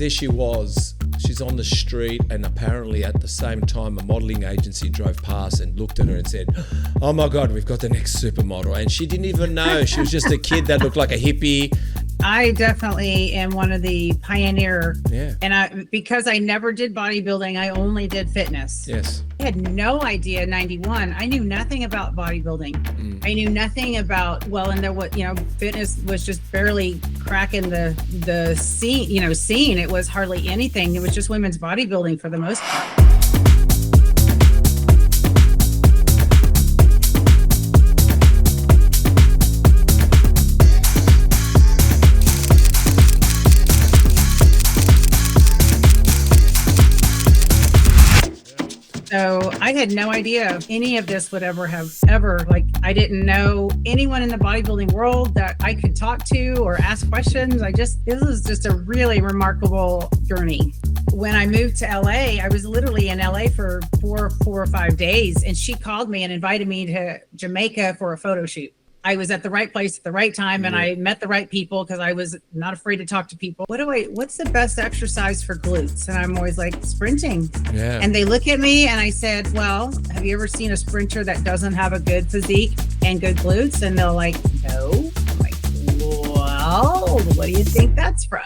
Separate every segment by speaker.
Speaker 1: there she was. She's on the street, and apparently at the same time a modeling agency drove past and looked at her and said, "Oh my God, we've got the next supermodel." And she didn't even know. She was just a kid that looked like a hippie.
Speaker 2: I definitely am one of the pioneer.
Speaker 1: Yeah.
Speaker 2: And because I never did bodybuilding, I only did fitness.
Speaker 1: Yes.
Speaker 2: I had no idea in 91. I knew nothing about bodybuilding. I knew nothing about, and there was, fitness was just barely cracking the scene, It was hardly anything. It was just women's bodybuilding for the most part. So I had no idea any of this would ever, I didn't know anyone in the bodybuilding world that I could talk to or ask questions. This was just a really remarkable journey. When I moved to LA, I was literally in LA for four or 5 days, and she called me and invited me to Jamaica for a photo shoot. I was at the right place at the right time, and I met the right people because I was not afraid to talk to people. What's the best exercise for glutes? And I'm always like, sprinting. Yeah. And they look at me and I said, well, have you ever seen a sprinter that doesn't have a good physique and good glutes? And they're like, no. I'm like, well, what do you think that's from?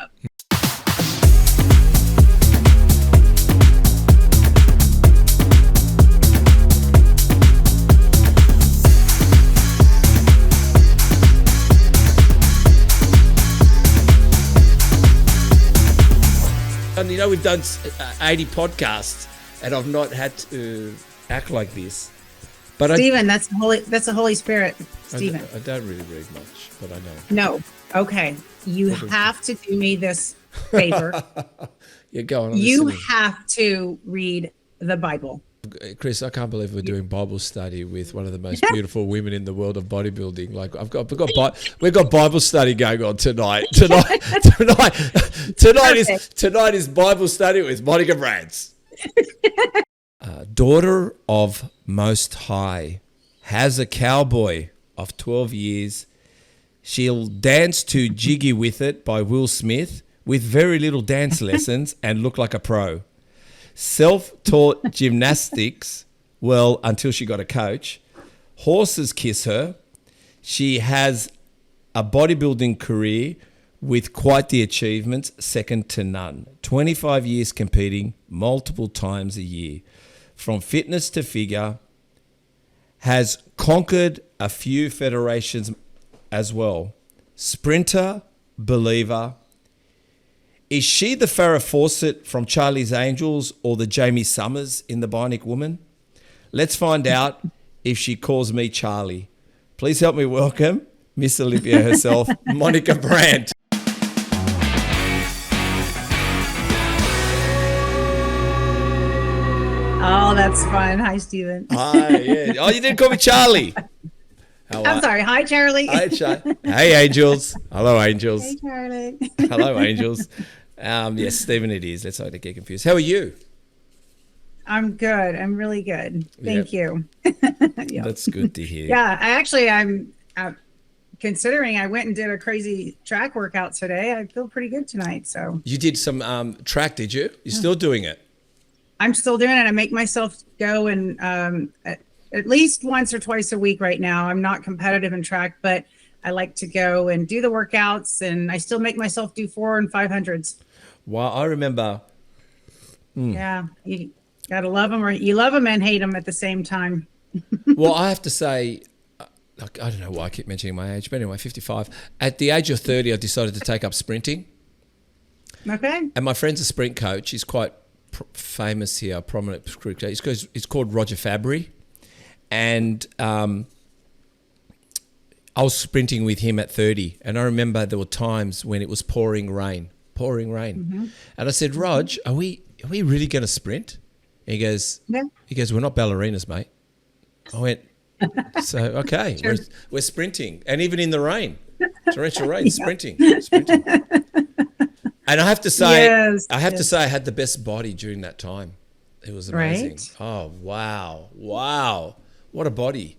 Speaker 1: We've done 80 podcasts, and I've not had to act like this. But
Speaker 2: Stephen, that's the Holy Spirit, Stephen.
Speaker 1: I don't really read much, but I know.
Speaker 2: No. Okay. You have to do me this favor.
Speaker 1: You're going on.
Speaker 2: You have to read the Bible.
Speaker 1: Chris, I can't believe we're doing Bible study with one of the most beautiful women in the world of bodybuilding. Like we've got Bible study going on tonight. Tonight is Bible study with Monica Brant. Daughter of Most High, has a cowboy of 12 years. She'll dance to Jiggy With It by Will Smith with very little dance lessons and look like a pro. Self-taught gymnastics, until she got a coach. Horses kiss her. She has a bodybuilding career with quite the achievements, second to none. 25 years competing multiple times a year. From fitness to figure, has conquered a few federations as well. Sprinter, believer. Is she the Farrah Fawcett from Charlie's Angels or the Jamie Summers in The Bionic Woman? Let's find out if she calls me Charlie. Please help me welcome Miss Olympia herself, Monica Brant.
Speaker 2: Oh, that's fun. Hi, Stephen.
Speaker 1: Hi, yeah. Oh, you didn't call me Charlie.
Speaker 2: I'm sorry. Hi, Charlie.
Speaker 1: Hi, Charlie. Hey, angels. Hello, angels.
Speaker 2: Hey, Charlie.
Speaker 1: Hello, angels. Yes, Stephen, it is. Let's not get confused. How are you?
Speaker 2: I'm good. I'm really good. Thank you.
Speaker 1: Yep. That's good to hear.
Speaker 2: Yeah, I'm considering I went and did a crazy track workout today. I feel pretty good tonight. So
Speaker 1: you did some track, did you? You're still doing it?
Speaker 2: I'm still doing it. I make myself go and at least once or twice a week right now. I'm not competitive in track, but I like to go and do the workouts, and I still make myself do 400s and 500s.
Speaker 1: Wow, I remember.
Speaker 2: Yeah, you gotta love them, or you love them and hate them at the same time.
Speaker 1: Well, I have to say, I don't know why I keep mentioning my age, but anyway, 55. At the age of 30, I decided to take up sprinting.
Speaker 2: Okay.
Speaker 1: And my friend's a sprint coach. He's quite famous here, prominent sprint coach. He's called Roger Fabry. And I was sprinting with him at 30, and I remember there were times when it was pouring rain. Mm-hmm. And I said, Rog, are we really going to sprint? And he goes, we're not ballerinas, mate. I went, so, okay, sure. we're sprinting. And even in the rain, torrential rain, sprinting. And I have to say, I had the best body during that time. It was amazing. Right? Oh, wow. What a body.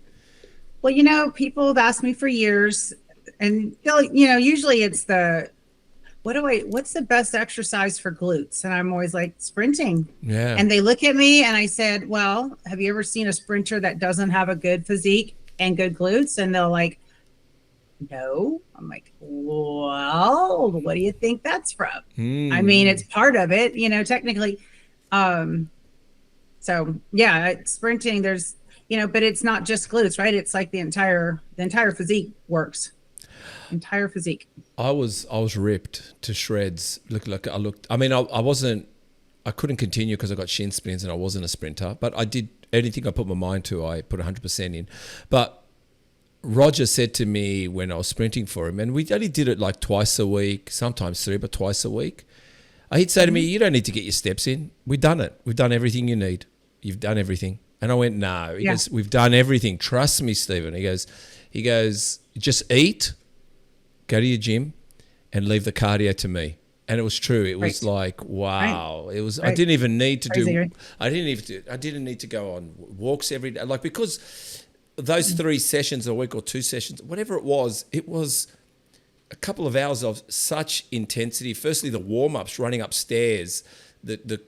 Speaker 2: Well, people have asked me for years, and usually it's the what's the best exercise for glutes? And I'm always like, sprinting.
Speaker 1: Yeah.
Speaker 2: And they look at me and I said, well, have you ever seen a sprinter that doesn't have a good physique and good glutes? And they're like, no. I'm like, well, what do you think that's from? I mean, it's part of it, you know, technically. So yeah, sprinting, there's, you know, but it's not just glutes, right? It's like the entire physique works. Entire physique.
Speaker 1: I was ripped to shreds. I couldn't continue because I got shin splints and I wasn't a sprinter, but I did anything I put my mind to, I put 100% in. But Roger said to me when I was sprinting for him, and we only did it like twice a week, sometimes 3, but twice a week. He'd say to me, you don't need to get your steps in. We've done it. We've done everything you need. You've done everything. And I went, no. He goes, we've done everything. Trust me, Stephen. He goes, just eat, go to your gym, and leave the cardio to me. And it was true. It was like, wow. It was. I didn't even need to do. I didn't need to go on walks every day. Like, because those 3 sessions a week or 2 sessions, whatever it was a couple of hours of such intensity. Firstly, the warm ups, running upstairs, the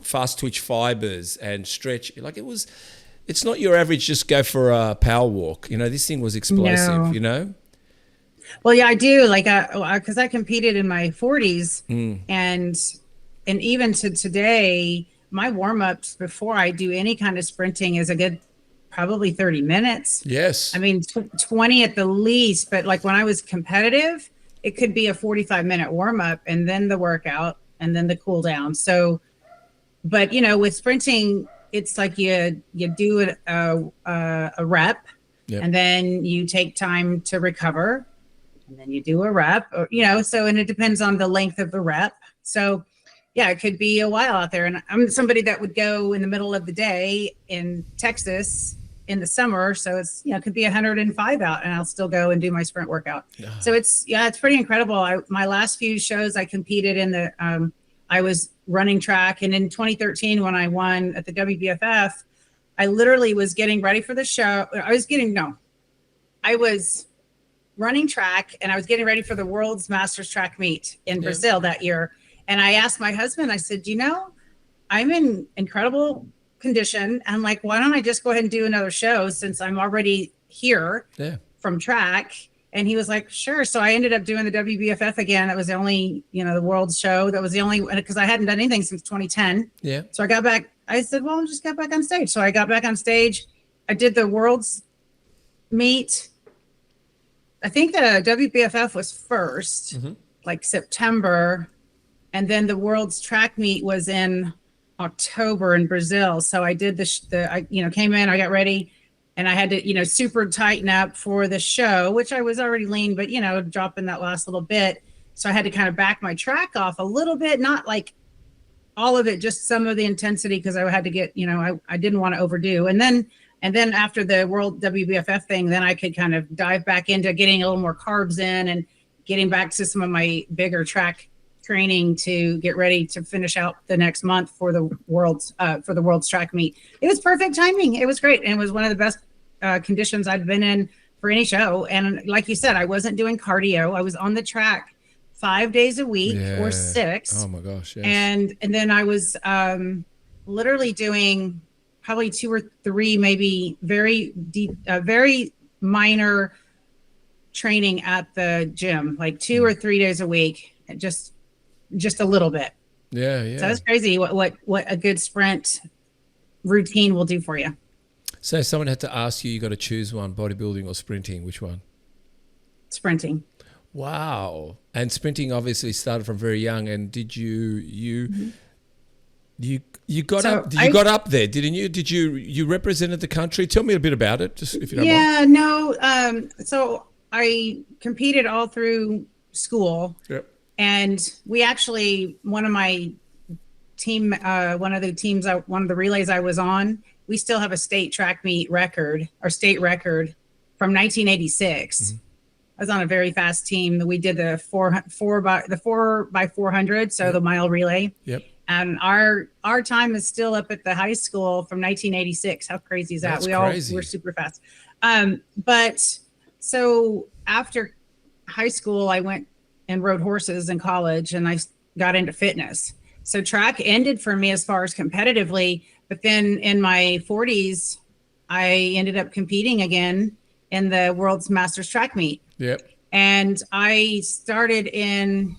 Speaker 1: fast twitch fibers and stretch. Like it's not your average just go for a power walk. You know, this thing was explosive. No. You know.
Speaker 2: Well, yeah, I do. Like, because I competed in my 40s, and even to today, my warm ups before I do any kind of sprinting is a good probably 30 minutes.
Speaker 1: Yes.
Speaker 2: I mean, 20 at the least. But like when I was competitive, it could be a 45-minute warm up and then the workout and then the cool down. So, but you know, with sprinting, it's like you do a rep, and then you take time to recover. And then you do a rep, or, you know, so, and it depends on the length of the rep. So yeah, it could be a while out there. And I'm somebody that would go in the middle of the day in Texas in the summer. So it's, you know, it could be 105 out and I'll still go and do my sprint workout. So it's pretty incredible. My last few shows I competed in I was running track. And in 2013, when I won at the WBFF, I literally was getting ready for the show. I was running track and I was getting ready for the world's masters track meet in Brazil that year. And I asked my husband, I said, you know, I'm in incredible condition. I'm like, why don't I just go ahead and do another show since I'm already here from track? And he was like, sure. So I ended up doing the WBFF again. That was the only, you know, the world's show. That was the only, because I hadn't done anything since 2010. Yeah. So I got back. I said, well, I'll just get back on stage. So I got back on stage. I did the world's meet. I think the WBFF was first, like September, and then the world's track meet was in October in Brazil. So I did I came in, I got ready, and I had to, you know, super tighten up for the show, which I was already lean, but, you know, dropping that last little bit. So I had to kind of back my track off a little bit, not like all of it, just some of the intensity, because I had to get, you know, I didn't want to overdo. And then after the World WBFF thing, then I could kind of dive back into getting a little more carbs in and getting back to some of my bigger track training to get ready to finish out the next month for the world's track meet. It was perfect timing. It was great. And it was one of the best conditions I'd been in for any show. And like you said, I wasn't doing cardio. I was on the track 5 days a week or 6.
Speaker 1: Oh my gosh. Yes.
Speaker 2: And then I was literally doing probably 2 or 3, maybe very deep, very minor training at the gym, like 2 or 3 days a week, just a little bit. Yeah. So that's crazy what a good sprint routine will do for you.
Speaker 1: So if someone had to ask you got to choose one, bodybuilding or sprinting, which one?
Speaker 2: Sprinting.
Speaker 1: Wow. And sprinting obviously started from very young. And did you got up there, didn't you? Did you represented the country? Tell me a bit about it, just if you don't mind.
Speaker 2: No. So I competed all through school. Yep. And we actually, one of the relays I was on, we still have a state track meet record, or state record from 1986. I was on a very fast team. We did the 4 by 400, so the mile relay. Yep. And our time is still up at the high school from 1986. How crazy is that? We're super fast. But so after high school, I went and rode horses in college, and I got into fitness. So track ended for me as far as competitively, but then in my 40s, I ended up competing again in the world's masters track meet.
Speaker 1: Yep.
Speaker 2: And I started in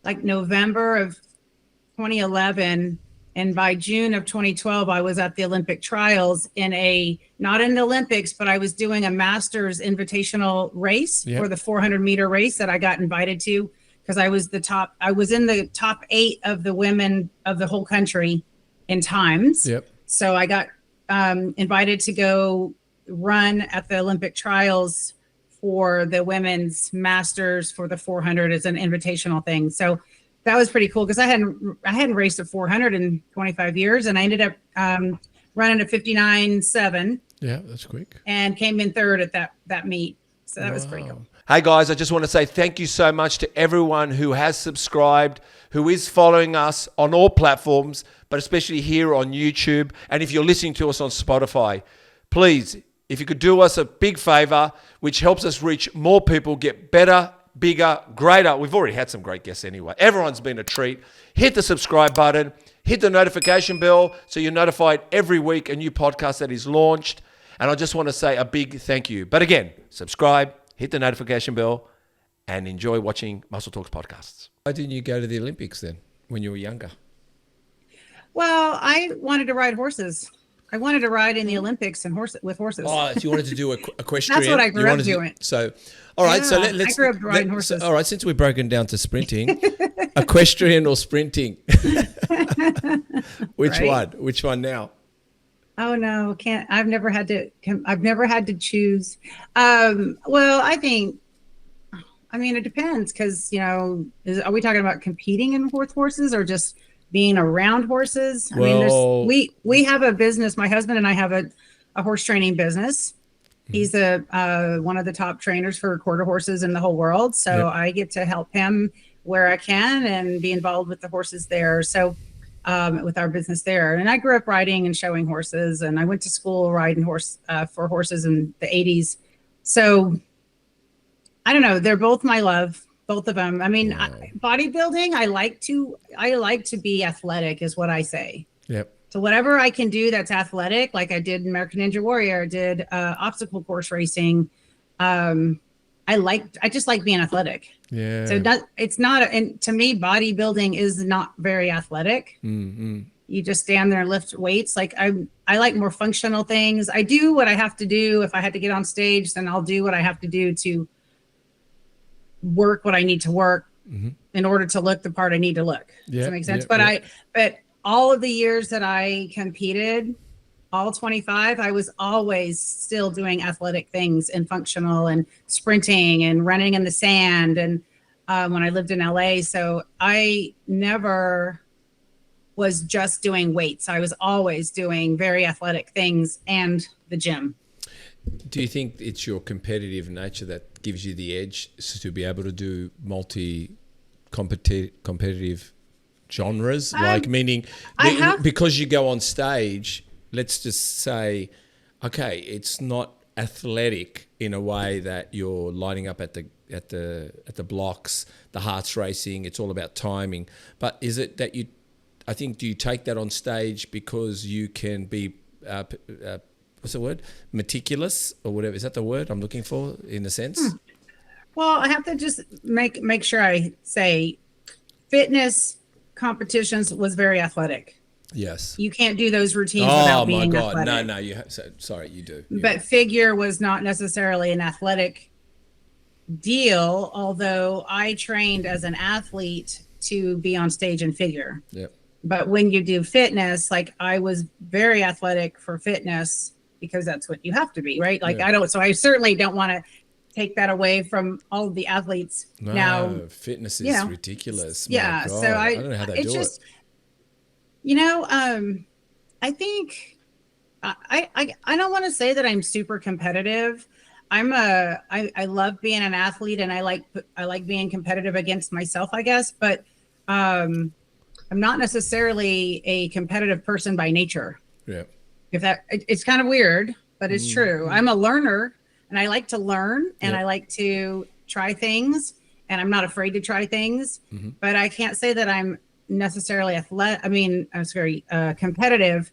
Speaker 2: like November of 2011. And by June of 2012, I was at the Olympic trials not in the Olympics, but I was doing a masters invitational race for the 400-meter race that I got invited to, because I was in the top 8 of the women of the whole country in times.
Speaker 1: Yep.
Speaker 2: So I got invited to go run at the Olympic trials for the women's masters for the 400 as an invitational thing. So that was pretty cool, because I hadn't raced a 400 in 25 years, and I ended up running a 59.7.
Speaker 1: Yeah, that's quick.
Speaker 2: And came in third at that meet. So that was pretty cool.
Speaker 3: Hey guys, I just want to say thank you so much to everyone who has subscribed, who is following us on all platforms, but especially here on YouTube. And if you're listening to us on Spotify, please, if you could do us a big favor, which helps us reach more people, get better, bigger, greater. We've already had some great guests anyway. Everyone's been a treat. Hit the subscribe button, hit the notification bell so you're notified every week a new podcast that is launched. And I just want to say a big thank you. But again, subscribe, hit the notification bell, and enjoy watching Muscle Talks podcasts.
Speaker 1: Why didn't you go to the Olympics then when you were younger?
Speaker 2: Well, I wanted to ride horses. I wanted to ride in the Olympics and with horses.
Speaker 1: Oh, so you wanted to do equestrian.
Speaker 2: That's what I grew up doing.
Speaker 1: So, all right. So let's.
Speaker 2: I grew up riding horses.
Speaker 1: All right. Since we've broken down to sprinting, equestrian or sprinting? Which one? Which one now?
Speaker 2: Oh no, can't. I've never had to choose. Well, I mean, it depends, because are we talking about competing with horses or just being around horses?
Speaker 1: Well,
Speaker 2: we have a business. My husband and I have a horse training business. He's one of the top trainers for quarter horses in the whole world. So I get to help him where I can and be involved with the horses there. So with our business there. And I grew up riding and showing horses, and I went to school riding for horses in the 80s. So I don't know. They're both my love. Both of them. I mean, bodybuilding, I like to be athletic is what I say.
Speaker 1: Yep.
Speaker 2: So whatever I can do that's athletic, like I did American Ninja Warrior, did obstacle course racing. I just like being athletic.
Speaker 1: Yeah.
Speaker 2: So it's not, and to me, bodybuilding is not very athletic.
Speaker 1: Mm-hmm.
Speaker 2: You just stand there and lift weights. Like I like more functional things. I do what I have to do. If I had to get on stage, then I'll do what I have to do to work what I need to work in order to look the part I need to look. Does that make sense? But all of the years that I competed, all 25, I was always still doing athletic things and functional and sprinting and running in the sand. And when I lived in LA, so I never was just doing weights. I was always doing very athletic things and the gym.
Speaker 1: Do you think it's your competitive nature that gives you the edge to be able to do competitive genres? Meaning because you go on stage, let's just say, okay, it's not athletic in a way that you're lining up at the blocks, the heart's racing, it's all about timing. But is it that do you take that on stage because you can be what's the word? Meticulous or whatever. Is that the word I'm looking for in a sense?
Speaker 2: Well, I have to just make sure I say fitness competitions was very athletic.
Speaker 1: Yes.
Speaker 2: You can't do those routines without being athletic.
Speaker 1: Oh my God. No, sorry, you do.
Speaker 2: But figure was not necessarily an athletic deal, although I trained as an athlete to be on stage and figure.
Speaker 1: Yep.
Speaker 2: But when you do fitness, like I was very athletic for fitness because that's what you have to be, right? Like so I certainly don't want to take that away from all of the athletes.
Speaker 1: No,
Speaker 2: now
Speaker 1: fitness is ridiculous.
Speaker 2: Yeah.
Speaker 1: So
Speaker 2: I
Speaker 1: don't know how they do it.
Speaker 2: I think I don't want to say that I'm super competitive. I love being an athlete and I like being competitive against myself, I guess, but I'm not necessarily a competitive person by nature.
Speaker 1: Yeah.
Speaker 2: It's kind of weird, but it's true. I'm a learner and I like to learn and I like to try things. and I'm not afraid to try things, but I can't say that I'm necessarily athletic. I mean, I was very competitive,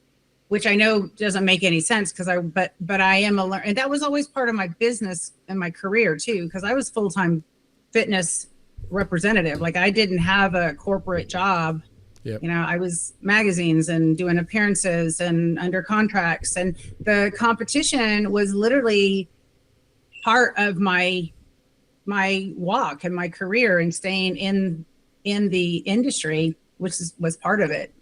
Speaker 2: which I know doesn't make any sense because but I am a learner. And that was always part of my business and my career too, because I was full-time fitness representative. Like I didn't have a corporate job.
Speaker 1: Yep.
Speaker 2: You know, I was magazines and doing appearances and under contracts, and the competition was literally part of my walk and my career and staying in the industry, which was part of it.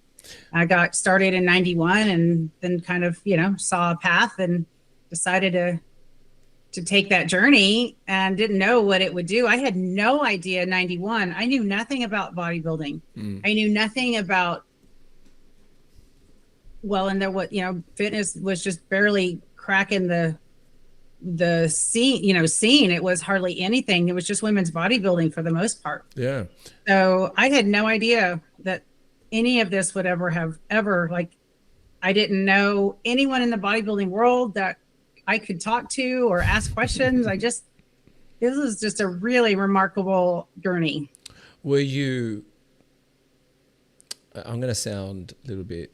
Speaker 2: I got started in 91 and then kind of, you know, saw a path and decided to take that journey and didn't know what it would do. I had no idea in 91. I knew nothing about bodybuilding. I knew nothing about, fitness was just barely cracking the scene. It was hardly anything. It was just women's bodybuilding for the most part.
Speaker 1: Yeah.
Speaker 2: So I had no idea that any of this would I didn't know anyone in the bodybuilding world that I could talk to or ask questions. This was just a really remarkable journey.
Speaker 1: Were you, I'm going to sound a little bit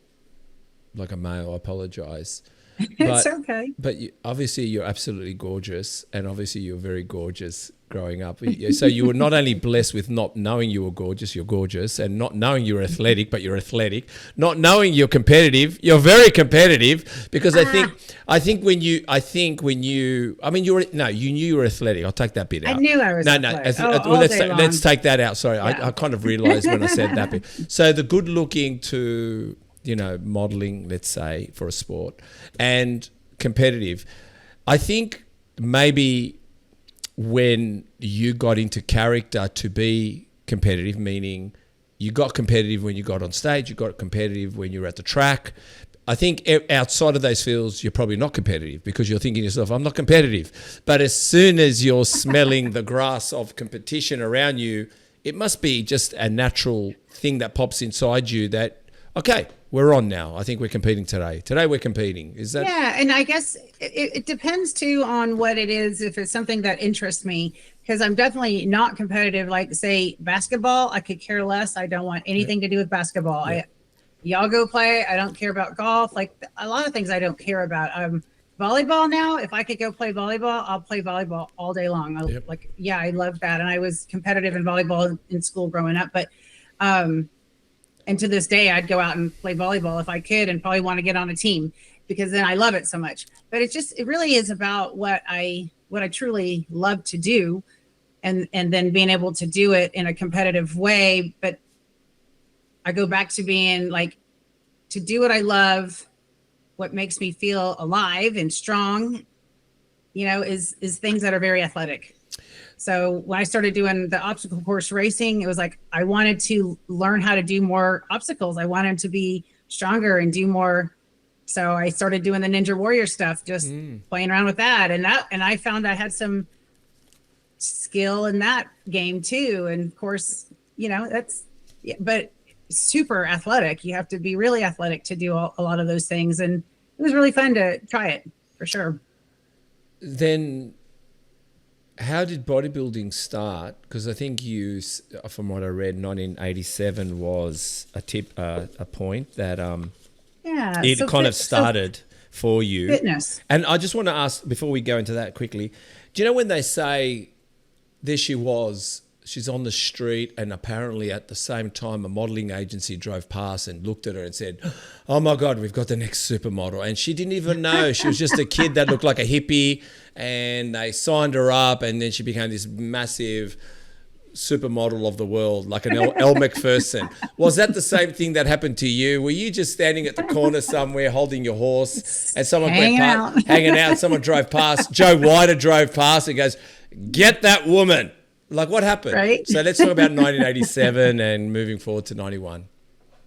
Speaker 1: like a male, I apologize.
Speaker 2: It's okay.
Speaker 1: But obviously you're absolutely gorgeous, and obviously you're very gorgeous growing up. So you were not only blessed with not knowing you were gorgeous, you're gorgeous, and not knowing you're athletic, but you're athletic. Not knowing you're competitive, you're very competitive. Because you knew you were athletic. I'll take that bit out.
Speaker 2: I knew I was athletic.
Speaker 1: Let's take that out. Sorry, yeah. I kind of realized when I said that bit. So the good looking to, you know, modeling, let's say, for a sport, and competitive. I think maybe when you got into character to be competitive, meaning you got competitive when you got on stage, you got competitive when you were at the track. I think outside of those fields, you're probably not competitive because you're thinking to yourself, I'm not competitive. But as soon as you're smelling the grass of competition around you, it must be just a natural thing that pops inside you that, okay, we're on now. I think we're competing today. Today we're competing. Is that?
Speaker 2: Yeah, and I guess it depends too on what it is. If it's something that interests me, because I'm definitely not competitive. Like say basketball, I could care less. I don't want anything to do with basketball.
Speaker 1: Yeah.
Speaker 2: Y'all go play. I don't care about golf. Like a lot of things I don't care about. Volleyball now, if I could go play volleyball, I'll play volleyball all day long. I love that. And I was competitive in volleyball in school growing up, but and to this day, I'd go out and play volleyball if I could, and probably want to get on a team because then I love it so much. But it really is about what I truly love to do, and then being able to do it in a competitive way. But I go back to being like, to do what I love, what makes me feel alive and strong, you know, is things that are very athletic. So when I started doing the obstacle course racing, it was like I wanted to learn how to do more obstacles. I wanted to be stronger and do more. So I started doing the Ninja Warrior stuff, just playing around with that. And I found I had some skill in that game too. And of course, you know, but super athletic. You have to be really athletic to do a lot of those things. And it was really fun to try it for sure.
Speaker 1: Then how did bodybuilding start? Because I think you, from what I read, 1987 was a point that it kind of started for you.
Speaker 2: Fitness.
Speaker 1: And I just want to ask, before we go into that quickly, do you know when they say there she was, she's on the street, and apparently at the same time a modeling agency drove past and looked at her and said, oh my God, we've got the next supermodel. And she didn't even know. She was just a kid that looked like a hippie, and they signed her up, and then she became this massive supermodel of the world, like an Elle Macpherson. Was that the same thing that happened to you? Were you just standing at the corner somewhere holding your horse, and someone hanging out, someone drove past, Joe Weider drove past and goes, get that woman. Like, what happened?
Speaker 2: Right.
Speaker 1: So let's talk about 1987 and moving forward to 91.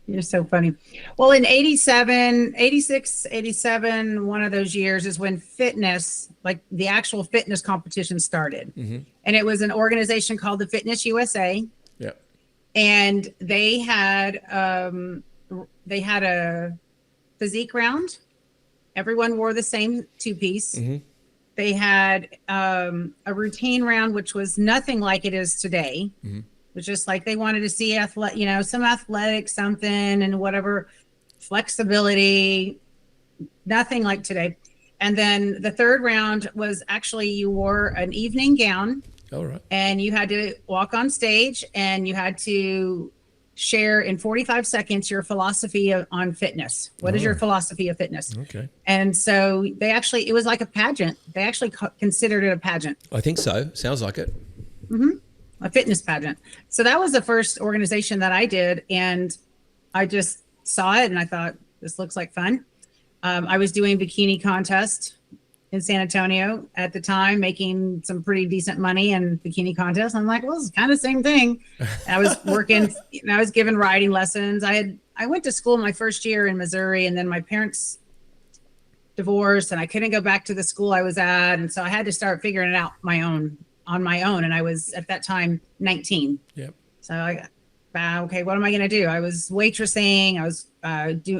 Speaker 2: You're so funny. Well, in 86, 87, one of those years is when fitness, like the actual fitness competition started. Mm-hmm. And it was an organization called the Fitness USA.
Speaker 1: Yeah.
Speaker 2: And they had a physique round. Everyone wore the same two-piece. Mm-hmm. They had a routine round, which was nothing like it is today.
Speaker 1: Mm-hmm.
Speaker 2: It was just like they wanted to see some athletic something and whatever, flexibility, nothing like today. And then the third round was actually you wore an evening gown.
Speaker 1: All right.
Speaker 2: And you had to walk on stage and you had to share in 45 seconds your philosophy on fitness. What is your philosophy of fitness?
Speaker 1: Okay.
Speaker 2: And so it was like a pageant. They actually considered it a pageant.
Speaker 1: I think so. Sounds like it.
Speaker 2: Mm-hmm. A fitness pageant. So that was the first organization that I did. And I just saw it and I thought, this looks like fun. I was doing bikini contest in San Antonio at the time, making some pretty decent money in bikini contests. I'm like, well, it's kind of the same thing. And I was working, I was giving riding lessons. I went to school my first year in Missouri, and then my parents divorced and I couldn't go back to the school I was at. And so I had to start figuring it out on my own. And I was at that time 19.
Speaker 1: Yep.
Speaker 2: So okay, what am I going to do? I was waitressing. I was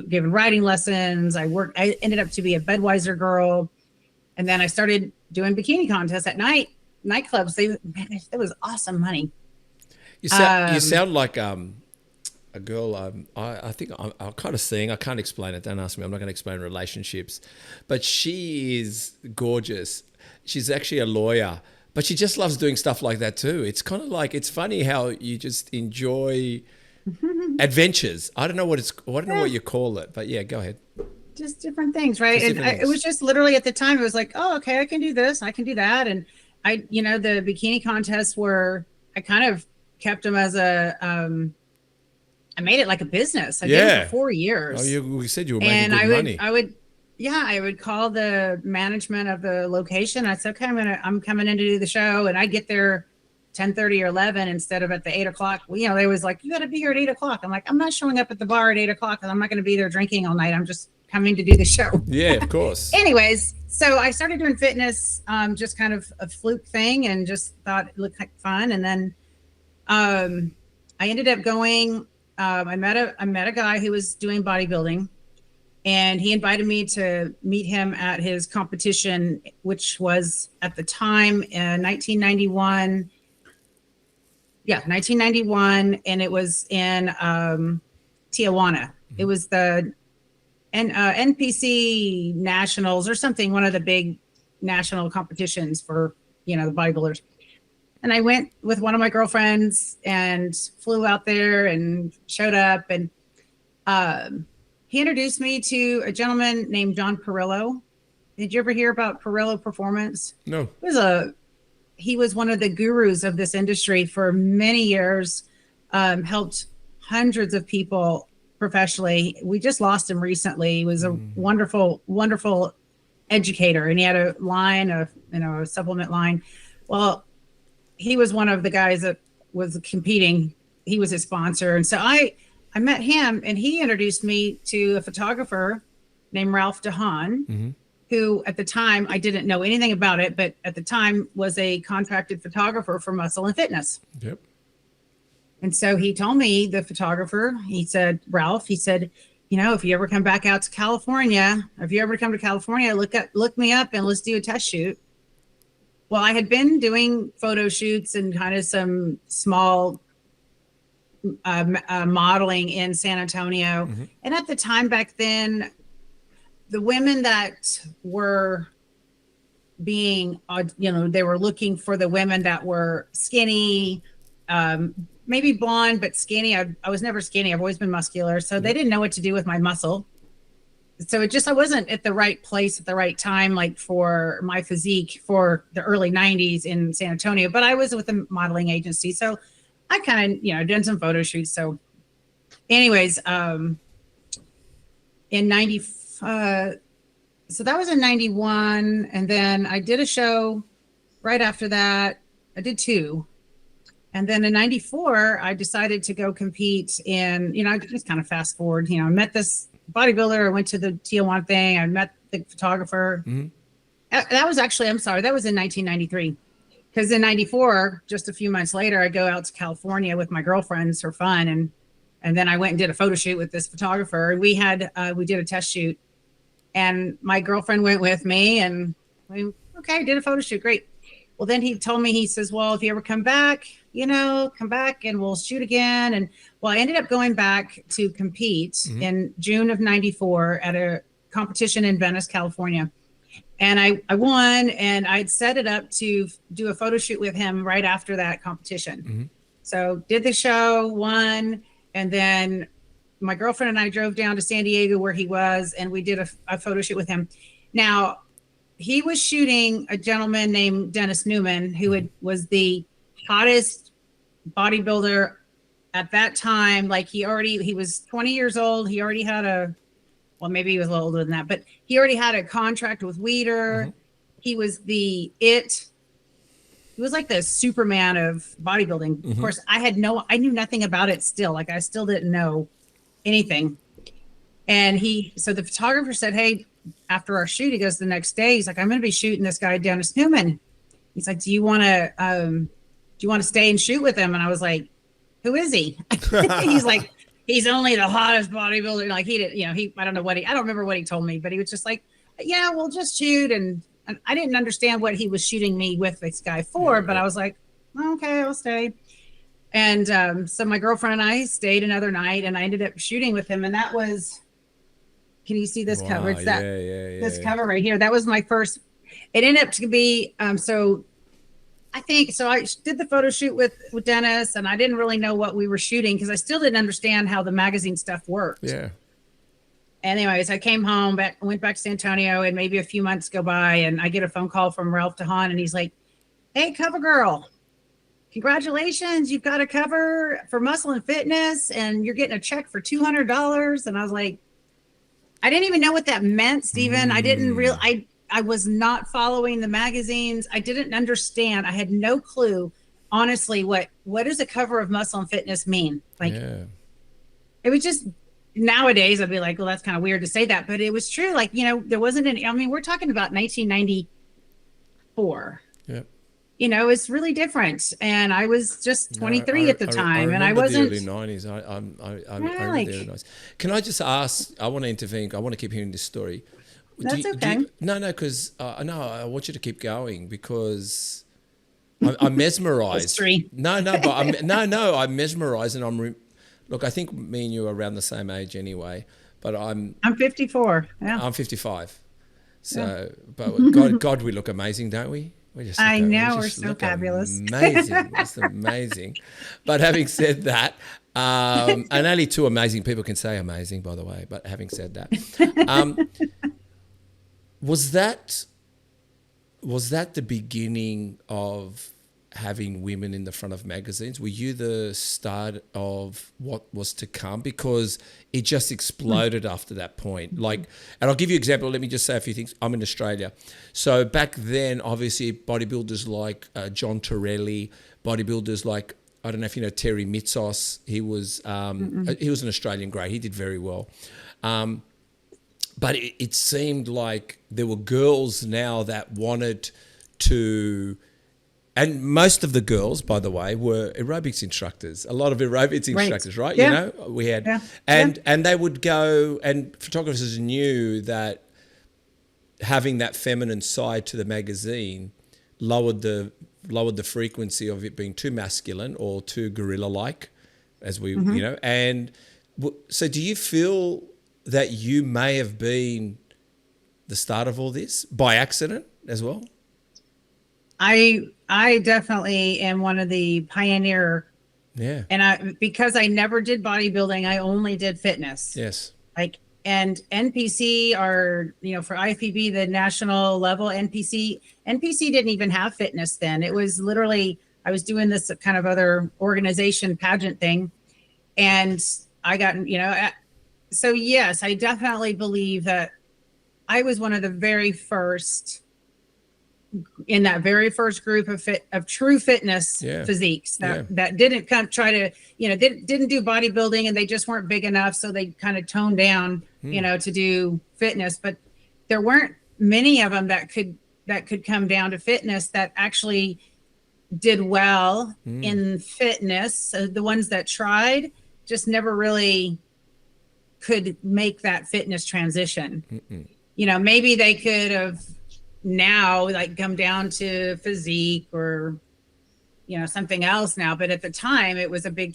Speaker 2: giving riding lessons. I ended up to be a Budweiser girl. And then I started doing bikini contests at night, nightclubs. It was awesome money.
Speaker 1: You sound like a girl. I think I'm kind of seeing. I can't explain it. Don't ask me. I'm not going to explain relationships. But she is gorgeous. She's actually a lawyer, but she just loves doing stuff like that too. It's kind of like, it's funny how you just enjoy adventures. I don't know what you call it, but yeah, go ahead.
Speaker 2: Just different things, right? It was just literally at the time, it was like, oh, okay, I can do this, I can do that. And the bikini contests I kind of kept them as I made it like a business. I did it for 4 years.
Speaker 1: Oh, you said you were making good money.
Speaker 2: I would call the management of the location. I said, okay, I'm coming in to do the show. And I get there 10:30 or 11 instead of at the 8 o'clock. Well, they was like, you got to be here at 8 o'clock. I'm like, I'm not showing up at the bar at 8 o'clock and I'm not going to be there drinking all night. I'm just coming to do the show.
Speaker 1: Yeah, of course.
Speaker 2: Anyways, so I started doing fitness, just kind of a fluke thing, and just thought it looked like fun. And then I ended up going. I met a guy who was doing bodybuilding, and he invited me to meet him at his competition, which was at the time 1991. Yeah, 1991, and it was in Tijuana. It was the NPC Nationals or something, one of the big national competitions for, the bodybuilders. And I went with one of my girlfriends and flew out there and showed up. And he introduced me to a gentleman named John Perillo. Did you ever hear about Perillo Performance?
Speaker 1: No.
Speaker 2: He was one of the gurus of this industry for many years, helped hundreds of people professionally. We just lost him recently. He was a wonderful, wonderful educator, and he had a line of, a supplement line. Well, he was one of the guys that was competing. He was his sponsor. And so I met him, and he introduced me to a photographer named Ralph DeHaan, who at the time, I didn't know anything about it, but at the time was a contracted photographer for Muscle and Fitness.
Speaker 1: Yep.
Speaker 2: And so he told me, the photographer, Ralph, he said, if you ever come back out to California, if you ever come to California, look me up and let's do a test shoot. Well, I had been doing photo shoots and kind of some small modeling in San Antonio. And at the time back then, the women that were being, they were looking for the women that were skinny, maybe blonde, but skinny. I was never skinny. I've always been muscular. So they didn't know what to do with my muscle. So I wasn't at the right place at the right time, like for my physique for the early 90s in San Antonio, but I was with a modeling agency. So I kind of, done some photo shoots. So anyways, in 90, so that was in 91. And then I did a show right after that. I did 2. And then in 94, I decided to go compete in, I just kind of fast forward, I met this bodybuilder. I went to the Tijuana thing. I met the photographer. That was actually, I'm sorry, that was in 1993. Because in 94, just a few months later, I go out to California with my girlfriends for fun. And then I went and did a photo shoot with this photographer. We did a test shoot. And my girlfriend went with me, and we okay, did a photo shoot. Great. Well, then he told me, he says, well, if you ever come back, come back and we'll shoot again. And well, I ended up going back to compete in June of 94 at a competition in Venice, California. And I won, and I'd set it up to do a photo shoot with him right after that competition. So did the show, won, and then my girlfriend and I drove down to San Diego where he was, and we did a photo shoot with him. Now, he was shooting a gentleman named Dennis Newman, who was the hottest bodybuilder at that time. Like he was 20 years old. He already had well, maybe he was a little older than that, but he already had a contract with Weider. He was he was like the Superman of bodybuilding. Of course, I knew nothing about it still. Like I still didn't know anything. And so the photographer said, hey, after our shoot, he goes the next day, he's like, I'm going to be shooting this guy, Dennis Newman. He's like, do you want to stay and shoot with him? And I was like, who is he? He's like, he's only the hottest bodybuilder. Like he did, I don't remember what he told me, but he was just like, yeah, we'll just shoot. And I didn't understand what he was shooting me with this guy for, but I was like, okay, I'll stay. And so my girlfriend and I stayed another night, and I ended up shooting with him. And that was, can you see this cover? It's this cover right here. That was my first. It ended up to be, I did the photo shoot with Dennis, and I didn't really know what we were shooting because I still didn't understand how the magazine stuff worked.
Speaker 1: Yeah.
Speaker 2: Anyways, I came home, went back to San Antonio, and maybe a few months go by, and I get a phone call from Ralph DeHaan, and he's like, hey, cover girl, congratulations. You've got a cover for Muscle and Fitness, and you're getting a check for $200. And I was like, I didn't even know what that meant, Stephen. I didn't I was not following the magazines. I didn't understand. I had no clue, honestly, what does a cover of Muscle and Fitness mean? Like, it was just, nowadays I'd be like, well, that's kind of weird to say that, but it was true. Like, there wasn't any, we're talking about 1994. Yeah. It's really different. And I was just 23 at the time. I wasn't
Speaker 1: the early 90s. I remember the early 90s. Can I just ask, I want to intervene. I want to keep hearing this story.
Speaker 2: That's okay.
Speaker 1: Because I want you to keep going because I'm mesmerized. I'm mesmerized, and look, I think me and you are around the same age anyway, but I'm
Speaker 2: 54. Yeah.
Speaker 1: I'm 55. So, but God, we look amazing, don't we? We're
Speaker 2: so fabulous.
Speaker 1: Amazing. It's amazing. But having said that, and only two amazing people can say amazing, by the way, but having said that, was that the beginning of having women in the front of magazines? Were you the start of what was to come? Because it just exploded after that point. And I'll give you an example. Let me just say a few things. I'm in Australia. So back then, obviously, bodybuilders like John Torelli, bodybuilders like, I don't know if you know Terry Mitsos. He was an Australian great. He did very well. But it seemed like there were girls now that wanted to, and most of the girls, by the way, were aerobics instructors. A lot of aerobics instructors, right?
Speaker 2: Yeah.
Speaker 1: We had, and they would go, and photographers knew that having that feminine side to the magazine lowered the frequency of it being too masculine or too gorilla-like, as we, and so do you feel that you may have been the start of all this by accident as well?
Speaker 2: I definitely am one of the pioneer.
Speaker 1: Yeah.
Speaker 2: And because I never did bodybuilding, I only did fitness.
Speaker 1: Yes.
Speaker 2: And NPC are, for IFBB, the national level, NPC didn't even have fitness then. It was literally, I was doing this kind of other organization pageant thing. And I got, so yes, I definitely believe that I was one of the very first in that very first group of true fitness physiques that didn't try to, didn't do bodybuilding, and they just weren't big enough. So they kind of toned down, to do fitness, but there weren't many of them that could come down to fitness that actually did well in fitness. So the ones that tried just never really could make that fitness transition. Maybe they could have now like come down to physique or, you know, something else now. But at the time it was a big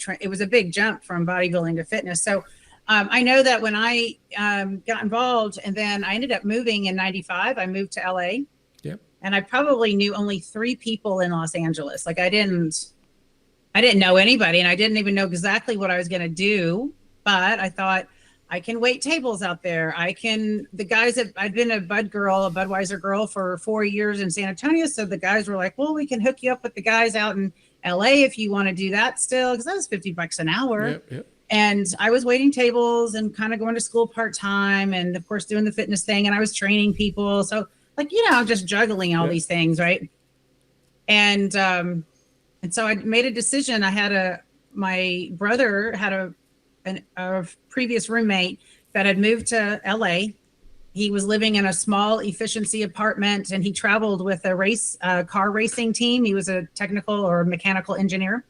Speaker 2: jump from bodybuilding to fitness. So I know that when I got involved, and then I ended up moving in 95, I moved to LA.
Speaker 1: Yep.
Speaker 2: And I probably knew only 3 people in Los Angeles. Like I didn't know anybody, and I didn't even know exactly what I was going to do. But I thought, I can wait tables out there. The guys that I'd been a Budweiser girl for 4 years in San Antonio. So the guys were like, well, we can hook you up with the guys out in LA if you want to do that still. Cause that was $50 an hour.
Speaker 1: Yep.
Speaker 2: And I was waiting tables and kind of going to school part-time and of course doing the fitness thing. And I was training people. So like, you know, just juggling all these things. Right. And so I made a decision. My brother had a previous roommate that had moved to LA. He was living in a small efficiency apartment and he traveled with a car racing team. He was a technical or mechanical engineer.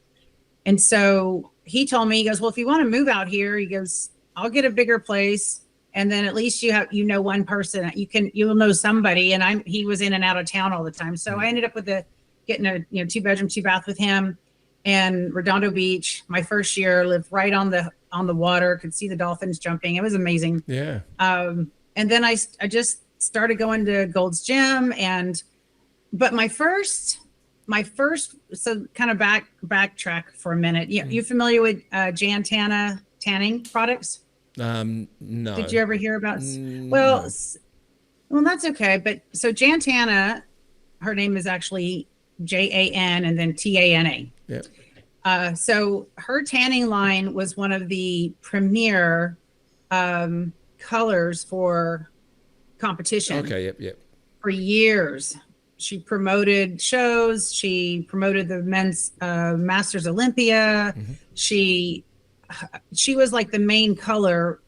Speaker 2: And so he told me, he goes, well, if you want to move out here, he goes, I'll get a bigger place. And then at least you know, one person, you'll know somebody. And he was in and out of town all the time. So I ended up getting a 2-bedroom, 2-bath with him and Redondo Beach. My first year, lived right on the water, could see the dolphins jumping. It was amazing.
Speaker 1: Yeah.
Speaker 2: And then I just started going to Gold's Gym but my first, so kind of backtrack for a minute. You familiar with Jan Tana tanning products?
Speaker 1: No.
Speaker 2: Did you ever hear about?
Speaker 1: No.
Speaker 2: Well, that's okay. But so Jan Tana, her name is actually Jan and then Tana.
Speaker 1: Yeah.
Speaker 2: So her tanning line was one of the premier colors for competition.
Speaker 1: Okay. Yep.
Speaker 2: For years. She promoted shows. She promoted the men's Masters Olympia.
Speaker 1: Mm-hmm.
Speaker 2: She was like the main color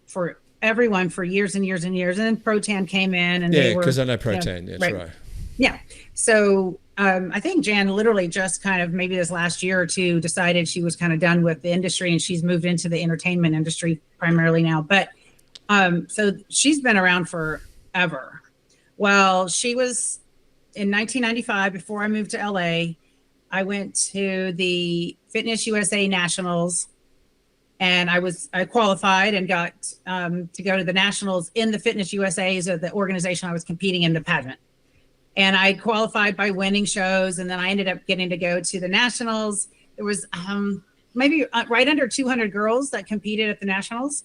Speaker 2: for everyone for years and years and years. And then Protan came in, and
Speaker 1: because I know Protan. That's right.
Speaker 2: Yeah. So I think Jan literally just kind of maybe this last year or two decided she was kind of done with the industry, and she's moved into the entertainment industry primarily now. But so she's been around forever. Well, she was in 1995, before I moved to LA, I went to the Fitness USA Nationals, and I qualified and got to go to the Nationals in the Fitness USA, is the organization I was competing in, the pageant. And I qualified by winning shows, and then I ended up getting to go to the Nationals. There was maybe right under 200 girls that competed at the Nationals.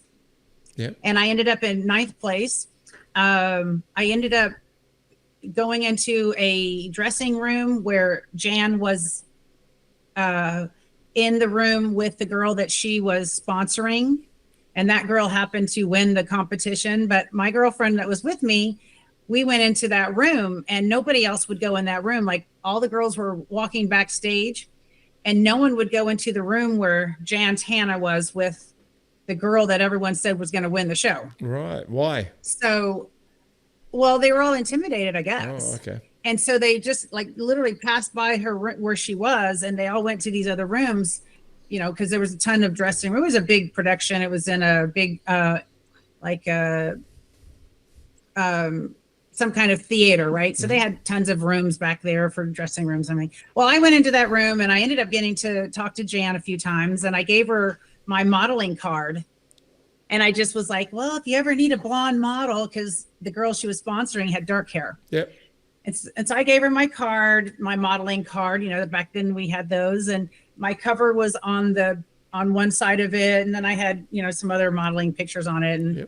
Speaker 1: Yep.
Speaker 2: And I ended up in 9th place. I ended up going into a dressing room where Jan was in the room with the girl that she was sponsoring. And that girl happened to win the competition. But my girlfriend that was with me, we went into that room and nobody else would go in that room. Like all the girls were walking backstage and no one would go into the room where Jan Tana was with the girl that everyone said was going to win the show.
Speaker 1: Right. Why?
Speaker 2: So, well, they were all intimidated, I guess.
Speaker 1: Oh, okay.
Speaker 2: And so they just like literally passed by her where she was, and they all went to these other rooms, you know, because there was a ton of dressing room. It was a big production. It was in a big, some kind of theater, right? So they had tons of rooms back there for dressing rooms. I mean, well, I went into that room and I ended up getting to talk to Jan a few times, and I gave her my modeling card. And I just was like, well, if you ever need a blonde model, because the girl she was sponsoring had dark hair.
Speaker 1: Yep.
Speaker 2: And so I gave her my card, my modeling card, you know, back then we had those, and my cover was on one side of it. And then I had, you know, some other modeling pictures on it. And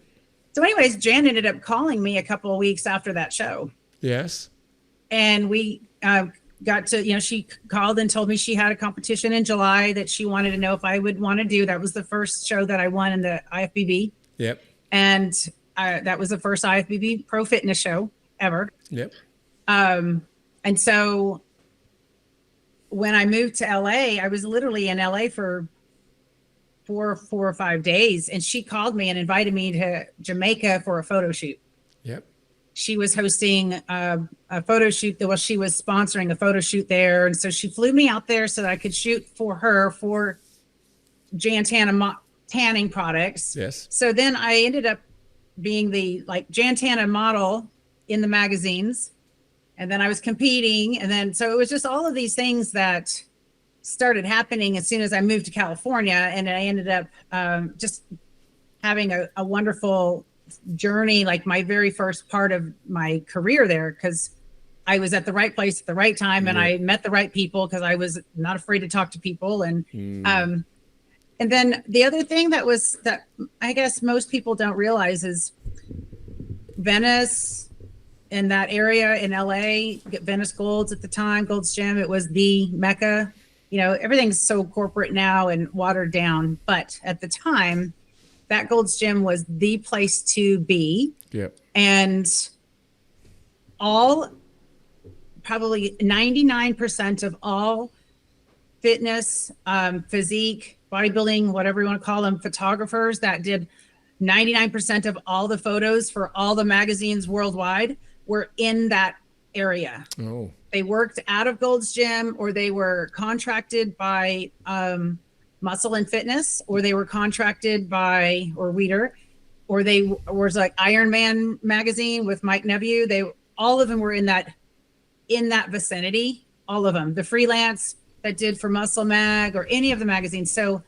Speaker 2: so anyways, Jan ended up calling me a couple of weeks after that show.
Speaker 1: Yes.
Speaker 2: And we got to, you know, she called and told me she had a competition in July that she wanted to know if I would want to do. That was the first show that I won in the IFBB.
Speaker 1: Yep.
Speaker 2: And that was the first IFBB pro fitness show ever.
Speaker 1: Yep.
Speaker 2: And so when I moved to LA, I was literally in LA for four or 5 days. And she called me and invited me to Jamaica for a photo shoot.
Speaker 1: Yep.
Speaker 2: She was hosting a photo shoot. Well, she was sponsoring a photo shoot there. And so she flew me out there so that I could shoot for her for Jan Tana tanning products.
Speaker 1: Yes.
Speaker 2: So then I ended up being the Jan Tana model in the magazines. and then I was competing. And then, so it was just all of these things that started happening as soon as I moved to California. And I ended up just having a wonderful journey, like my very first part of my career there, because I was at the right place at the right time, and I met the right people because I was not afraid to talk to people. And then the other thing that I guess most people don't realize is Venice, in that area in LA, Venice Gold's at the time, Gold's Gym, it was the Mecca. You know, everything's so corporate now and watered down, but at the time, that Gold's Gym was the place to be.
Speaker 1: Yep.
Speaker 2: And probably 99% of all fitness, physique, bodybuilding, whatever you want to call them, photographers that did 99% of all the photos for all the magazines worldwide were in that area.
Speaker 1: Oh.
Speaker 2: They worked out of Gold's Gym, or they were contracted by Muscle and Fitness, or they were contracted by, or Weider, or they was like Iron Man magazine with Mike Neville. All of them were in that vicinity, all of them. The freelance that did for Muscle Mag or any of the magazines. So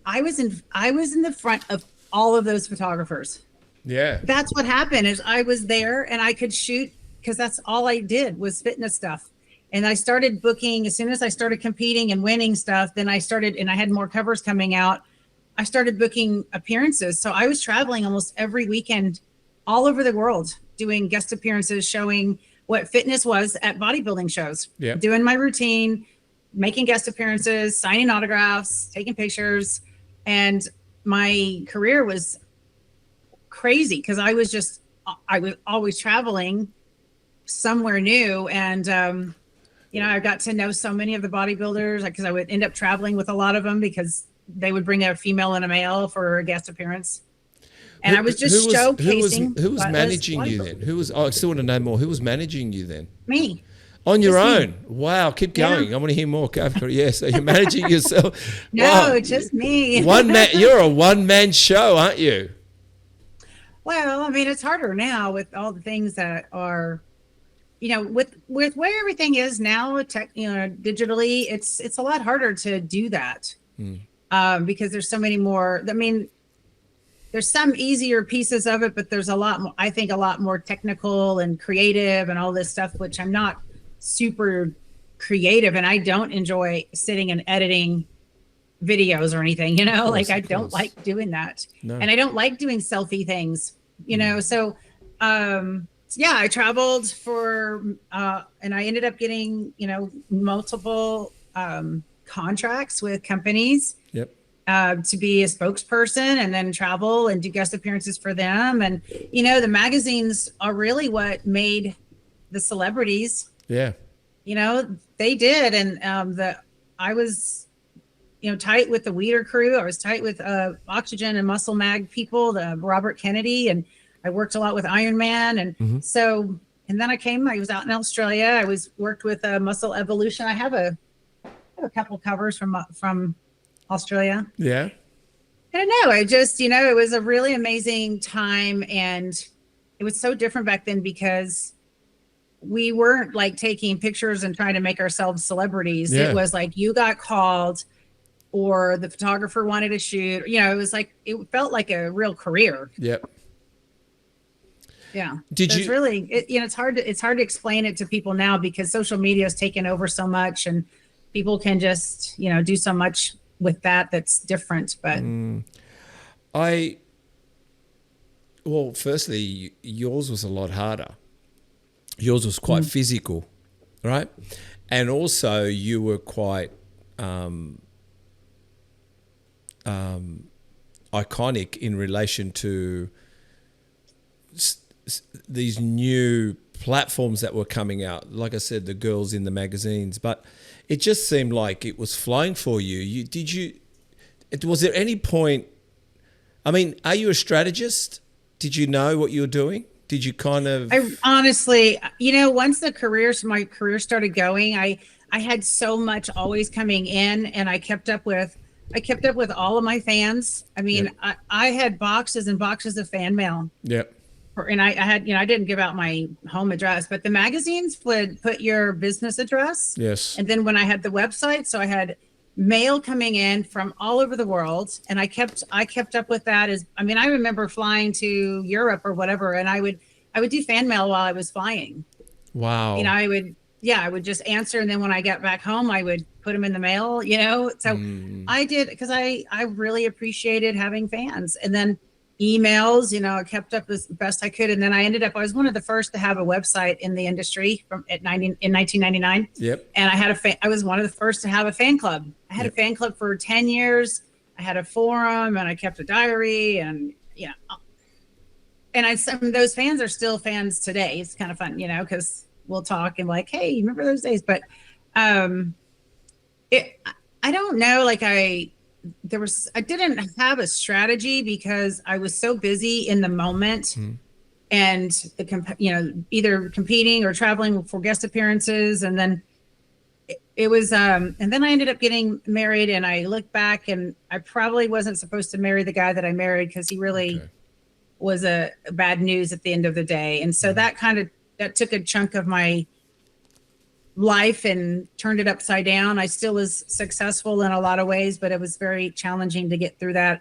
Speaker 2: I was in the front of all of those photographers.
Speaker 1: Yeah.
Speaker 2: That's what happened, is I was there and I could shoot, because that's all I did was fitness stuff. And I started booking as soon as I started competing and winning stuff. Then I had more covers coming out. I started booking appearances. So I was traveling almost every weekend all over the world, doing guest appearances, showing what fitness was at bodybuilding shows, doing my routine, making guest appearances, signing autographs, taking pictures. And my career was crazy because I was always traveling somewhere new. And, I got to know so many of the bodybuilders because I would end up traveling with a lot of them because they would bring a female and a male for a guest appearance. And I was just showcasing.
Speaker 1: Who was managing you then? I still want to know more. Who was managing you then?
Speaker 2: Me.
Speaker 1: On your own? Me. Wow. Keep going. I want to hear more. Yeah, so you're managing yourself.
Speaker 2: No,
Speaker 1: wow.
Speaker 2: Just me.
Speaker 1: You're a one-man show, aren't you?
Speaker 2: Well, I mean, it's harder now with all the things that are, with where everything is now, digitally, it's a lot harder to do that because there's so many more. I mean, there's some easier pieces of it, but there's a lot more, I think, a lot more technical and creative and all this stuff, which I'm not super creative, and I don't enjoy sitting and editing videos or anything, I don't like doing that. No. And I don't like doing selfie things, so I traveled for and I ended up getting multiple contracts with companies to be a spokesperson, and then travel and do guest appearances for them. And the magazines are really what made the celebrities. They did. And I was tight with the Weider crew. I was tight with Oxygen and Muscle Mag people, the Robert Kennedy, and I worked a lot with Iron Man. And so, and then I was out in Australia. I worked with Muscle Evolution. I have a couple covers from Australia.
Speaker 1: Yeah.
Speaker 2: I don't know. I just, it was a really amazing time. And it was so different back then because we weren't like taking pictures and trying to make ourselves celebrities. It was like you got called, or the photographer wanted to shoot. It was like, it felt like a real career.
Speaker 1: Yep.
Speaker 2: Yeah. It's hard to explain it to people now because social media has taken over so much, and people can just, do so much with that's different. But
Speaker 1: firstly, yours was a lot harder. Yours was quite physical, right? And also you were quite iconic in relation to these new platforms that were coming out. Like I said, the girls in the magazines, but it just seemed like it was flowing for you. Was there any point, I mean, are you a strategist? Did you know what you were doing? Did you kind of...
Speaker 2: I honestly, once my career started going, I had so much always coming in, and I kept up with all of my fans. I mean, I had boxes and boxes of fan mail.
Speaker 1: Yep.
Speaker 2: and I had, I didn't give out my home address, but the magazines would put your business address.
Speaker 1: Yes.
Speaker 2: And then when I had the website, so I had mail coming in from all over the world, and I kept up with that. I remember flying to Europe or whatever, and I would do fan mail while I was flying.
Speaker 1: Wow.
Speaker 2: I would just answer, and then when I got back home, I would put them in the mail. So I did, because I really appreciated having fans. And then emails, I kept up as best I could, and then I was one of the first to have a website in the industry in 1999.
Speaker 1: Yep.
Speaker 2: And I was one of the first to have a fan club. I had a fan club for 10 years. I had a forum, and I kept a diary, and some of those fans are still fans today. It's kind of fun, because we'll talk and like, hey, remember those days? But I don't know, I didn't have a strategy because I was so busy in the moment, and either competing or traveling for guest appearances. And then it was, and then I ended up getting married, and I look back, and I probably wasn't supposed to marry the guy that I married, because he really was a bad news at the end of the day. And so that took a chunk of my life and turned it upside down. I still was successful in a lot of ways, but it was very challenging to get through that.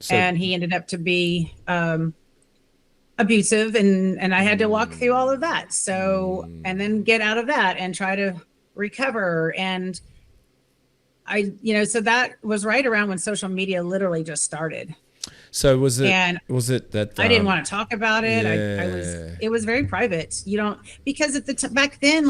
Speaker 2: And he ended up to be abusive, and I had to walk through all of that. So, and then get out of that and try to recover. And so that was right around when social media literally just started.
Speaker 1: So was it that
Speaker 2: I didn't want to talk about it.
Speaker 1: Yeah.
Speaker 2: It was very private. Because at back then,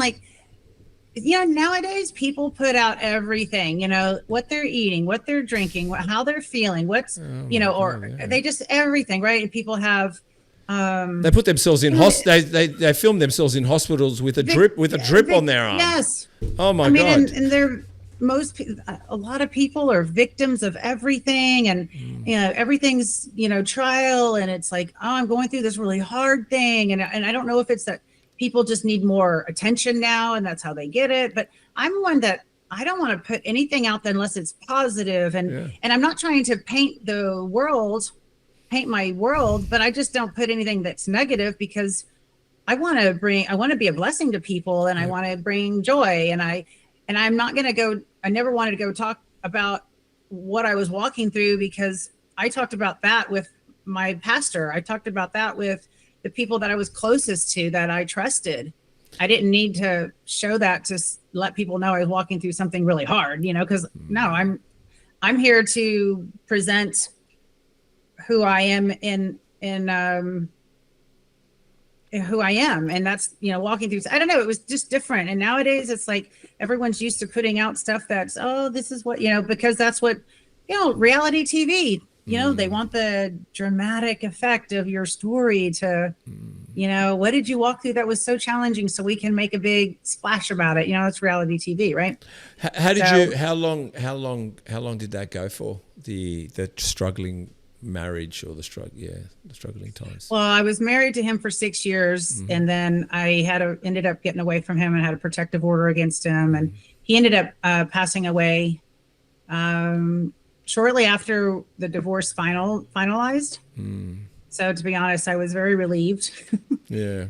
Speaker 2: nowadays people put out everything, what they're eating, what they're drinking, how they're feeling, they just everything, right? And people have
Speaker 1: they put themselves in they film themselves in hospitals with a drip on their arm.
Speaker 2: Yes.
Speaker 1: Oh my God.
Speaker 2: And they're a lot of people are victims of everything, and everything's trial, and it's like, oh, I'm going through this really hard thing, and I don't know if it's that people just need more attention now, and that's how they get it. But I'm one that I don't want to put anything out there unless it's positive, and I'm not trying to paint my world, but I just don't put anything that's negative, because I want to be a blessing to people, and I want to bring joy, and I'm not going to go. I never wanted to go talk about what I was walking through, because I talked about that with my pastor. I talked about that with the people that I was closest to, that I trusted. I didn't need to show that to let people know I was walking through something really hard, because no, I'm here to present who I am in who I am. And that's, walking through, I don't know, it was just different. And nowadays it's like everyone's used to putting out stuff that's, oh, this is what, because that's what, reality TV, they want the dramatic effect of your story to, what did you walk through that was so challenging so we can make a big splash about it? It's reality TV, right?
Speaker 1: How long did that go for? The struggling marriage, or the struggling times?
Speaker 2: Well, I was married to him for 6 years, and then I ended up getting away from him and had a protective order against him, and he ended up passing away shortly after the divorce finalized. So to be honest, I was very relieved.
Speaker 1: Yeah.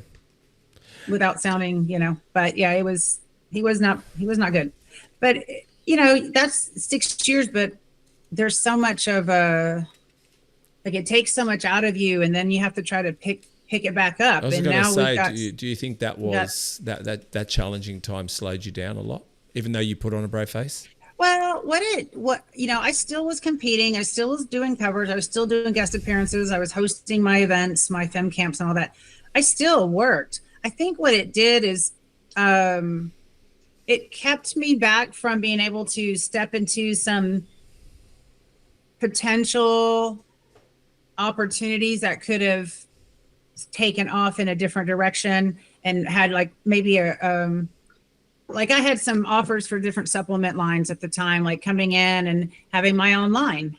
Speaker 2: Without sounding, but yeah, he was not good. But that's 6 years, but there's so much of it takes so much out of you, and then you have to try to pick it back up.
Speaker 1: I was
Speaker 2: and
Speaker 1: going to
Speaker 2: now
Speaker 1: say, do you think that was that challenging time slowed you down a lot, even though you put on a brave face?
Speaker 2: Well, I still was competing. I still was doing covers. I was still doing guest appearances. I was hosting my events, my fem camps and all that. I still worked. I think what it did is it kept me back from being able to step into some potential opportunities that could have taken off in a different direction, and had maybe I had some offers for different supplement lines at the time, coming in and having my own line.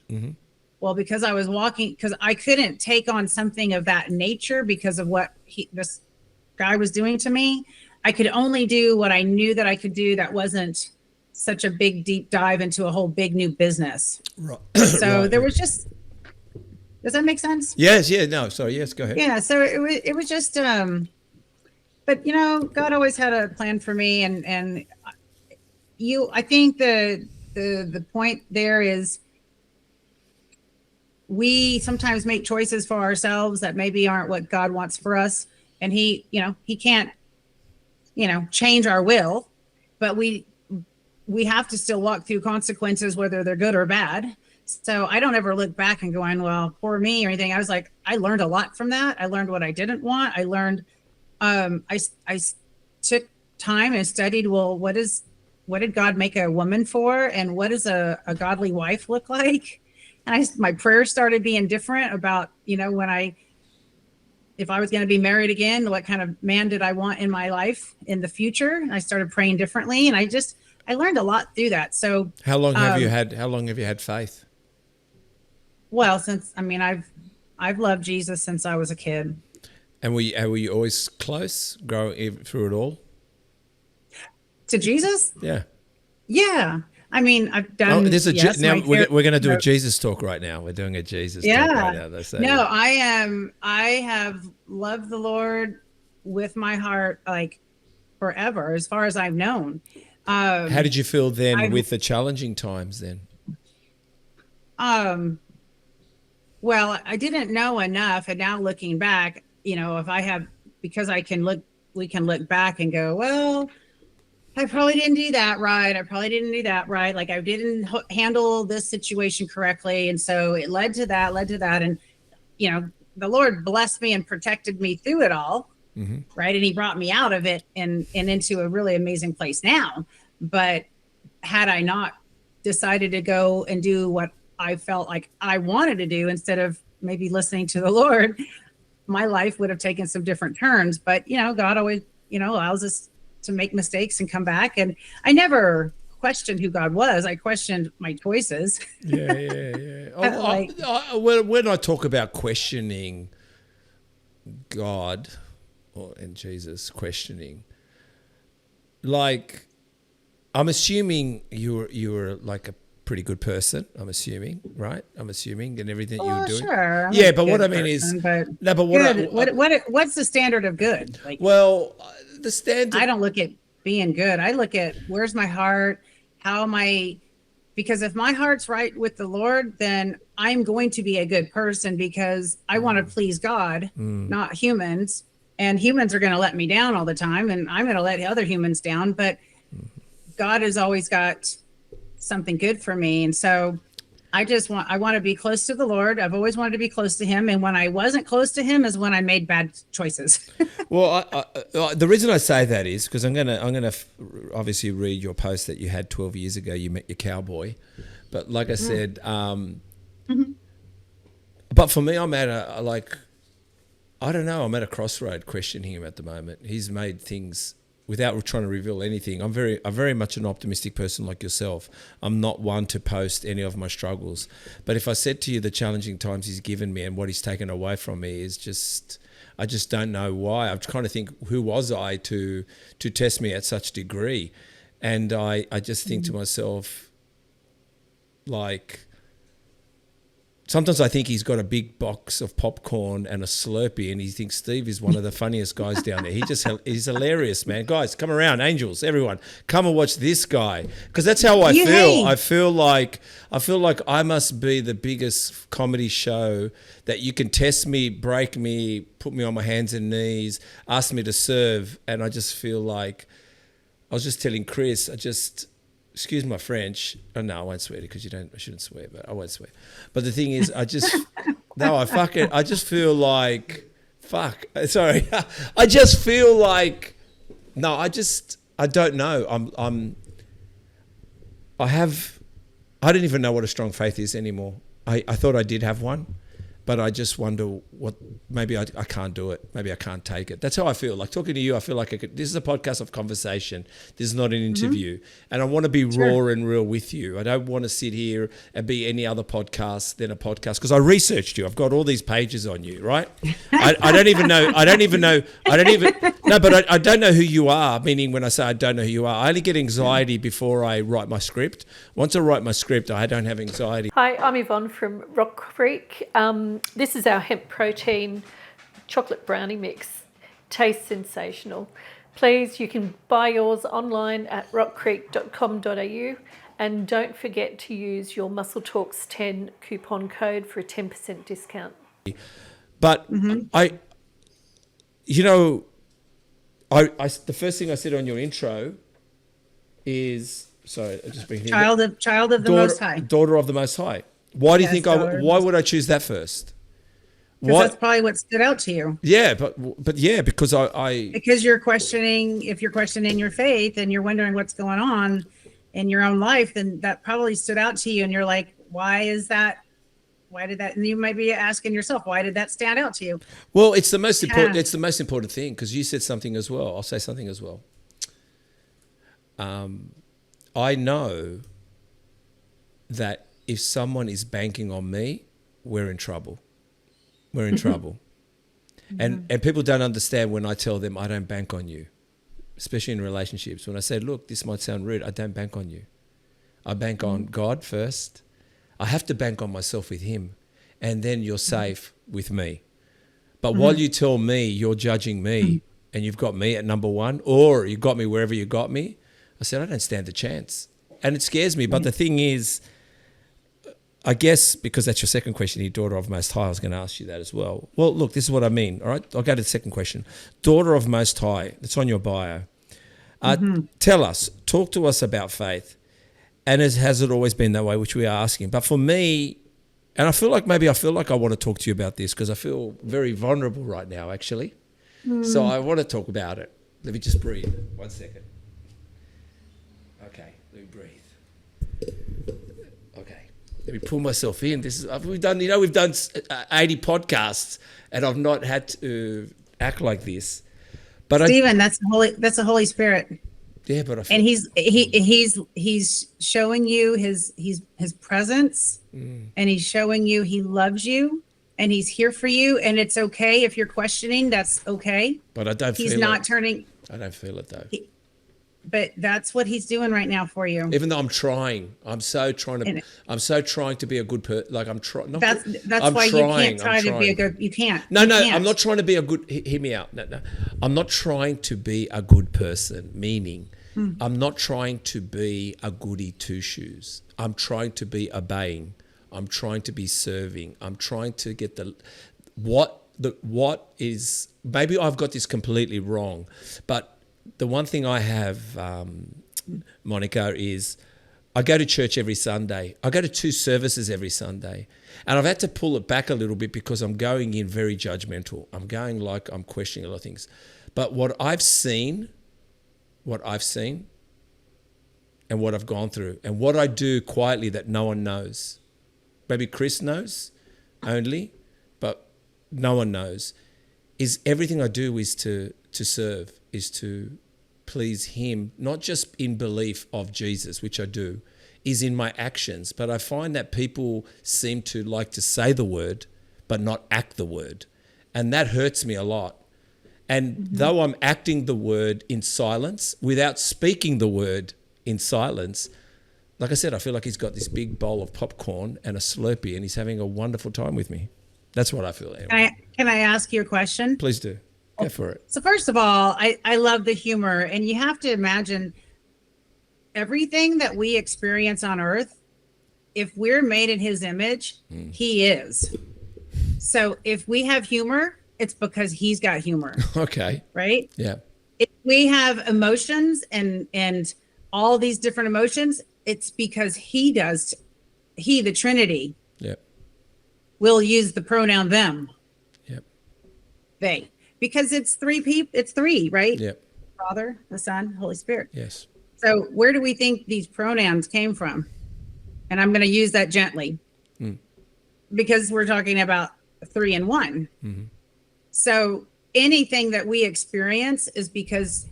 Speaker 2: Well, because I was because I couldn't take on something of that nature because of what this guy was doing to me. I could only do what I knew that I could do that wasn't such a big deep dive into a whole big new business. Right. So there was Does that make sense?
Speaker 1: Yes. Yeah. No. Sorry. Yes. Go ahead.
Speaker 2: Yeah. So it was just, but God always had a plan for me, and I think the point there is we sometimes make choices for ourselves that maybe aren't what God wants for us. And he can't, change our will, but we have to still walk through consequences, whether they're good or bad. So I don't ever look back and going, well, poor me or anything. I was like, I learned a lot from that. I learned what I didn't want. I learned, I took time and studied, well, what did God make a woman for? And what does a godly wife look like? And my prayers started being different about, if I was going to be married again, what kind of man did I want in my life in the future? And I started praying differently, and I learned a lot through that. So
Speaker 1: how long have you had faith?
Speaker 2: Well, I've loved Jesus since I was a kid.
Speaker 1: And were you always close growing through it all?
Speaker 2: To Jesus?
Speaker 1: Yeah.
Speaker 2: Yeah. I've done.
Speaker 1: Now we're going to do a Jesus talk right now. We're doing a Jesus talk right now.
Speaker 2: I have loved the Lord with my heart, like forever, as far as I've known.
Speaker 1: How did you feel then with the challenging times then?
Speaker 2: Well, I didn't know enough, and now looking back, because we can look back and go, well, I probably didn't do that right. I probably didn't do that right. Like I didn't handle this situation correctly. And so it led to that. And, the Lord blessed me and protected me through it all. Mm-hmm. Right. And he brought me out of it and into a really amazing place now. But had I not decided to go and do what I felt like I wanted to do instead of maybe listening to the Lord, my life would have taken some different turns. But, God always, allows us to make mistakes and come back. And I never questioned who God was. I questioned my choices.
Speaker 1: Yeah. When I talk about questioning God and Jesus, questioning, like, I'm assuming you were like a pretty good person. I'm assuming, right? I'm assuming, and everything you were doing.
Speaker 2: Sure.
Speaker 1: Yeah, but what I mean is,
Speaker 2: what's the standard of good? Like,
Speaker 1: well, the standard.
Speaker 2: I don't look at being good. I look at where's my heart? How am I? Because if my heart's right with the Lord, then I'm going to be a good person because I want to please God, not humans. And humans are going to let me down all the time, and I'm going to let other humans down. But God has always got something good for me, and so I want to be close to the Lord. I've always wanted to be close to him. And when I wasn't close to him is when I made bad choices.
Speaker 1: Well, the reason I say that is because I'm going to obviously read your post that you had 12 years ago. You met your cowboy. But like I said, but for me, I'm at I'm at a crossroad questioning him at the moment. He's made things without trying to reveal anything. I'm very much an optimistic person like yourself. I'm not one to post any of my struggles. But if I said to you the challenging times he's given me and what he's taken away from me is just, I just don't know why. I'm trying to think, who was I to test me at such degree? And I just think to myself, like, sometimes I think he's got a big box of popcorn and a Slurpee and he thinks Steve is one of the funniest guys down there. He's hilarious, man. Guys, come around, angels, everyone. Come and watch this guy. Because that's how I feel.
Speaker 2: Hey.
Speaker 1: I feel like I must be the biggest comedy show that you can test me, break me, put me on my hands and knees, ask me to serve. And I just feel like, I was just telling Chris, excuse my French. Oh, no, I won't swear because I shouldn't swear, but I won't swear. But the thing is, I just feel like, sorry. I just feel like, I don't know. I don't even know what a strong faith is anymore. I thought I did have one, but I just wonder maybe I can't do it. Maybe I can't take it. That's how I feel. Like talking to you, I feel like this is a podcast of conversation. This is not an interview. And I want to be raw and real with you. I don't want to sit here and be any other podcast than a podcast because I researched you. I've got all these pages on you, right? I don't know who you are, meaning when I say I don't know who you are, I only get anxiety before I write my script. Once I write my script, I don't have anxiety.
Speaker 4: Hi, I'm Yvonne from Rock Creek. This is our hemp protein chocolate brownie mix. Tastes sensational. Please, you can buy yours online at rockcreek.com.au, and don't forget to use your Muscle Talks 10 coupon code for a 10% discount.
Speaker 1: But I the first thing I said on your intro is, sorry, I just bring it
Speaker 2: Child of the Most High.
Speaker 1: Daughter of the Most High. Why do you think why would I choose that first?
Speaker 2: Because that's probably what stood out to you.
Speaker 1: Yeah, but yeah, because
Speaker 2: because you're questioning, if you're questioning your faith and you're wondering what's going on in your own life, then that probably stood out to you, and you're like, why is that? Why did that? And you might be asking yourself, why did that stand out to you?
Speaker 1: Well, it's the most important. It's the most important thing, because you said something as well. I'll say something as well. I know that if someone is banking on me, we're in trouble. We're in trouble. And people don't understand when I tell them I don't bank on you, especially in relationships. When I say, look, this might sound rude, I don't bank on you. I bank on God first. I have to bank on myself with him, and then you're safe with me. But while you tell me you're judging me and you've got me at number one, or you got me wherever you got me, I said, I don't stand a chance. And it scares me. But the thing is, I guess because that's your second question here, daughter of Most High, I was going to ask you that as well. Well, look, this is what I mean. All right, I'll go to the second question. Daughter of Most High, it's on your bio. Tell us, talk to us about faith. And has it always been that way, which we are asking. But for me, and I feel like I want to talk to you about this, because I feel very vulnerable right now, actually. So I want to talk about it. Let me just breathe. 1 second. Okay, let me breathe. Okay, let me pull myself in. We've done 80 podcasts, and I've not had to act like this. But
Speaker 2: Stephen, that's the Holy Spirit.
Speaker 1: Yeah, but I feel,
Speaker 2: and he's showing you his presence, and he's showing you he loves you, and he's here for you, and it's okay if you're questioning. That's okay.
Speaker 1: But I don't.
Speaker 2: He's not turning.
Speaker 1: I don't feel it though.
Speaker 2: But that's what he's doing right now for you.
Speaker 1: Even though I'm trying, I'm so trying to be a good person. Like I'm trying.
Speaker 2: That's why you can't try to be a good. You can't.
Speaker 1: No,
Speaker 2: you can't.
Speaker 1: I'm not trying to be a good. Hear me out. No. I'm not trying to be a good person. Meaning, I'm not trying to be a goody two shoes. I'm trying to be obeying. I'm trying to be serving. I'm trying to get what is. Maybe I've got this completely wrong, but. The one thing I have, Monica, is I go to church every Sunday. I go to 2 services every Sunday. And I've had to pull it back a little bit because I'm going in very judgmental. I'm going like I'm questioning a lot of things. But what I've seen and what I've gone through and what I do quietly that no one knows, maybe Chris knows only, but no one knows, is everything I do is to serve, is to please him, not just in belief of Jesus, which I do, is in my actions. But I find that people seem to like to say the word, but not act the word. And that hurts me a lot. And though I'm acting the word in silence, without speaking the word in silence, like I said, I feel like he's got this big bowl of popcorn and a Slurpee, and he's having a wonderful time with me. That's what I feel.
Speaker 2: Can I ask you a question?
Speaker 1: Please do. Go for it.
Speaker 2: So first of all, I love the humor, and you have to imagine everything that we experience on earth, if we're made in his image, he is. So if we have humor, it's because he's got humor.
Speaker 1: Okay.
Speaker 2: Right?
Speaker 1: Yeah.
Speaker 2: If we have emotions and all these different emotions, it's because he does. He, the Trinity, will use the pronoun them.
Speaker 1: Yep.
Speaker 2: They. Because it's 3 people, it's 3, right?
Speaker 1: Yep.
Speaker 2: Father, the Son, Holy Spirit.
Speaker 1: Yes.
Speaker 2: So where do we think these pronouns came from? And I'm going to use that gently because we're talking about 3 and 1. So anything that we experience is because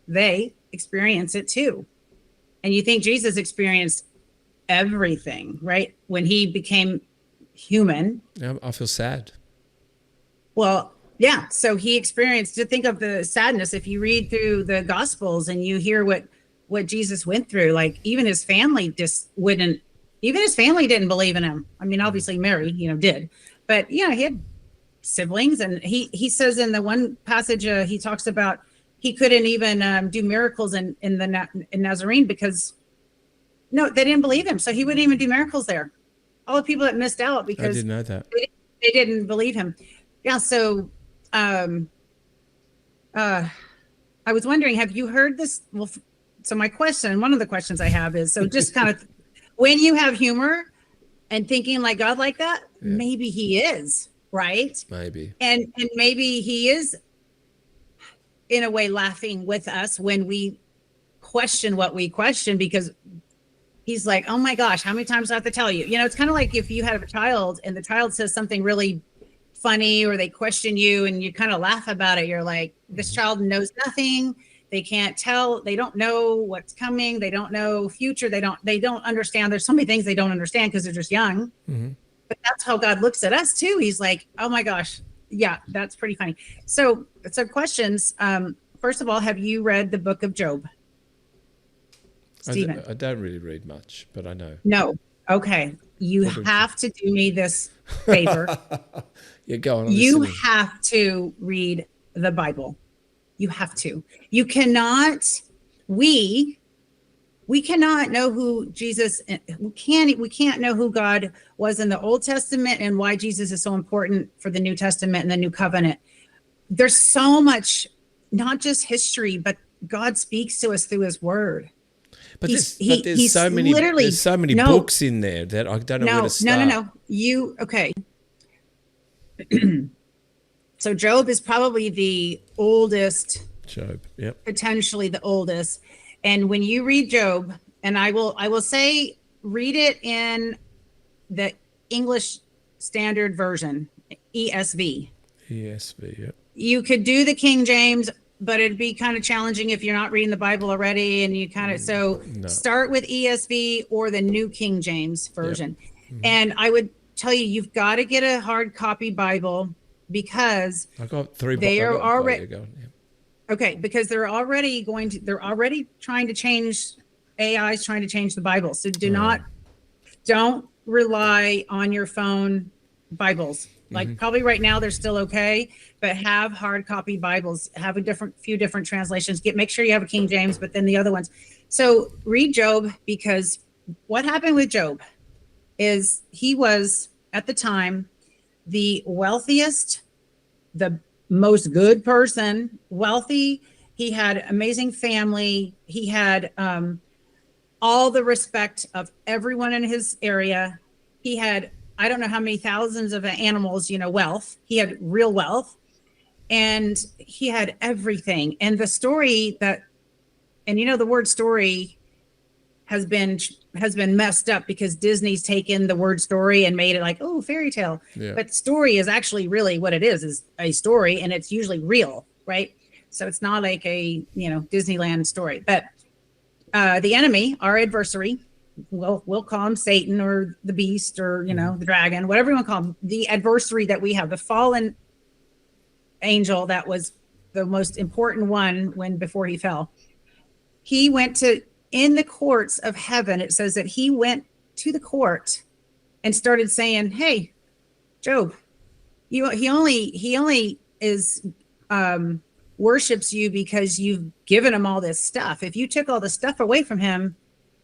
Speaker 2: they experience it too. And you think Jesus experienced everything, right? When he became human.
Speaker 1: Yeah, I feel sad.
Speaker 2: Well, yeah. So he experienced, to think of the sadness, if you read through the Gospels and you hear what Jesus went through, like even his family just wouldn't, even his family didn't believe in him. I mean, obviously Mary, did, but he had siblings, and he says in the one passage he talks about he couldn't even do miracles in Nazarene because they didn't believe him, so he wouldn't even do miracles there. All the people that missed out because
Speaker 1: I didn't know that
Speaker 2: they didn't believe him. Yeah, so I was wondering, have you heard this? Well, so one of the questions I have is, so just kind of when you have humor and thinking like God like that, maybe he is. Right?
Speaker 1: maybe,
Speaker 2: and maybe he is in a way laughing with us when we question what we question, because he's like, oh my gosh, how many times do I have to tell you? It's kind of like if you have a child and the child says something really funny, or they question you and you kind of laugh about it. You're like, this child knows nothing. They can't tell. They don't know what's coming. They don't know future. They don't understand. There's so many things they don't understand because they're just young.
Speaker 1: Mm-hmm.
Speaker 2: But that's how God looks at us too. He's like, oh my gosh. Yeah, that's pretty funny. So questions. First of all, have you read the book of Job? Stephen?
Speaker 1: I don't really read much, but I know.
Speaker 2: No. Okay. You have to do me this favor.
Speaker 1: Yeah, go on.
Speaker 2: You have to read the Bible. You have to. You cannot, we cannot know who Jesus, we can't know who God was in the Old Testament and why Jesus is so important for the New Testament and the New Covenant. There's so much, not just history, but God speaks to us through his word.
Speaker 1: But there's so many books in there that I don't know where to start.
Speaker 2: No. Okay. So Job is probably the oldest.
Speaker 1: Job, yep.
Speaker 2: Potentially the oldest. And when you read Job, and I will say, read it in the English Standard Version, ESV.
Speaker 1: ESV, yep.
Speaker 2: You could do the King James, but it'd be kind of challenging if you're not reading the Bible already, and you kind of start with ESV or the New King James Version. Yep. Mm-hmm. And I would tell you, you've got to get a hard copy Bible, because
Speaker 1: I got three.
Speaker 2: They are already.
Speaker 1: Yeah.
Speaker 2: Okay, because they're already trying to change, AI is trying to change the Bible. So don't rely on your phone Bibles. Like probably right now they're still okay, but have hard copy Bibles, have few different translations. Make sure you have a King James, but then the other ones. So read Job, because what happened with Job is he was at the time the wealthiest, the most good person, wealthy. He had amazing family. He had all the respect of everyone in his area. He had, I don't know how many thousands of animals, wealth. He had real wealth, and he had everything. And the story the word story has been messed up because Disney's taken the word story and made it like, oh, fairy tale. Yeah. But story is actually really what it is a story, and it's usually real, right? So it's not like a, Disneyland story. But the enemy, our adversary, we'll call him Satan or the beast or, the dragon, whatever you want to call him, the adversary that we have, the fallen angel that was the most important one before he fell. He went in the courts of heaven. It says that he went to the court and started saying, hey, Job, he only is worships you because you've given him all this stuff. If you took all the stuff away from him,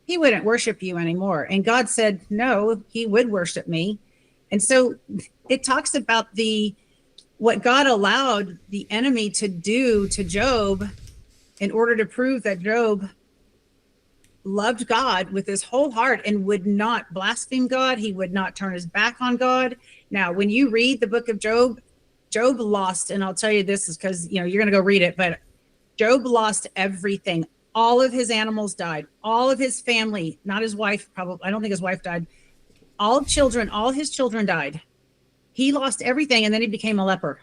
Speaker 2: he wouldn't worship you anymore. And God said, no, he would worship me. And so it talks about what God allowed the enemy to do to Job in order to prove that Job loved God with his whole heart and would not blaspheme God. He would not turn his back on God. Now, when you read the book of Job lost, and I'll tell you this is because, you're going to go read it, but Job lost everything. All of his animals died. All of his family, not his wife, probably, I don't think his wife died. All his children died. He lost everything, and then he became a leper.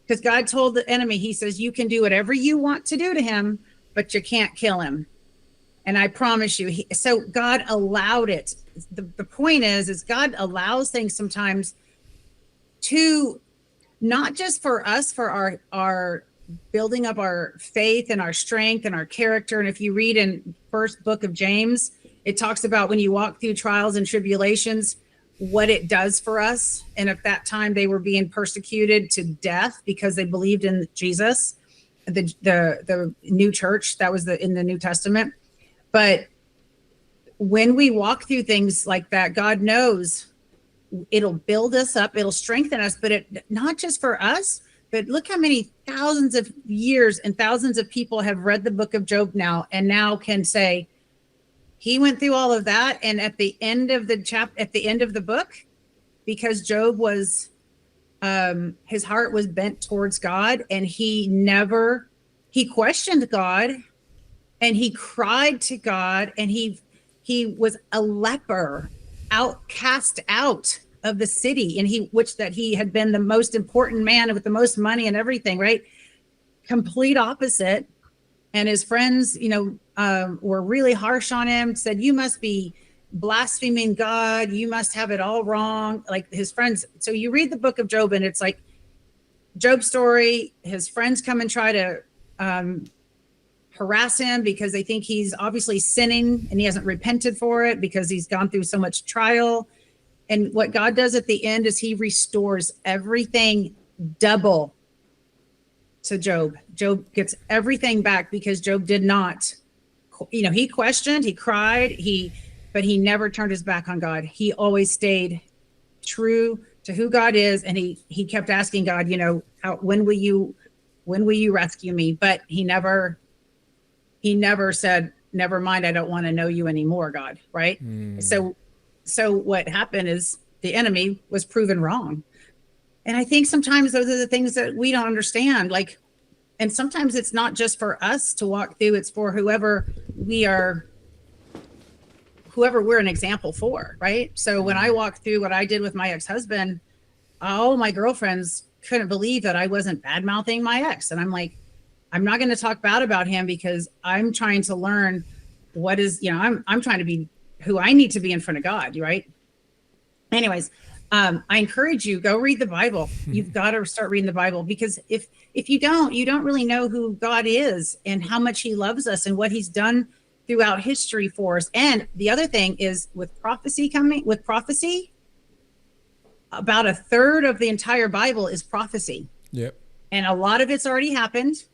Speaker 2: Because God told the enemy, he says, you can do whatever you want to do to him, but you can't kill him. And I promise you, so God allowed it. The point is God allows things sometimes to, not just for us, for our building up our faith and our strength and our character. And if you read in first book of James, It talks about when you walk through trials and tribulations, what it does for us. And at that time they were being persecuted to death because they believed in Jesus, the new church that was in the New Testament. But when we walk through things like that, God knows it'll build us up, it'll strengthen us, but not just for us, but look how many thousands of years and thousands of people have read the book of Job now, and now can say, he went through all of that. And at the end of the book, because Job was, his heart was bent towards God, and he questioned God, and he cried to God, and he was a leper, cast out of the city, and he had been the most important man with the most money and everything, right? Complete opposite. And his friends, were really harsh on him, said, you must be blaspheming God, you must have it all wrong, like his friends. So you read the book of Job, and it's like Job's story. His friends come and try to harass him because they think he's obviously sinning, and he hasn't repented for it because he's gone through so much trial. And what God does at the end is he restores everything double to Job. Job gets everything back because Job did not, he questioned, he cried, but he never turned his back on God. He always stayed true to who God is. And he kept asking God, when will you rescue me? But he never said, never mind, I don't want to know you anymore, God. Right. So what happened is the enemy was proven wrong. And I think sometimes those are the things that we don't understand. And sometimes it's not just for us to walk through, it's for whoever we're an example for, right? So when I walked through what I did with my ex-husband, all my girlfriends couldn't believe that I wasn't bad-mouthing my ex. And I'm like, I'm not going to talk bad about him because I'm trying to learn what is, I'm trying to be who I need to be in front of God, right? Anyways, I encourage you, go read the Bible. You've got to start reading the Bible, because if you don't really know who God is and how much he loves us and what he's done throughout history for us. And the other thing is with prophecy, about a third of the entire Bible is prophecy.
Speaker 1: Yep.
Speaker 2: And a lot of it's already happened.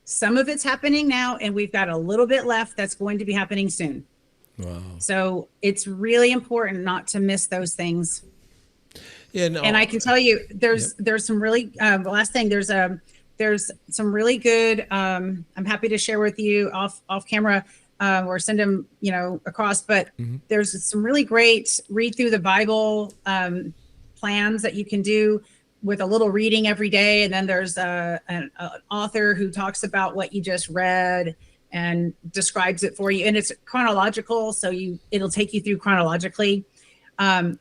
Speaker 2: Some of it's happening now, and we've got a little bit left that's going to be happening soon.
Speaker 1: Wow.
Speaker 2: So it's really important not to miss those things.
Speaker 1: Yeah, no.
Speaker 2: And I can tell you, there's some really, last thing, there's some really good, I'm happy to share with you off camera, or send them, across, but there's some really great read through the Bible, plans that you can do with a little reading every day. And then there's an author who talks about what you just read and describes it for you. And it's chronological. So it'll take you through chronologically. But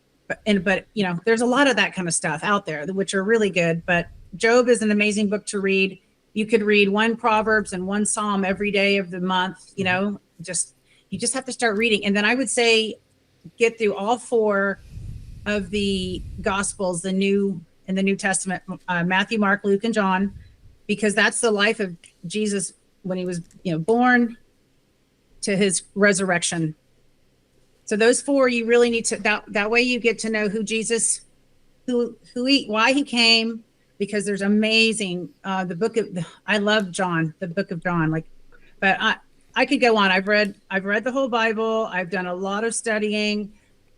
Speaker 2: there's a lot of that kind of stuff out there, which are really good. But Job is an amazing book to read. You could read one Proverbs and one Psalm every day of the month, you just have to start reading. And then I would say, get through all 4 of the Gospels, in the New Testament, Matthew, Mark, Luke, and John, because that's the life of Jesus when he was, born to his resurrection. So those 4, you really need to, that way you get to know who Jesus, why he came, because there's amazing, I love John, the book of John, but I could go on. I've read the whole Bible. I've done a lot of studying.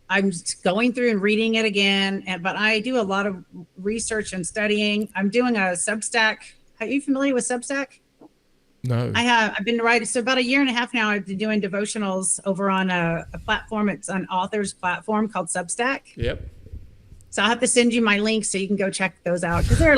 Speaker 2: I'm just going through and reading it again. But I do a lot of research and studying. I'm doing a Substack. Are you familiar with Substack?
Speaker 1: No.
Speaker 2: I've been writing. So about a year and a half now, I've been doing devotionals over on a platform. It's an author's platform called Substack.
Speaker 1: Yep.
Speaker 2: So I'll have to send you my links so you can go check those out. Because they're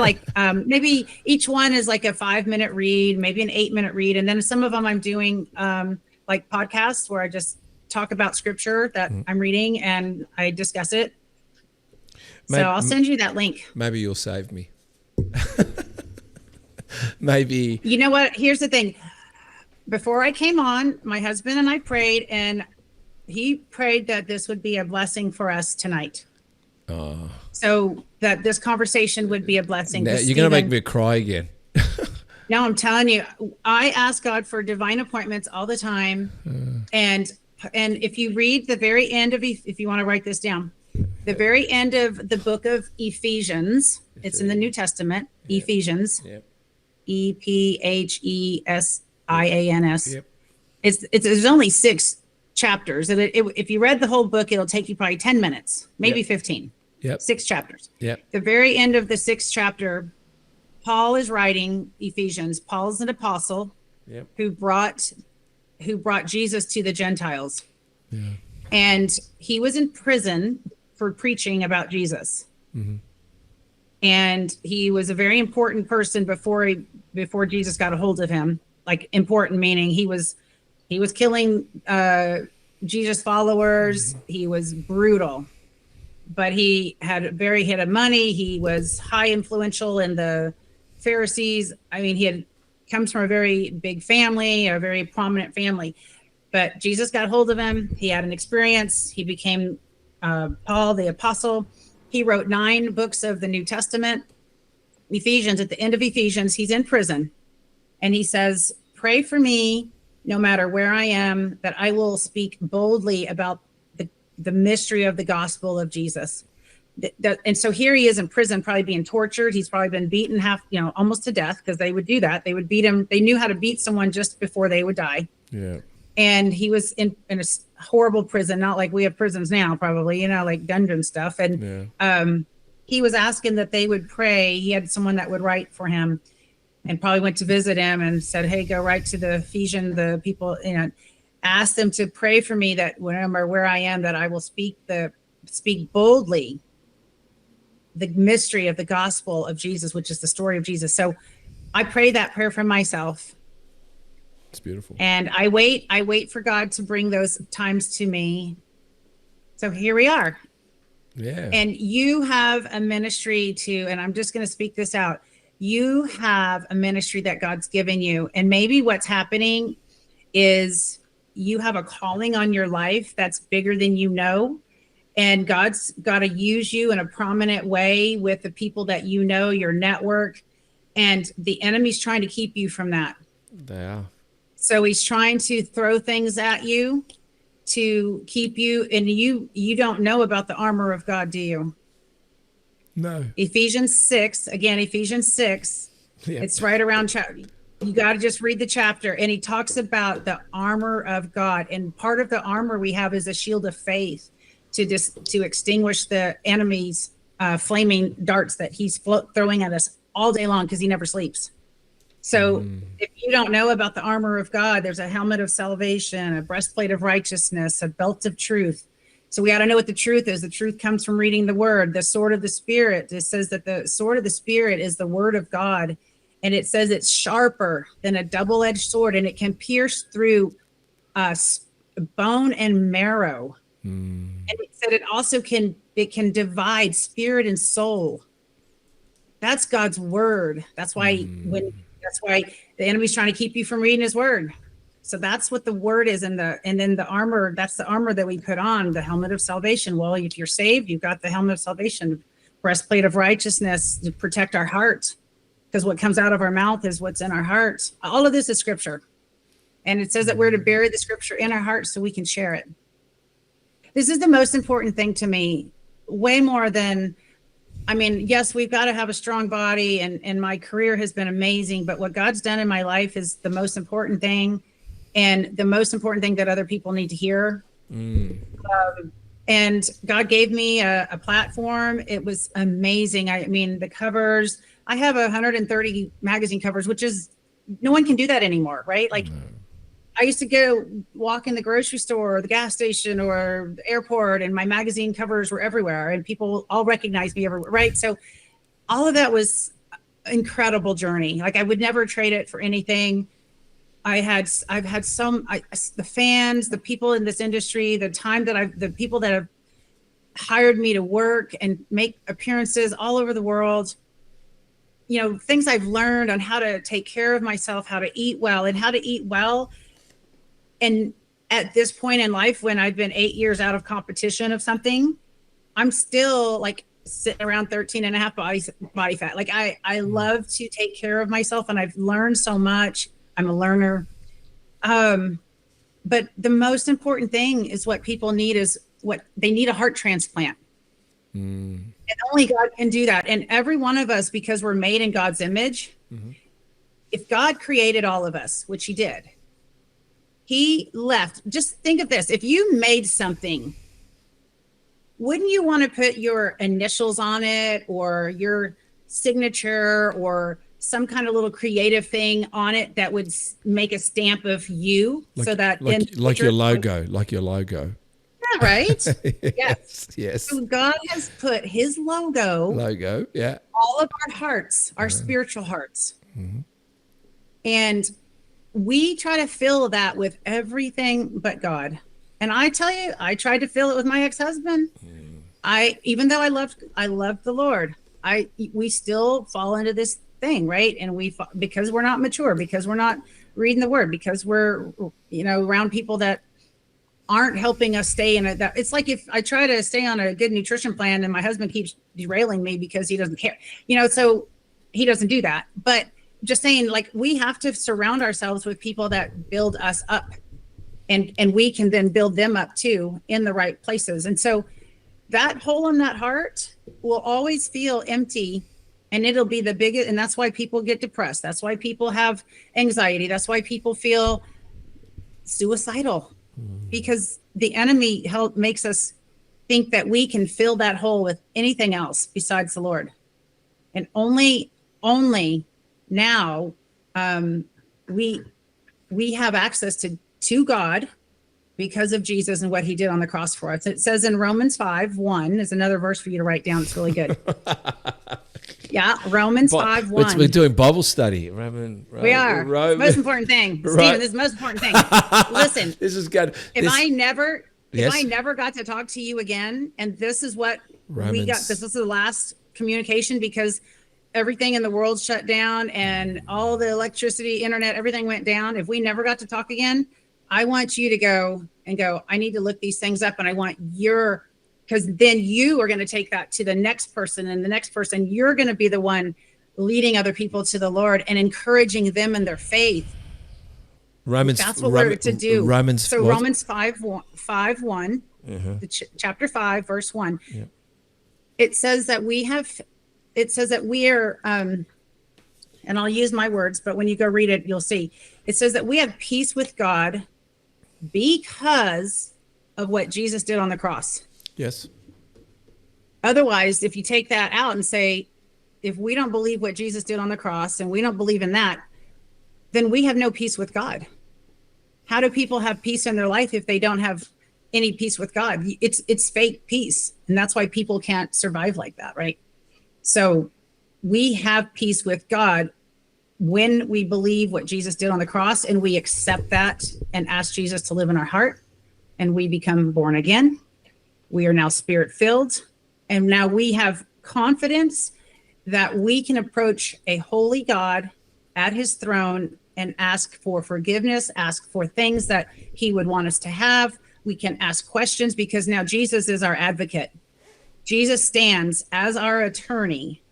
Speaker 2: maybe each one is like a 5-minute read, maybe an 8-minute read. And then some of them I'm doing podcasts where I just talk about scripture that I'm reading and I discuss it. So I'll send you that link.
Speaker 1: Maybe you'll save me. Maybe.
Speaker 2: You know what? Here's the thing. Before I came on, my husband and I prayed, and he prayed that this would be a blessing for us tonight. So that this conversation would be a blessing.
Speaker 1: Now, you're going to make me cry again.
Speaker 2: No, I'm telling you, I ask God for divine appointments all the time. And And if you read the very end of, if you want to write this down, the very end of the book of Ephesians, it's in the New Testament, Ephesians, Ephesians.
Speaker 1: Yep.
Speaker 2: It's there's only 6 chapters. And if you read the whole book, it'll take you probably 10 minutes, maybe 15.
Speaker 1: Yep.
Speaker 2: 6 chapters.
Speaker 1: Yep.
Speaker 2: The very end of the 6th chapter, Paul is writing Ephesians. Paul's an apostle who brought Jesus to the Gentiles.
Speaker 1: Yeah.
Speaker 2: And he was in prison for preaching about Jesus.
Speaker 1: Mm-hmm.
Speaker 2: And he was a very important person before Jesus got a hold of him. Like, important meaning he was killing Jesus followers. Mm-hmm. He was brutal, but he had a money. He was high influential in the Pharisees. I mean, he comes from a very big family, a very prominent family, but Jesus got hold of him. He had an experience. He became Paul the apostle. He wrote 9 books of the New Testament. Ephesians, at the end of Ephesians, he's in prison, and he says, pray for me no matter where I am, that I will speak boldly about the mystery of the gospel of Jesus. And so here he is in prison, probably being tortured. He's probably been beaten almost to death, because they would do that. They would beat him. They knew how to beat someone just before they would die.
Speaker 1: Yeah.
Speaker 2: And he was in a horrible prison, not like we have prisons now, probably, like dungeon stuff. And he was asking that they would pray. He had someone that would write for him, and probably went to visit him and said, hey, go write to the Ephesian, the people, ask them to pray for me, that whenever where I am, that I will speak boldly the mystery of the gospel of Jesus, which is the story of Jesus. So I pray that prayer for myself.
Speaker 1: It's beautiful.
Speaker 2: And I wait for God to bring those times to me. So here we are.
Speaker 1: Yeah.
Speaker 2: And you have a ministry and I'm just going to speak this out. You have a ministry that God's given you. And maybe what's happening is you have a calling on your life that's bigger than you know. And God's got to use you in a prominent way with the people that your network. And the enemy's trying to keep you from that.
Speaker 1: They are.
Speaker 2: So he's trying to throw things at you to keep you. And you don't know about the armor of God, do you?
Speaker 1: No.
Speaker 2: Ephesians 6. Yeah. It's right around you got to just read the chapter, and he talks about the armor of God. And part of the armor we have is a shield of faith to extinguish the enemy's flaming darts that he's throwing at us all day long, because he never sleeps. So if you don't know about the armor of God, there's a helmet of salvation, a breastplate of righteousness, a belt of truth. So we got to know what the truth is. The truth comes from reading the word. The sword of the Spirit. It says that the sword of the Spirit is the word of God. And it says it's sharper than a double-edged sword, and it can pierce through bone and marrow. And it said it also can divide spirit and soul. That's God's word. That's why the enemy's trying to keep you from reading his word. So that's what the word is. And then the armor, that's the armor that we put on, the helmet of salvation. Well, if you're saved, you've got the helmet of salvation, breastplate of righteousness to protect our heart, because what comes out of our mouth is what's in our hearts. All of this is scripture. And it says that we're to bury the scripture in our hearts so we can share it. This is the most important thing to me, way more than, yes, we've got to have a strong body, and my career has been amazing, but what God's done in my life is the most important thing, and the most important thing that other people need to hear. And God gave me a platform. It was amazing. The covers, I have 130 magazine covers, which is, no one can do that anymore, right? Like, I used to go walk in the grocery store or the gas station or the airport, and my magazine covers were everywhere, and people all recognized me everywhere, right? So all of that was incredible journey. Like, I would never trade it for anything. I've had the fans, the people in this industry, the people that have hired me to work and make appearances all over the world, things I've learned on how to take care of myself, how to eat well, and how to eat well. And at this point in life, when I've been 8 years out of competition of something, I'm still like sitting around 13.5 body fat. Like, I love to take care of myself, and I've learned so much. I'm a learner. But the most important thing is what people need is what they need, a heart transplant. And only God can do that. And every one of us, because we're made in God's image, if God created all of us, which he did, he left. Just think of this. If you made something, wouldn't you want to put your initials on it or your signature or some kind of little creative thing on it that would make a stamp of you, so that
Speaker 1: like your logo,
Speaker 2: yeah, right?
Speaker 1: yes.
Speaker 2: So God has put his logo,
Speaker 1: Yeah,
Speaker 2: all of our hearts, our spiritual hearts. And we try to fill that with everything but God. And I tell you, I tried to fill it with my ex-husband. Even though I loved the Lord, we still fall into this thing, right? And because we're not mature, because we're not reading the word, because we're, around people that aren't helping us stay in it. That it's like if I try to stay on a good nutrition plan and my husband keeps derailing me because he doesn't care, so he doesn't do that. But just saying, like, we have to surround ourselves with people that build us up, and we can then build them up too in the right places. And so that hole in that heart will always feel empty, and it'll be the biggest. And that's why people get depressed. That's why people have anxiety. That's why people feel suicidal, because the enemy makes us think that we can fill that hole with anything else besides the Lord. And only now we have access to God because of Jesus and what he did on the cross for us. It says in Romans 5:1 is another verse for you to write down. It's really good. Yeah, Romans 5:1.
Speaker 1: We're doing Bible study.
Speaker 2: We are. Most important thing. Stephen, this is the most important thing. Listen.
Speaker 1: This is good.
Speaker 2: If I never got to talk to you again, and this is what we got, this is the last communication, because everything in the world shut down and all the electricity, internet, everything went down. If we never got to talk again, I want you to go, I need to look these things up, and I want because then you are going to take that to the next person, and the next person, you're going to be the one leading other people to the Lord and encouraging them in their faith. That's what we're to do. Romans 5:1, chapter 5, verse 1. Yeah. It says that we are, and I'll use my words, but when you go read it, you'll see. It says that we have peace with God because of what Jesus did on the cross.
Speaker 1: Yes.
Speaker 2: Otherwise, if you take that out and say, if we don't believe what Jesus did on the cross and we don't believe in that, then we have no peace with God. How do people have peace in their life if they don't have any peace with God? It's fake peace. And that's why people can't survive like that, right? So we have peace with God when we believe what Jesus did on the cross, and we accept that and ask Jesus to live in our heart, and we become born again. We are now spirit filled, and now we have confidence that we can approach a holy God at his throne and ask for forgiveness, ask for things that he would want us to have. We can ask questions because now Jesus is our advocate. Jesus stands as our attorney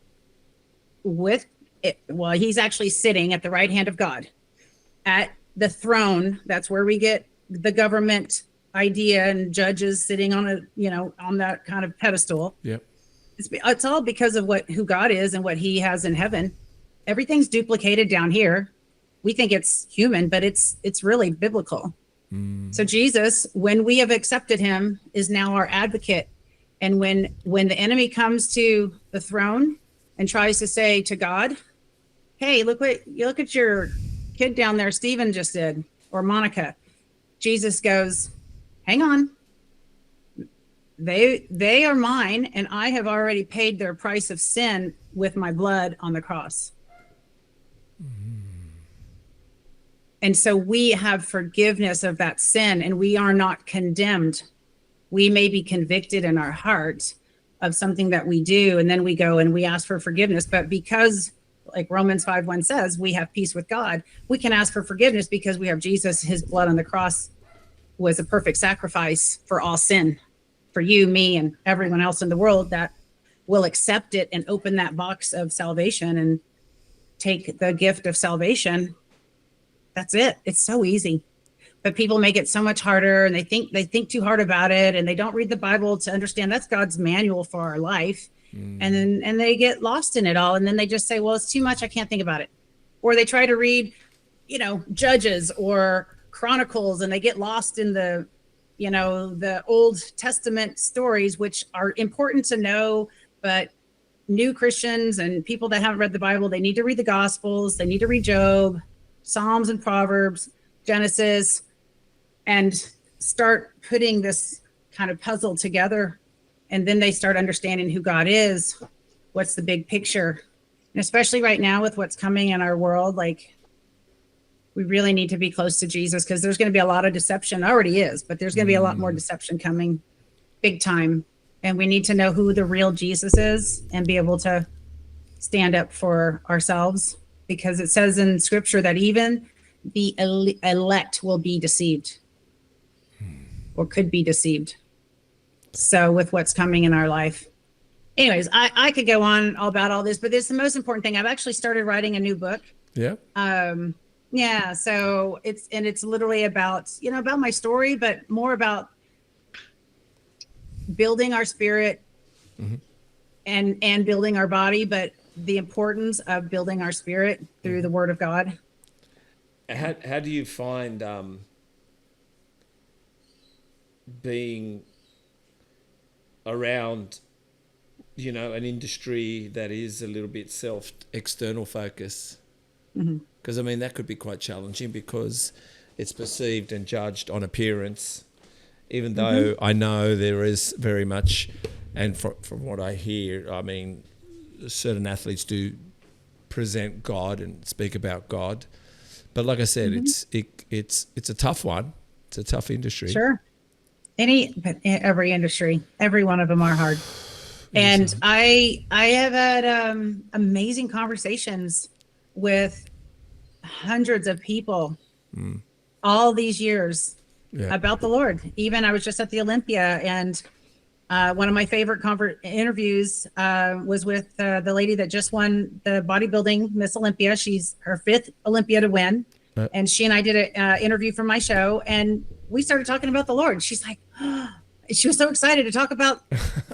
Speaker 2: with it. Well, he's actually sitting at the right hand of God at the throne. That's where we get the government idea, and judges sitting on on that kind of pedestal. Yep. It's all because of who God is and what he has in heaven. Everything's duplicated down here. We think it's human, but it's really biblical. So Jesus, when we have accepted him, is now our advocate. And when the enemy comes to the throne and tries to say to God, hey, look at your kid down there, Stephen just did, or Monica, Jesus goes, hang on. They are mine, and I have already paid their price of sin with my blood on the cross. And so we have forgiveness of that sin, and we are not condemned. We may be convicted in our heart of something that we do, and then we go and we ask for forgiveness. But because, like Romans 5:1 says, we have peace with God, we can ask for forgiveness because we have Jesus. His blood on the cross was a perfect sacrifice for all sin, for you, me, and everyone else in the world that will accept it and open that box of salvation and take the gift of salvation. That's it. It's so easy. but people make it so much harder, and they think too hard about it, and they don't read the Bible to understand that's God's manual for our life. And they get lost in it all. And then they just say, well, it's too much, I can't think about it. Or they try to read, Judges or Chronicles, and they get lost in the Old Testament stories, which are important to know, but new Christians and people that haven't read the Bible, they need to read the Gospels, they need to read Job, Psalms and Proverbs, Genesis, and start putting this kind of puzzle together. And then they start understanding who God is, what's the big picture. And especially right now with what's coming in our world, like, we really need to be close to Jesus, because there's going to be a lot of deception. Already is, but there's going to be a lot more deception coming big time. And we need to know who the real Jesus is and be able to stand up for ourselves, because it says in scripture that even the elect will be deceived or could be deceived. So with what's coming in our life. Anyways, I could go on all about all this, but this is the most important thing. I've actually started writing a new book.
Speaker 1: Yeah.
Speaker 2: Yeah. So it's literally about, about my story, but more about building our spirit and building our body, but the importance of building our spirit through the Word of God.
Speaker 1: How do you find being around, an industry that is a little bit external focus? Because that could be quite challenging, because it's perceived and judged on appearance, even though I know there is very much, and from what I hear, certain athletes do present God and speak about God, but like I said, it's a tough one. It's a tough industry.
Speaker 2: Sure. Every industry, every one of them are hard. And I have had amazing conversations with hundreds of people all these years about the Lord. Even I was just at the Olympia, and one of my favorite interviews was with the lady that just won the Bodybuilding Miss Olympia. She's her 5th Olympia to win. And she and I did an interview for my show, and we started talking about the Lord. She's like, she was so excited to talk about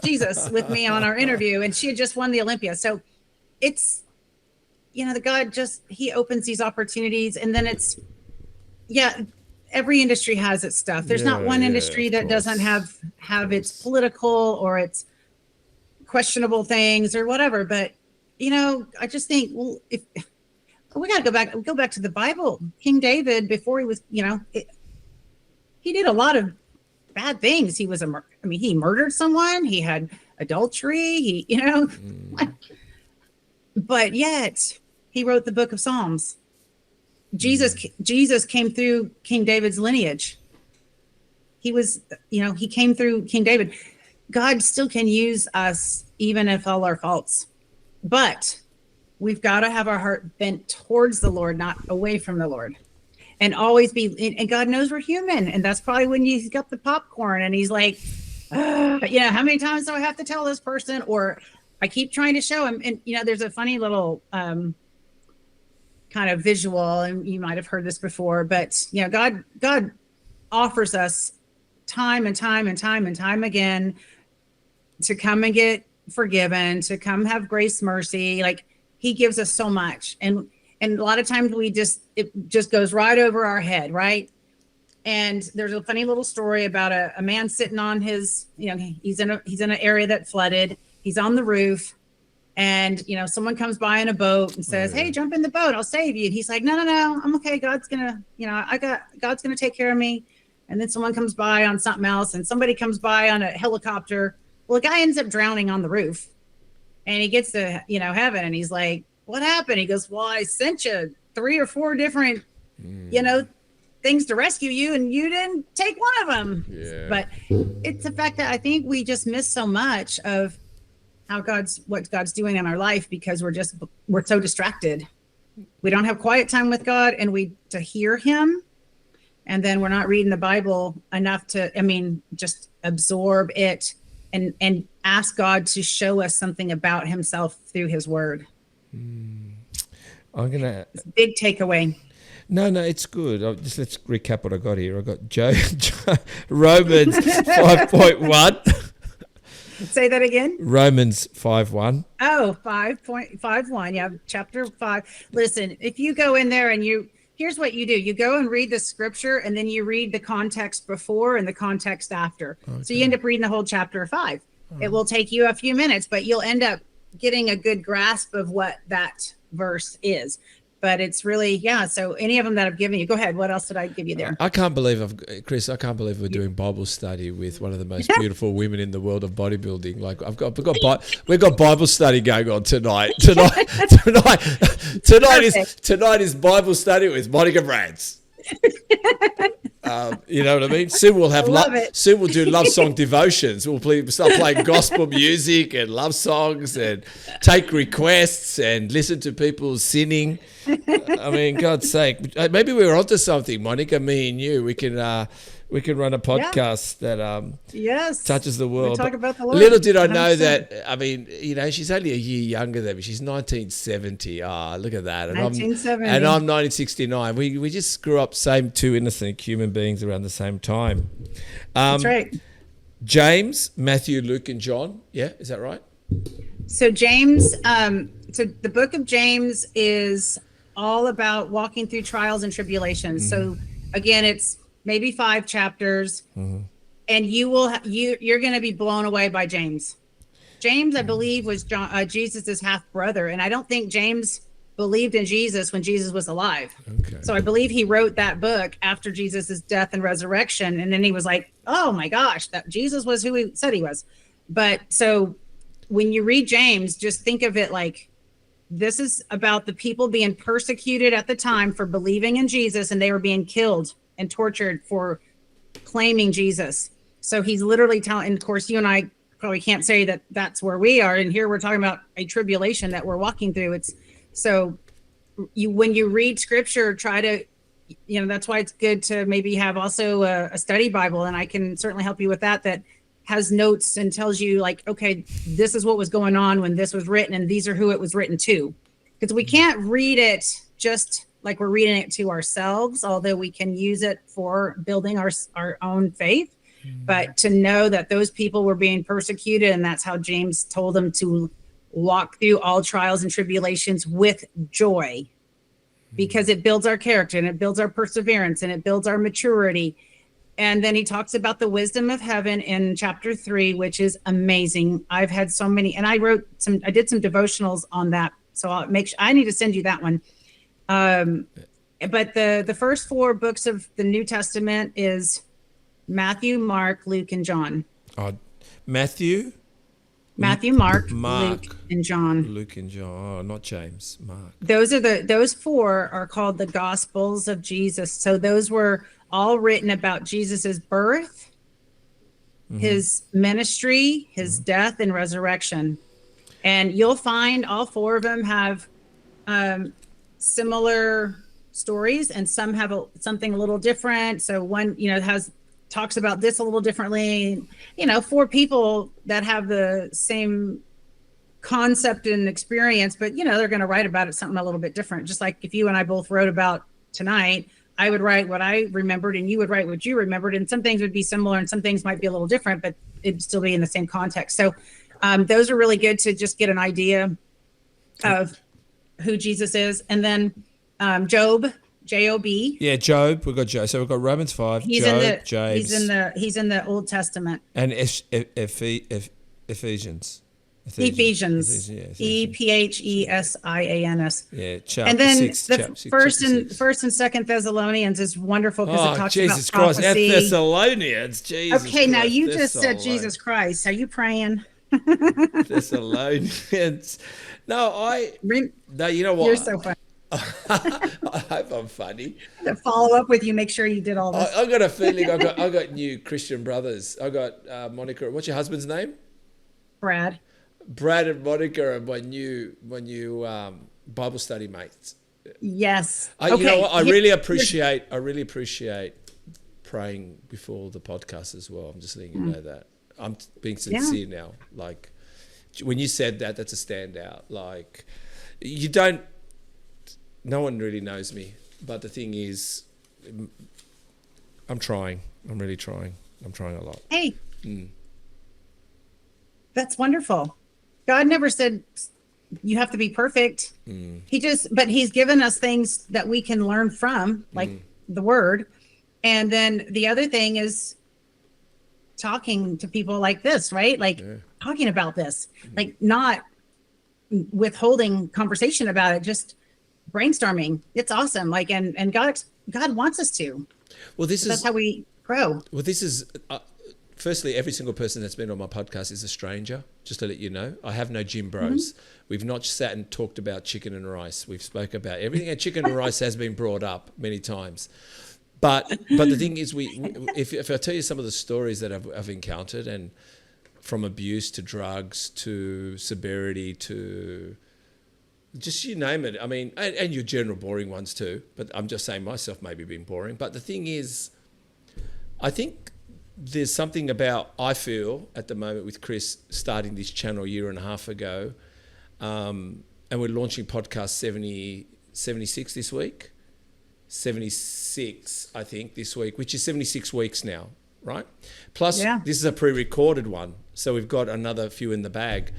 Speaker 2: Jesus with me on our interview, and she had just won the Olympia. So it's, the God he opens these opportunities, and then every industry has its stuff. There's not one industry that doesn't have its political or its questionable things or whatever. But, I just think, well, if we got to go back to the Bible. King David, before he was, he did a lot of bad things. He was he murdered someone. He had adultery. But yet he wrote the book of Psalms. Jesus came through King David's lineage. He came through King David. God still can use us, even if all our faults, but we've got to have our heart bent towards the Lord, not away from the Lord. And always and God knows we're human. And that's probably when he's got the popcorn and he's like, how many times do I have to tell this person? Or I keep trying to show him. And, there's a funny little kind of visual, and you might have heard this before, but, God offers us time and time and time and time again to come and get forgiven, to come have grace, mercy. Like, he gives us so much. And a lot of times it just goes right over our head, right? And there's a funny little story about a man sitting on his, he's in an area that flooded. He's on the roof, and someone comes by in a boat and says, "Hey, jump in the boat, I'll save you." And he's like, "No, I'm okay. God's gonna, God's gonna take care of me." And then someone comes by on something else, and somebody comes by on a helicopter. Well, the guy ends up drowning on the roof, and he gets to heaven, and he's like, "What happened?" He goes, "Well, I sent you 3 or 4 different, things to rescue you, and you didn't take one of them." Yeah. But it's the fact that I think we just miss so much of what God's doing in our life, because we're so distracted. We don't have quiet time with God, and to hear him. And then we're not reading the Bible enough to, just absorb it and ask God to show us something about himself through his word.
Speaker 1: I'm gonna
Speaker 2: big takeaway.
Speaker 1: No, it's good. Let's recap what I got here. I got Romans 5.1.
Speaker 2: Say that again.
Speaker 1: Romans 5.1.
Speaker 2: Oh, 5.51. Yeah, chapter 5. Listen, if you go in there and here's what you do. You go and read the scripture, and then you read the context before and the context after. Okay. So you end up reading the whole chapter 5. It will take you a few minutes, but you'll end up getting a good grasp of what that verse is. But it's really, so any of them that I've given you, go ahead. What else did I give you there?
Speaker 1: I can't believe Chris, I can't believe we're doing Bible study with one of the most beautiful women in the world of bodybuilding. Like we've got Bible study going on tonight. Tonight is Bible study with Monica Brant. You know what I mean? Soon we'll have soon we'll do love song devotions. We'll start playing gospel music and love songs and take requests and listen to people sinning. I mean, God's sake, maybe we're onto something, Monica. Me and you, we can run a podcast that touches the world.
Speaker 2: We talk about the Lord.
Speaker 1: Little did I know that. I mean, she's only a year younger than me. She's 1970. Look at that. And
Speaker 2: 1970.
Speaker 1: I'm 1969. We just grew up same two innocent human beings around the same time.
Speaker 2: That's right.
Speaker 1: James, Matthew, Luke, and John. Yeah, is that right?
Speaker 2: So James, so the book of James is all about walking through trials and tribulations. Mm-hmm. So again, it's maybe 5 chapters, mm-hmm. and you're going to be blown away by James. James, I believe, was Jesus's half brother, and I don't think James believed in Jesus when Jesus was alive. Okay. So I believe he wrote that book after Jesus's death and resurrection, and then he was like, "Oh my gosh, that Jesus was who he said he was." But so when you read James, just think of it like this is about the people being persecuted at the time for believing in Jesus, and they were being killed and tortured for claiming Jesus. So he's literally telling, and of course you and I probably can't say that that's where we are. And here we're talking about a tribulation that we're walking through. It's so when you read scripture, try to, that's why it's good to maybe have also a study Bible. And I can certainly help you with that has notes and tells you like, okay, this is what was going on when this was written, and these are who it was written to. Because we can't read it just like we're reading it to ourselves, although we can use it for building our own faith. But to know that those people were being persecuted, and that's how James told them to walk through all trials and tribulations with joy, because it builds our character and it builds our perseverance and it builds our maturity. And then he talks about the wisdom of heaven in chapter 3, which is amazing. I've had so many, and I did some devotionals on that. So I need to send you that one. But the first 4 books of the New Testament is Matthew, Mark, Luke, and John.
Speaker 1: Matthew,
Speaker 2: Mark, Luke, and John.
Speaker 1: Luke and John. Oh, not James. Mark.
Speaker 2: Those 4 are called the Gospels of Jesus. So those were all written about Jesus's birth, mm-hmm. his ministry, his mm-hmm. death, and resurrection. And you'll find all 4 of them have similar stories, and some have something a little different. So one, talks about this a little differently. 4 people that have the same concept and experience, but they're going to write about it something a little bit different. Just like if you and I both wrote about tonight, I would write what I remembered and you would write what you remembered, and some things would be similar and some things might be a little different, but it'd still be in the same context. So those are really good to just get an idea of who Jesus is. And then Job, J-O-B.
Speaker 1: Yeah, Job. We've got Job. So we've got Romans 5.
Speaker 2: He's
Speaker 1: Job,
Speaker 2: James. He's in the Old Testament.
Speaker 1: And Ephesians.
Speaker 2: Ephesians. E-P-H-E-S-I-A-N-S.
Speaker 1: Yeah, chapter
Speaker 2: and then
Speaker 1: 6.
Speaker 2: The first and second Thessalonians is wonderful because it talks
Speaker 1: Jesus
Speaker 2: about
Speaker 1: Christ.
Speaker 2: prophecy.
Speaker 1: Thessalonians. Jesus
Speaker 2: okay,
Speaker 1: Christ.
Speaker 2: now you just said Jesus Christ. Are you praying?
Speaker 1: Thessalonians. No, you know what?
Speaker 2: You're so funny.
Speaker 1: I hope I'm funny.
Speaker 2: To follow up with you, make sure you did all this.
Speaker 1: I got a feeling I got new Christian brothers. I got Monica. What's your husband's name?
Speaker 2: Brad
Speaker 1: and Monica are my new Bible study mates.
Speaker 2: Yes.
Speaker 1: You know what? I really appreciate praying before the podcast as well. I'm just letting you know that. I'm being sincere now. Like when you said that, that's a standout. Like no one really knows me. But the thing is, I'm trying. I'm really trying. I'm trying a lot.
Speaker 2: Hey, that's wonderful. God never said you have to be perfect. But he's given us things that we can learn from, like the word. And then the other thing is talking to people like this, right? Like talking about this, like not withholding conversation about it, just brainstorming. It's awesome. Like, and God wants us to.
Speaker 1: Well,
Speaker 2: That's how we grow.
Speaker 1: Well, this is, firstly, every single person that's been on my podcast is a stranger, just to let you know. I have no gym bros. We've not sat and talked about chicken and rice. We've spoke about everything. And chicken and rice has been brought up many times. But the thing is, if I tell you some of the stories that I've encountered, and from abuse to drugs to severity to just you name it. I mean, and your general boring ones too. But I'm just saying myself maybe being boring. But the thing is, I think there's something about, I feel at the moment with Chris starting this channel a year and a half ago, and we're launching podcast 76 this week. 76, I think, this week, which is 76 weeks now, right? Plus, this is a pre-recorded one, so we've got another few in the bag.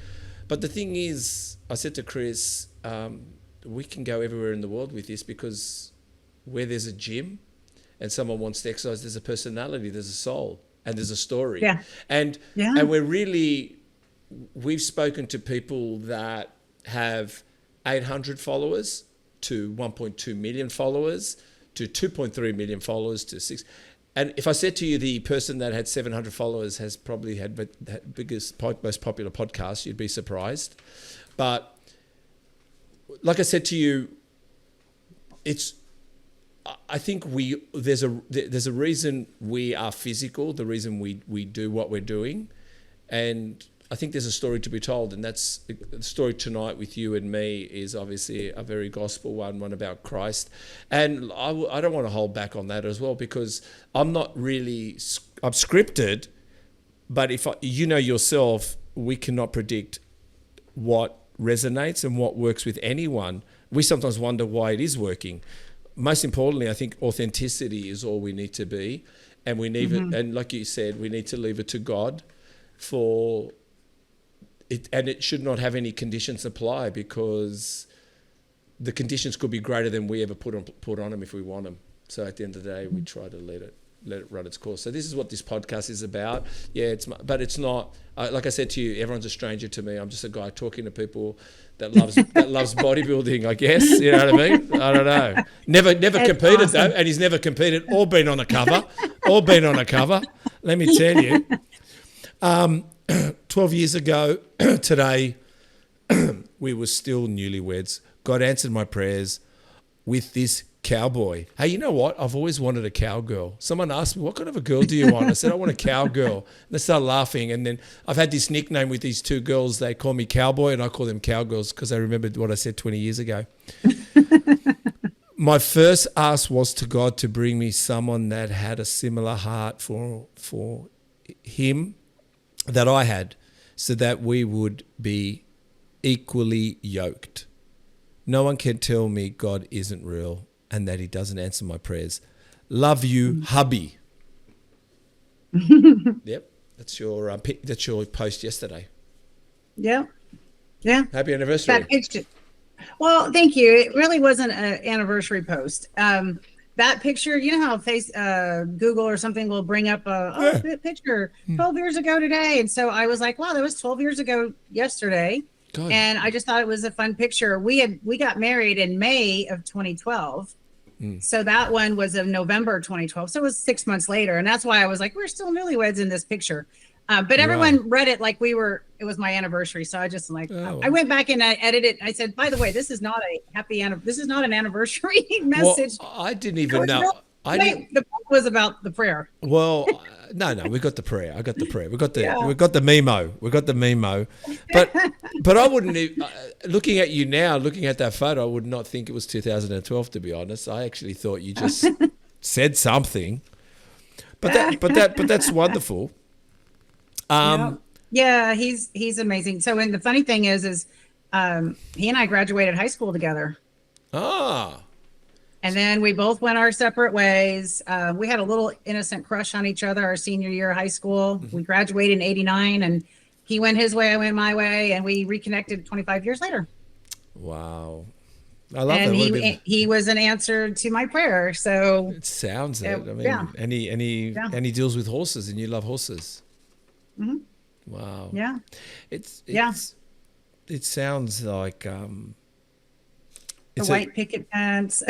Speaker 1: But the thing is, I said to Chris, we can go everywhere in the world with this, because where there's a gym and someone wants to exercise, there's a personality, there's a soul, and there's a story. And we've spoken to people that have 800 followers to 1.2 million followers to 2.3 million followers to 6. And if I said to you the person that had 700 followers has probably had the biggest, most popular podcast, you'd be surprised. But like I said to you, I think there's a reason we are physical, the reason we do what we're doing. And I think there's a story to be told, and that's the story tonight with you and me is obviously a very gospel one about Christ. And I don't want to hold back on that as well, because I'm scripted, but you know yourself, we cannot predict what resonates and what works with anyone. We sometimes wonder why it is working. Most importantly, I think authenticity is all we need to be, and we need it, and like you said, we need to leave it to God for it, and it should not have any conditions apply, because the conditions could be greater than we ever put on them if we want them. So at the end of the day, we try to let it run its course. So this is what this podcast is about. Yeah, but it's not. Like I said to you, everyone's a stranger to me. I'm just a guy talking to people that loves bodybuilding, I guess. You know what I mean? I don't know. Never competed awesome. Though, and he's never competed or been on a cover. Let me tell you. 12 years ago today, we were still newlyweds. God answered my prayers with this cowboy. Hey, you know what? I've always wanted a cowgirl. Someone asked me, what kind of a girl do you want? I said, I want a cowgirl. And they started laughing. And then I've had this nickname with these two girls. They call me cowboy and I call them cowgirls, because I remembered what I said 20 years ago. My first ask was to God to bring me someone that had a similar heart for him that I had, so that we would be equally yoked. No one can tell me God isn't real and that he doesn't answer my prayers. Love you, hubby. Yep, that's your post yesterday.
Speaker 2: Yeah.
Speaker 1: Happy anniversary.
Speaker 2: Well, thank you. It really wasn't an anniversary post. That picture, you know how Google or something will bring up a picture 12 years ago today. And so I was like, wow, that was 12 years ago yesterday. God. And I just thought it was a fun picture. We got married in May of 2012. So that one was of November 2012. So it was 6 months later. And that's why I was like, we're still newlyweds in this picture. But everyone read it like it was my anniversary. So I just I went back and I edited. I said, by the way, this is not this is not an anniversary message.
Speaker 1: Well, I didn't even know.
Speaker 2: The book was about the prayer.
Speaker 1: Well, no, we got the prayer. I got the prayer. We got the memo. But I wouldn't. Looking at you now, looking at that photo, I would not think it was 2012. To be honest, I actually thought you just said something. But that's wonderful.
Speaker 2: Yeah, he's amazing. So, and the funny thing is he and I graduated high school together. And then we both went our separate ways. We had a little innocent crush on each other our senior year of high school. We graduated in 89 and he went his way, I went my way, and we reconnected 25 years later.
Speaker 1: Wow. I love
Speaker 2: And
Speaker 1: that.
Speaker 2: he was an answer to my prayer. So
Speaker 1: It sounds it. I mean,
Speaker 2: yeah.
Speaker 1: and he deals with horses, and you love horses.
Speaker 2: Mhm.
Speaker 1: Wow.
Speaker 2: Yeah.
Speaker 1: It sounds like
Speaker 2: The
Speaker 1: it's
Speaker 2: white picket fence.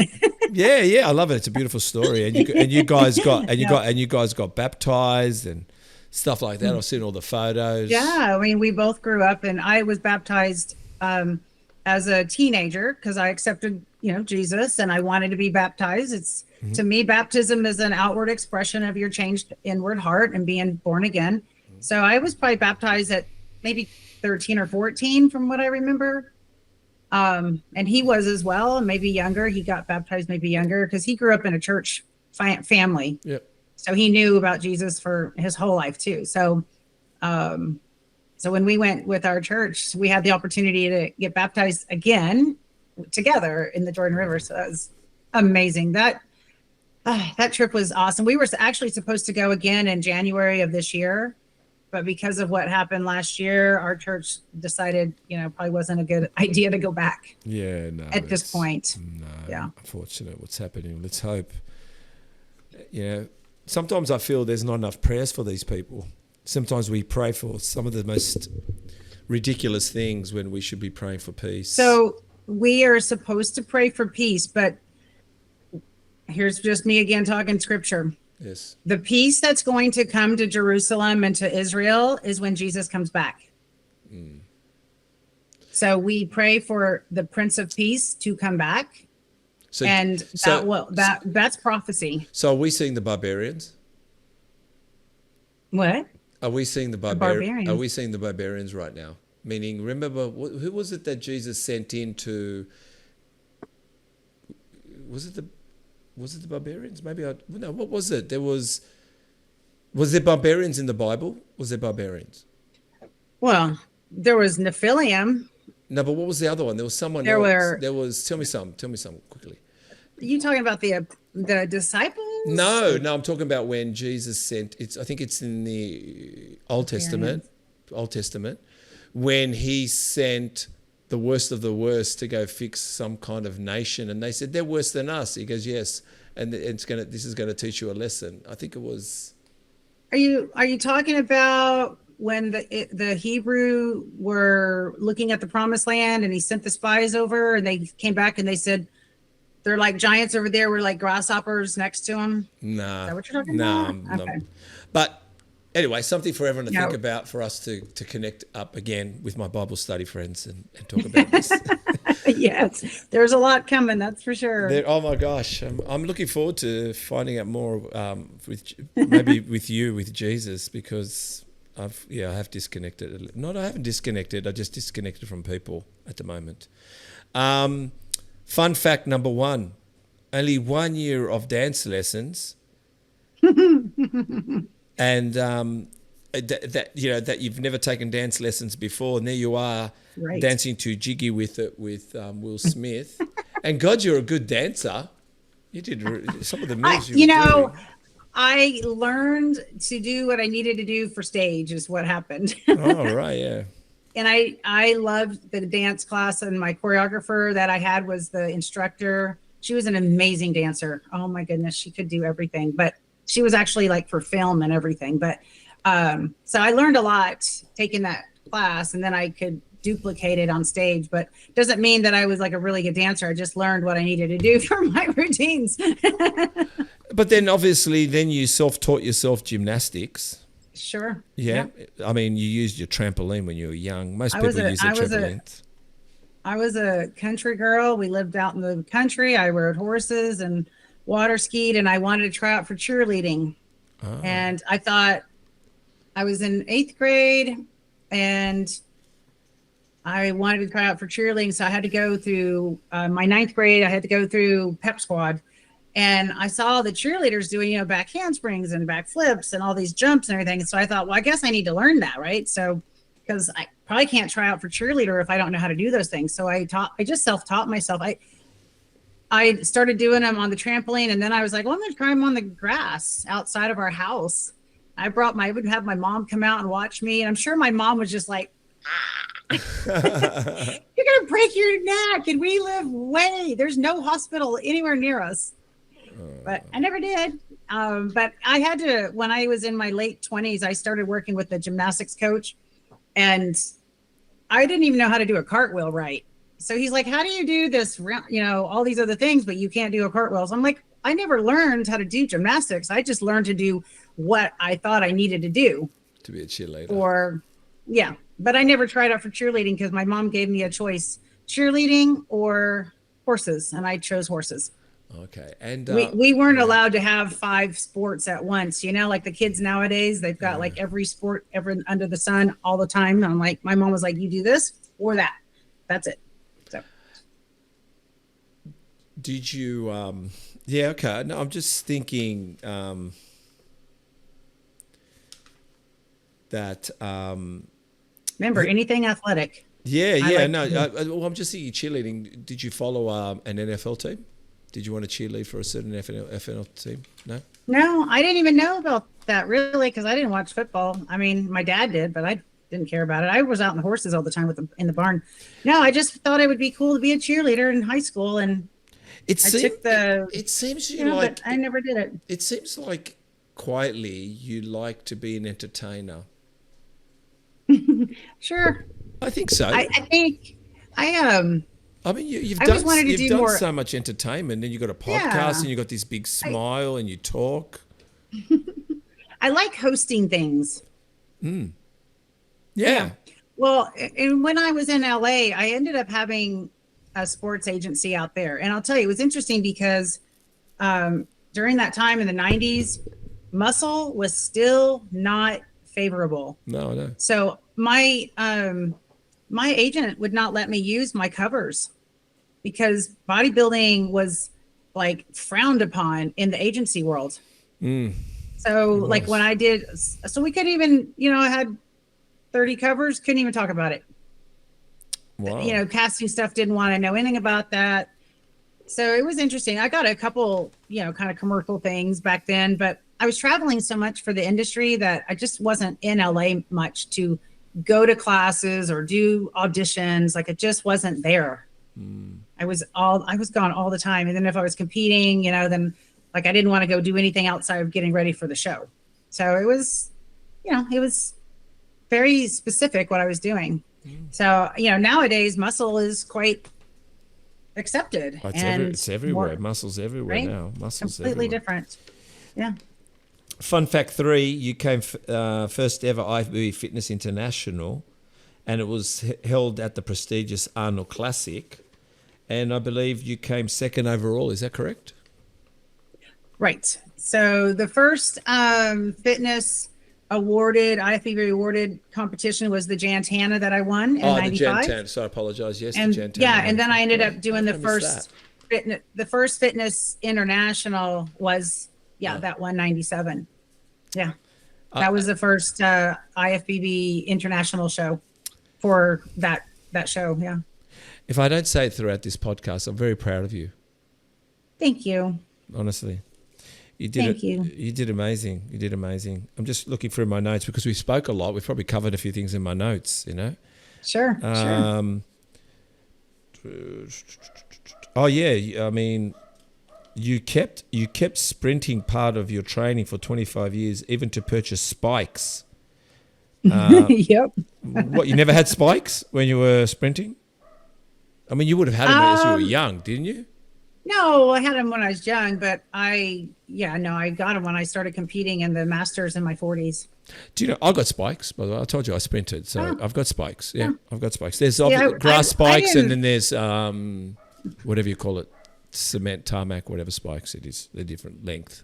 Speaker 1: yeah. I love it. It's a beautiful story, and you guys got baptized and stuff like that. I've seen all the photos.
Speaker 2: Yeah, I mean, we both grew up, and I was baptized as a teenager because I accepted, Jesus, and I wanted to be baptized. It's to me, baptism is an outward expression of your changed inward heart and being born again. So I was probably baptized at maybe 13 or 14, from what I remember. And he was as well, maybe younger. He got baptized maybe younger because he grew up in a church family.
Speaker 1: Yep.
Speaker 2: So he knew about Jesus for his whole life too. So, so when we went with our church, we had the opportunity to get baptized again together in the Jordan River. So that was amazing. That trip was awesome. We were actually supposed to go again in January of this year, but because of what happened last year, our church decided, probably wasn't a good idea to go back.
Speaker 1: Yeah, no.
Speaker 2: At this point.
Speaker 1: No.
Speaker 2: Yeah.
Speaker 1: Unfortunate what's happening. Let's hope. Sometimes I feel there's not enough prayers for these people. Sometimes we pray for some of the most ridiculous things when we should be praying for peace.
Speaker 2: So we are supposed to pray for peace, but here's just me again talking scripture.
Speaker 1: Yes.
Speaker 2: The peace that's going to come to Jerusalem and to Israel is when Jesus comes back. So we pray for the Prince of Peace to come back. That's prophecy.
Speaker 1: So are we seeing the barbarians?
Speaker 2: What?
Speaker 1: Are we seeing the
Speaker 2: barbarians?
Speaker 1: Are we seeing the barbarians right now? Meaning, remember, who was it that Jesus sent in to? Was it the barbarians? What was it? Was there barbarians in the Bible? Was there barbarians?
Speaker 2: Well, there was Nephilim.
Speaker 1: No, but what was the other one? There was someone else. There was. Tell me some quickly.
Speaker 2: Are you talking about the disciples?
Speaker 1: No, I'm talking about when Jesus sent. I think it's in the Old Testament. When he sent the worst of the worst to go fix some kind of nation, and they said they're worse than us. He goes, yes, and this is gonna teach you a lesson. I think it was.
Speaker 2: Are you talking about when the Hebrew were looking at the promised land and he sent the spies over and they came back and they said they're like giants over there, we're like grasshoppers next to them?
Speaker 1: Nah.
Speaker 2: Is that what you're talking about?
Speaker 1: No.
Speaker 2: Okay.
Speaker 1: But anyway, something for everyone to think about, for us to connect up again with my Bible study friends and talk about this.
Speaker 2: Yes, there's a lot coming, that's for sure.
Speaker 1: Oh my gosh, I'm looking forward to finding out more with you, with Jesus, because I have disconnected. I haven't disconnected. I just disconnected from people at the moment. Fun fact number 1: only 1 year of dance lessons, and that you've never taken dance lessons before, and there you are dancing to Jiggy with it with Will Smith. And God, you're a good dancer. You did some of the moves you were doing.
Speaker 2: I learned to do what I needed to do for stage is what happened.
Speaker 1: Oh, right, yeah.
Speaker 2: And I loved the dance class, and my choreographer that I had was the instructor. She was an amazing dancer. Oh my goodness, she could do everything. But she was actually like for film and everything. But so I learned a lot taking that class, and then I could duplicate it on stage. But doesn't mean that I was like a really good dancer. I just learned what I needed to do for my routines.
Speaker 1: But then obviously you self-taught yourself gymnastics.
Speaker 2: Sure.
Speaker 1: Yeah. I mean, you used your trampoline when you were young. Most people use their trampolines.
Speaker 2: I was a country girl. We lived out in the country. I rode horses and water skied, and I wanted to try out for cheerleading. Oh. And I thought I was in 8th grade and I wanted to try out for cheerleading. So I had to go through my 9th grade. I had to go through pep squad. And I saw the cheerleaders doing, back handsprings and back flips and all these jumps and everything. And so I thought, well, I guess I need to learn that, right? So, because I probably can't try out for cheerleader if I don't know how to do those things. So I just self-taught myself. I started doing them on the trampoline, and then I was like, well, I'm going to try them on the grass outside of our house. I would have my mom come out and watch me. And I'm sure my mom was just like, you're going to break your neck. And we live there's no hospital anywhere near us. But I never did. But I had to, when I was in my late 20s, I started working with a gymnastics coach, and I didn't even know how to do a cartwheel right. So he's like, how do you do this? All these other things, but you can't do a cartwheel. So I'm like, I never learned how to do gymnastics. I just learned to do what I thought I needed to do.
Speaker 1: To be a cheerleader.
Speaker 2: But I never tried out for cheerleading because my mom gave me a choice, cheerleading or horses. And I chose horses.
Speaker 1: Okay. And
Speaker 2: we weren't allowed to have 5 sports at once. Like the kids nowadays, they've got like every sport ever under the sun all the time. And I'm like, my mom was like, you do this or that. That's it. So.
Speaker 1: Did you, okay. No, I'm just thinking that.
Speaker 2: Remember, anything athletic.
Speaker 1: I'm just thinking cheerleading. Did you follow an NFL team? Did you want to cheerlead for a certain NFL team? No?
Speaker 2: No, I didn't even know about that really because I didn't watch football. I mean, my dad did, but I didn't care about it. I was out in the horses all the time in the barn. No, I just thought it would be cool to be a cheerleader in high school, and
Speaker 1: it seems
Speaker 2: but I never did it.
Speaker 1: It seems like quietly you like to be an entertainer.
Speaker 2: Sure.
Speaker 1: I think so.
Speaker 2: I think
Speaker 1: I mean, you've done so much entertainment, and you've got a podcast, and you've got this big smile, and you talk.
Speaker 2: I like hosting things.
Speaker 1: Yeah.
Speaker 2: Well, and when I was in LA, I ended up having a sports agency out there. And I'll tell you, it was interesting because during that time in the 90s, muscle was still not favorable.
Speaker 1: No.
Speaker 2: So my agent would not let me use my covers because bodybuilding was like frowned upon in the agency world. So like when I did, so we couldn't even, I had 30 covers, couldn't even talk about it.
Speaker 1: Wow.
Speaker 2: Casting stuff didn't want to know anything about that. So it was interesting. I got a couple, kind of commercial things back then, but I was traveling so much for the industry that I just wasn't in LA much to go to classes or do auditions. Like it just wasn't there. I was gone all the time. And then if I was competing, then like I didn't want to go do anything outside of getting ready for the show. So it was, it was very specific what I was doing. So, nowadays muscle is quite accepted.
Speaker 1: Oh, it's everywhere. Muscle's everywhere now. Muscle's
Speaker 2: completely
Speaker 1: everywhere.
Speaker 2: Different. Yeah.
Speaker 1: Fun fact 3, you came first ever IFBB Fitness International, and it was held at the prestigious Arnold Classic. And I believe you came second overall. Is that correct?
Speaker 2: Right. So the first IFBB awarded competition was the Tana that I won in 95.
Speaker 1: The Tana. So I apologize. Yes,
Speaker 2: and,
Speaker 1: the Tana.
Speaker 2: Yeah, and then I ended up doing the first Fitness International was that 197. Yeah. That was the first IFBB international show for that show. Yeah.
Speaker 1: If I don't say it throughout this podcast, I'm very proud of you.
Speaker 2: Thank you.
Speaker 1: Honestly. You did amazing. You did amazing. I'm just looking through my notes because we spoke a lot. We've probably covered a few things in my notes,
Speaker 2: Sure.
Speaker 1: Oh yeah. I mean, you kept sprinting part of your training for 25 years, even to purchase spikes.
Speaker 2: Yep.
Speaker 1: What, you never had spikes when you were sprinting? I mean, you would have had them as you were young, didn't you?
Speaker 2: No, I had them when I was young, but I got them when I started competing in the Masters in my 40s.
Speaker 1: Do you know, I got spikes, by the way. I told you I sprinted, so I've got spikes. Yeah, I've got spikes. There's grass spikes, and then there's whatever you call it, cement, tarmac, whatever spikes it is. They're different length.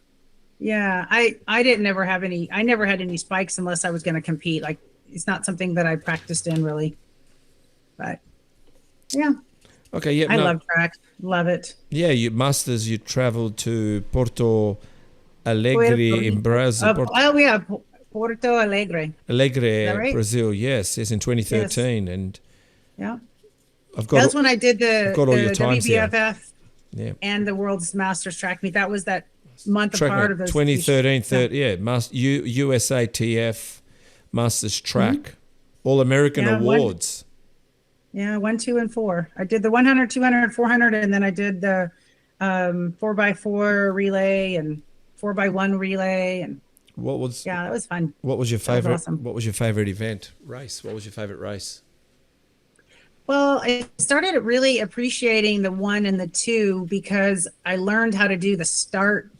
Speaker 2: Yeah, I didn't ever have any. I never had any spikes unless I was going to compete. Like it's not something that I practiced in really. But yeah.
Speaker 1: Okay, yeah.
Speaker 2: I love track. Love it.
Speaker 1: Yeah, you traveled to Porto Alegre in Brazil.
Speaker 2: Porto Alegre.
Speaker 1: Right? Brazil, yes, in 2013. Yes.
Speaker 2: And
Speaker 1: that's
Speaker 2: when I did the
Speaker 1: WBFF Yeah.
Speaker 2: and the World's Masters track meet. That was that month apart of those.
Speaker 1: 2013, USATF Masters Track, All American Awards.
Speaker 2: 1, 2, and 4. I did the 100, 200, 400, and then I did the 4x4 relay and 4x1 relay, and that was fun.
Speaker 1: What was your favorite?
Speaker 2: Awesome.
Speaker 1: What was your favorite race? What was your favorite race?
Speaker 2: Well, I started really appreciating the 1 and the 2 because I learned how to do the start.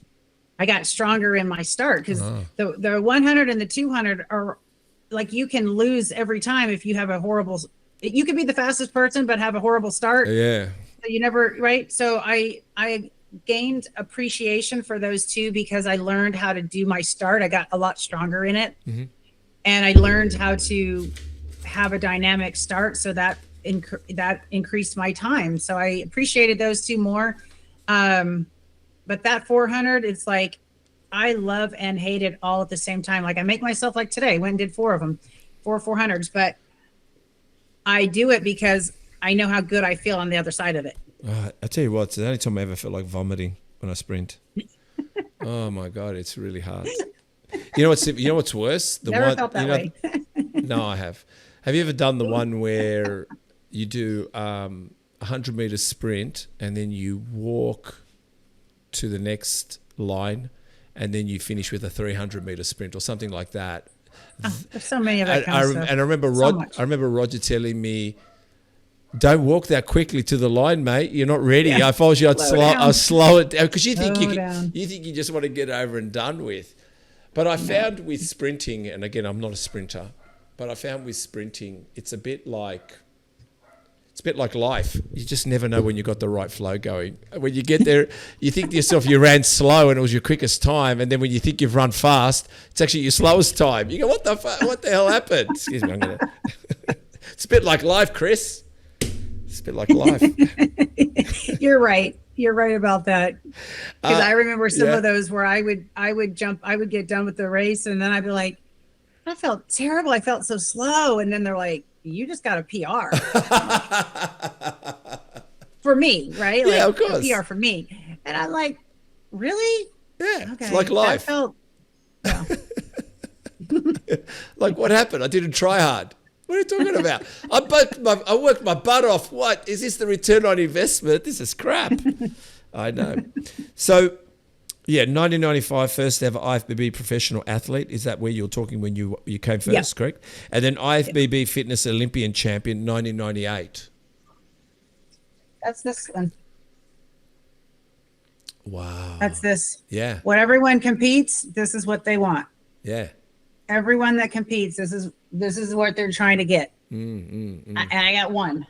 Speaker 2: I got stronger in my start because the 100 and the 200 are like, you can lose every time if you have a horrible. You could be the fastest person but have a horrible start.
Speaker 1: Yeah.
Speaker 2: So you never, right? So I gained appreciation for those 2 because I learned how to do my start. I got a lot stronger in it, and I learned how to have a dynamic start. So that increased my time. So I appreciated those 2 more. But that 400, it's like, I love and hate it all at the same time. Like, I make myself, like today, went and did 4 of them, 400s, but I do it because I know how good I feel on the other side of it.
Speaker 1: I tell you what, it's the only time I ever felt like vomiting when I sprint. Oh my God, it's really hard. You know what's worse?
Speaker 2: Never felt that way.
Speaker 1: No, I have. Have you ever done the one where you do 100-meter sprint and then you walk to the next line and then you finish with a 300-meter sprint or something like that?
Speaker 2: There's so many of that kind of stuff.
Speaker 1: And I remember Roger telling me, "Don't walk that quickly to the line, mate. You're not ready."
Speaker 2: Yeah.
Speaker 1: If I was you, I'd slow it down because you think
Speaker 2: down.
Speaker 1: you just want to get over and done with. But I found with sprinting, and again, I'm not a sprinter, but I found with sprinting, it's a bit like life. You just never know when you got the right flow going. When you get there, you think to yourself you ran slow and it was your quickest time, and then when you think you've run fast, it's actually your slowest time. You go, what the hell happened? Excuse me, it's a bit like life, Chris. It's a bit like life.
Speaker 2: You're right. You're right about that. Because I remember some of those where I would get done with the race, and then I'd be like, I felt terrible. I felt so slow. And then they're like, you just got a PR. For me, right?
Speaker 1: Yeah, of course.
Speaker 2: A PR for me. And I'm like, really?
Speaker 1: Yeah,
Speaker 2: okay.
Speaker 1: It's like life. Like, what happened? I didn't try hard. What are you talking about? I worked my butt off. What? Is this the return on investment? This is crap. I know. So, 1995, first ever IFBB professional athlete. Is that where you're talking when you came first, correct? And then IFBB Fitness Olympian champion, 1998.
Speaker 2: That's this one.
Speaker 1: Wow.
Speaker 2: That's this.
Speaker 1: Yeah.
Speaker 2: When everyone competes, this is what they want.
Speaker 1: Yeah.
Speaker 2: Everyone that competes, this is what they're trying to get. I got one.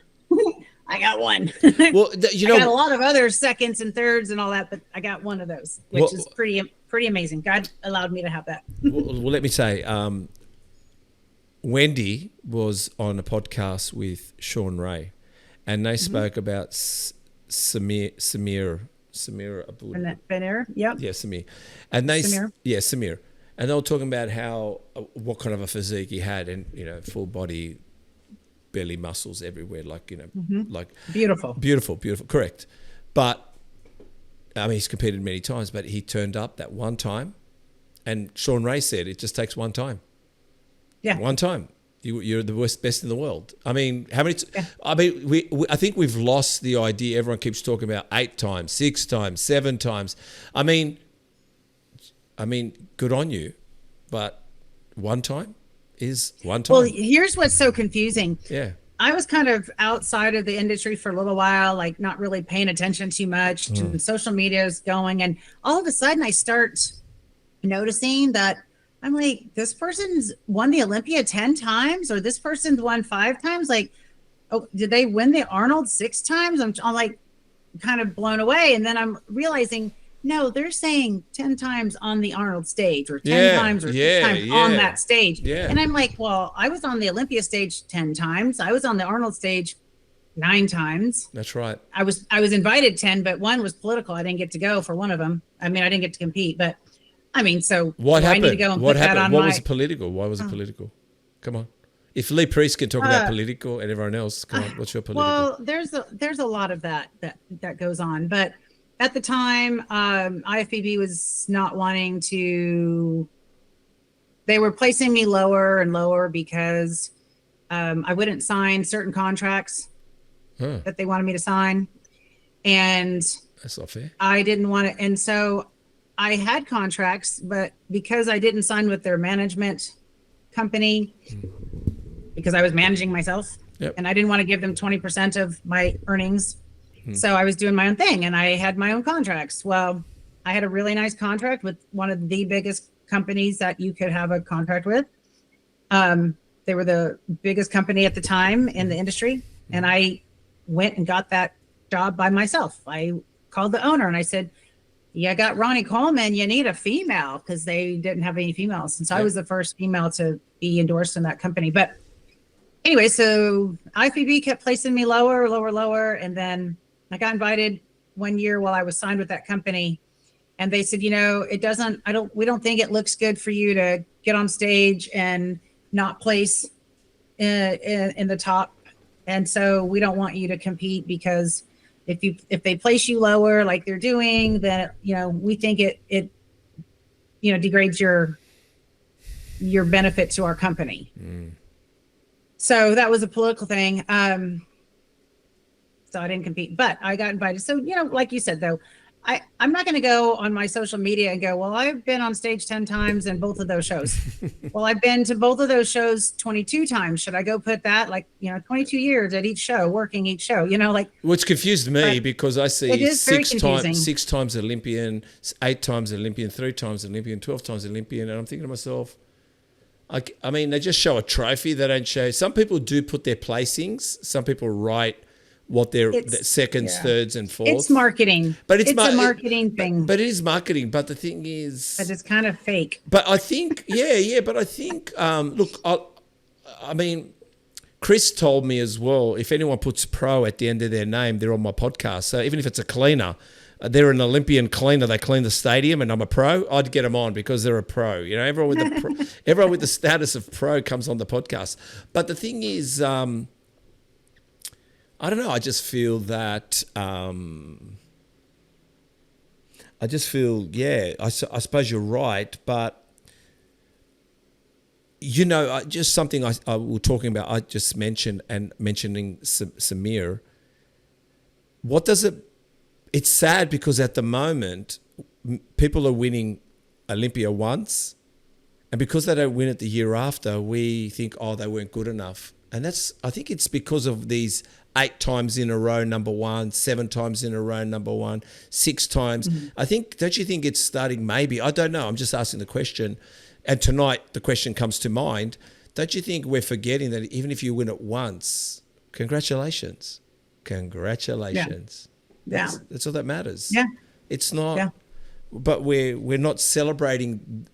Speaker 2: I got one.
Speaker 1: Well,
Speaker 2: I got a lot of other seconds and thirds and all that, but I got one of those, which is pretty amazing. God allowed me to have that.
Speaker 1: Well, let me say, Wendy was on a podcast with Sean Ray, and they spoke about Samir Abusive.
Speaker 2: Benir, yep.
Speaker 1: Yeah, Samir. And Samir. And they were talking about how what kind of a physique he had, and full body, belly muscles everywhere, like like
Speaker 2: beautiful,
Speaker 1: correct. But I mean, he's competed many times, but he turned up that one time, and Sean Ray said it just takes one time.
Speaker 2: Yeah,
Speaker 1: one time. You're the best in the world. I mean, how many? I think we've lost the idea. Everyone keeps talking about 8 times, 6 times, 7 times. I mean, good on you, but one time is one time.
Speaker 2: Well, here's what's so confusing.
Speaker 1: Yeah.
Speaker 2: I was kind of outside of the industry for a little while, like not really paying attention too much. And social media is going, and all of a sudden I start noticing that I'm like, this person's won the Olympia 10 times, or this person's won 5 times. Like, oh, did they win the Arnold 6 times? I'm like kind of blown away. And then I'm realizing, no, they're saying 10 times on the Arnold stage, or 10 times or 6 times on that stage.
Speaker 1: Yeah.
Speaker 2: And I'm like, well, I was on the Olympia stage 10 times. I was on the Arnold stage 9 times.
Speaker 1: That's right.
Speaker 2: I was invited 10, but one was political. I didn't get to go for one of them. I mean, I didn't get to compete, but I mean, so
Speaker 1: what happened?
Speaker 2: I need to go and
Speaker 1: what
Speaker 2: put
Speaker 1: happened?
Speaker 2: That on
Speaker 1: what was it political? Why was it political? Come on. If Lee Priest can talk about political and everyone else, come on, what's your political?
Speaker 2: Well, there's a lot of that goes on, but at the time, IFBB was not wanting to, they were placing me lower and lower because I wouldn't sign certain contracts that they wanted me to sign. And
Speaker 1: That's not fair.
Speaker 2: I didn't want to. And so I had contracts, but because I didn't sign with their management company, because I was managing myself, and I didn't want to give them 20% of my earnings. So I was doing my own thing and I had my own contracts. Well, I had a really nice contract with one of the biggest companies that you could have a contract with. They were the biggest company at the time in the industry. And I went and got that job by myself. I called the owner and I said, "Yeah, I got Ronnie Coleman. You need a female," because they didn't have any females. And so I was the first female to be endorsed in that company. But anyway, so IFBB kept placing me lower, lower, lower. And then I got invited one year while I was signed with that company. And they said, we don't think it looks good for you to get on stage and not place in the top. And so we don't want you to compete, because if they place you lower like they're doing, then we think it degrades your benefit to our company. So that was a political thing. So I didn't compete, but I got invited. So like you said, though, I'm not going to go on my social media and go, well, I've been on stage 10 times in both of those shows. Well, I've been to both of those shows 22 times. Should I go put that 22 years at each show, working each show,
Speaker 1: Which confused me, because I see
Speaker 2: it is
Speaker 1: six
Speaker 2: very
Speaker 1: times Olympian, 8 times Olympian, 3 times Olympian, 12 times Olympian. And I'm thinking to myself, I mean, they just show a trophy. They don't show. Some people do put their placings. Some people write what their seconds, thirds, and fourths.
Speaker 2: It's marketing.
Speaker 1: But it's
Speaker 2: a marketing thing.
Speaker 1: But it is marketing. But the thing is,
Speaker 2: but it's kind of fake.
Speaker 1: But I think, but I think, look, I mean, Chris told me as well, if anyone puts pro at the end of their name, they're on my podcast. So even if it's a cleaner, they're an Olympian cleaner, they clean the stadium, and I'm a pro, I'd get them on because they're a pro. Everyone with everyone with the status of pro comes on the podcast. But the thing is, I don't know. I just feel that. I suppose you're right, but just something I was talking about. I just mentioning Samir. What does it? It's sad because at the moment, people are winning Olympia once, and because they don't win it the year after, we think, they weren't good enough. And I think it's because of these 8 times in a row, number one, 7 times in a row, number one, 6 times. Don't you think it's starting maybe? I don't know. I'm just asking the question. And tonight the question comes to mind. Don't you think we're forgetting that even if you win it once, congratulations. Congratulations.
Speaker 2: Yeah.
Speaker 1: That's all that matters.
Speaker 2: Yeah.
Speaker 1: It's not, but we're not celebrating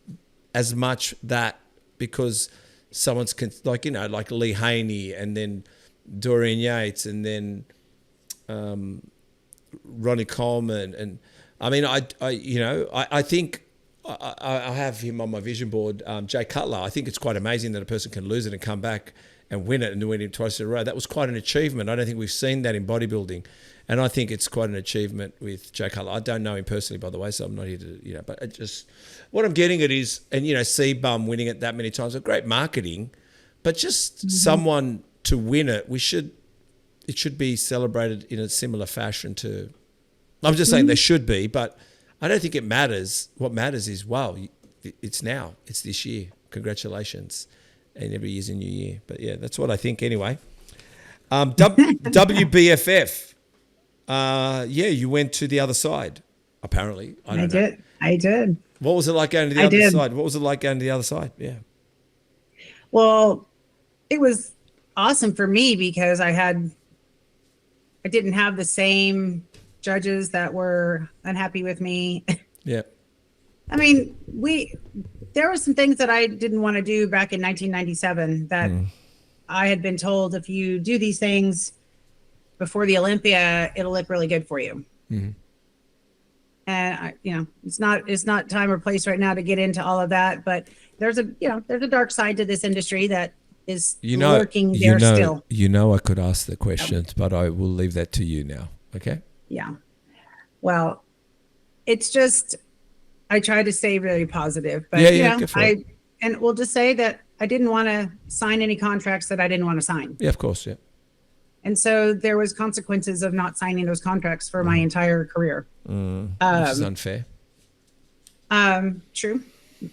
Speaker 1: as much that because someone's like Lee Haney and then Dorian Yates and then Ronnie Coleman. And I mean, I think I have him on my vision board, Jay Cutler. I think it's quite amazing that a person can lose it and come back and win it and win it twice in a row. That was quite an achievement. I don't think we've seen that in bodybuilding. And I think it's quite an achievement with Jay Cutler. I don't know him personally, by the way, so I'm not here to, but it just, what I'm getting at is, and, C-Bum winning it that many times, great marketing, but just someone to win it, it should be celebrated in a similar fashion to, I'm just saying they should be, but I don't think it matters. What matters is, wow, it's now, it's this year. Congratulations. And every year's a new year. But yeah, that's what I think anyway. WBFF. You went to the other side, apparently. I
Speaker 2: did.
Speaker 1: What was it like going to the other side? What was it like going to the other side? Yeah.
Speaker 2: Well, it was awesome for me because I didn't have the same judges that were unhappy with me.
Speaker 1: Yeah.
Speaker 2: I mean, there were some things that I didn't want to do back in 1997 that I had been told, if you do these things before the Olympia, it'll look really good for you. And it's not time or place right now to get into all of that, but there's a dark side to this industry that is lurking there still.
Speaker 1: I could ask the questions, but I will leave that to you now. Okay.
Speaker 2: Yeah. Well, it's just, I try to stay really positive, but
Speaker 1: go for it.
Speaker 2: and we'll just say that I didn't want to sign any contracts that I didn't want to sign.
Speaker 1: Yeah, of course. Yeah.
Speaker 2: And so there was consequences of not signing those contracts for my entire career.
Speaker 1: Which is unfair.
Speaker 2: True.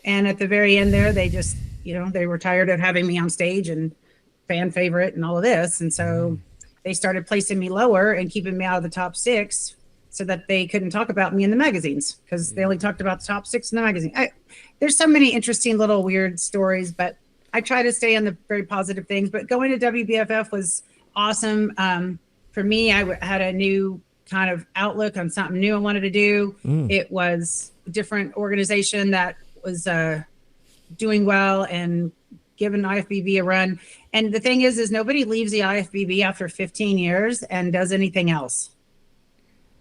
Speaker 2: And at the very end there, they just, they were tired of having me on stage and fan favorite and all of this. And so they started placing me lower and keeping me out of the top 6 so that they couldn't talk about me in the magazines, because they only talked about the top 6 in the magazine. There's so many interesting little weird stories, but I try to stay on the very positive things. But going to WBFF was awesome. For me, I had a new kind of outlook on something new I wanted to do. It was a different organization that was doing well and giving IFBB a run. And the thing is nobody leaves the IFBB after 15 years and does anything else.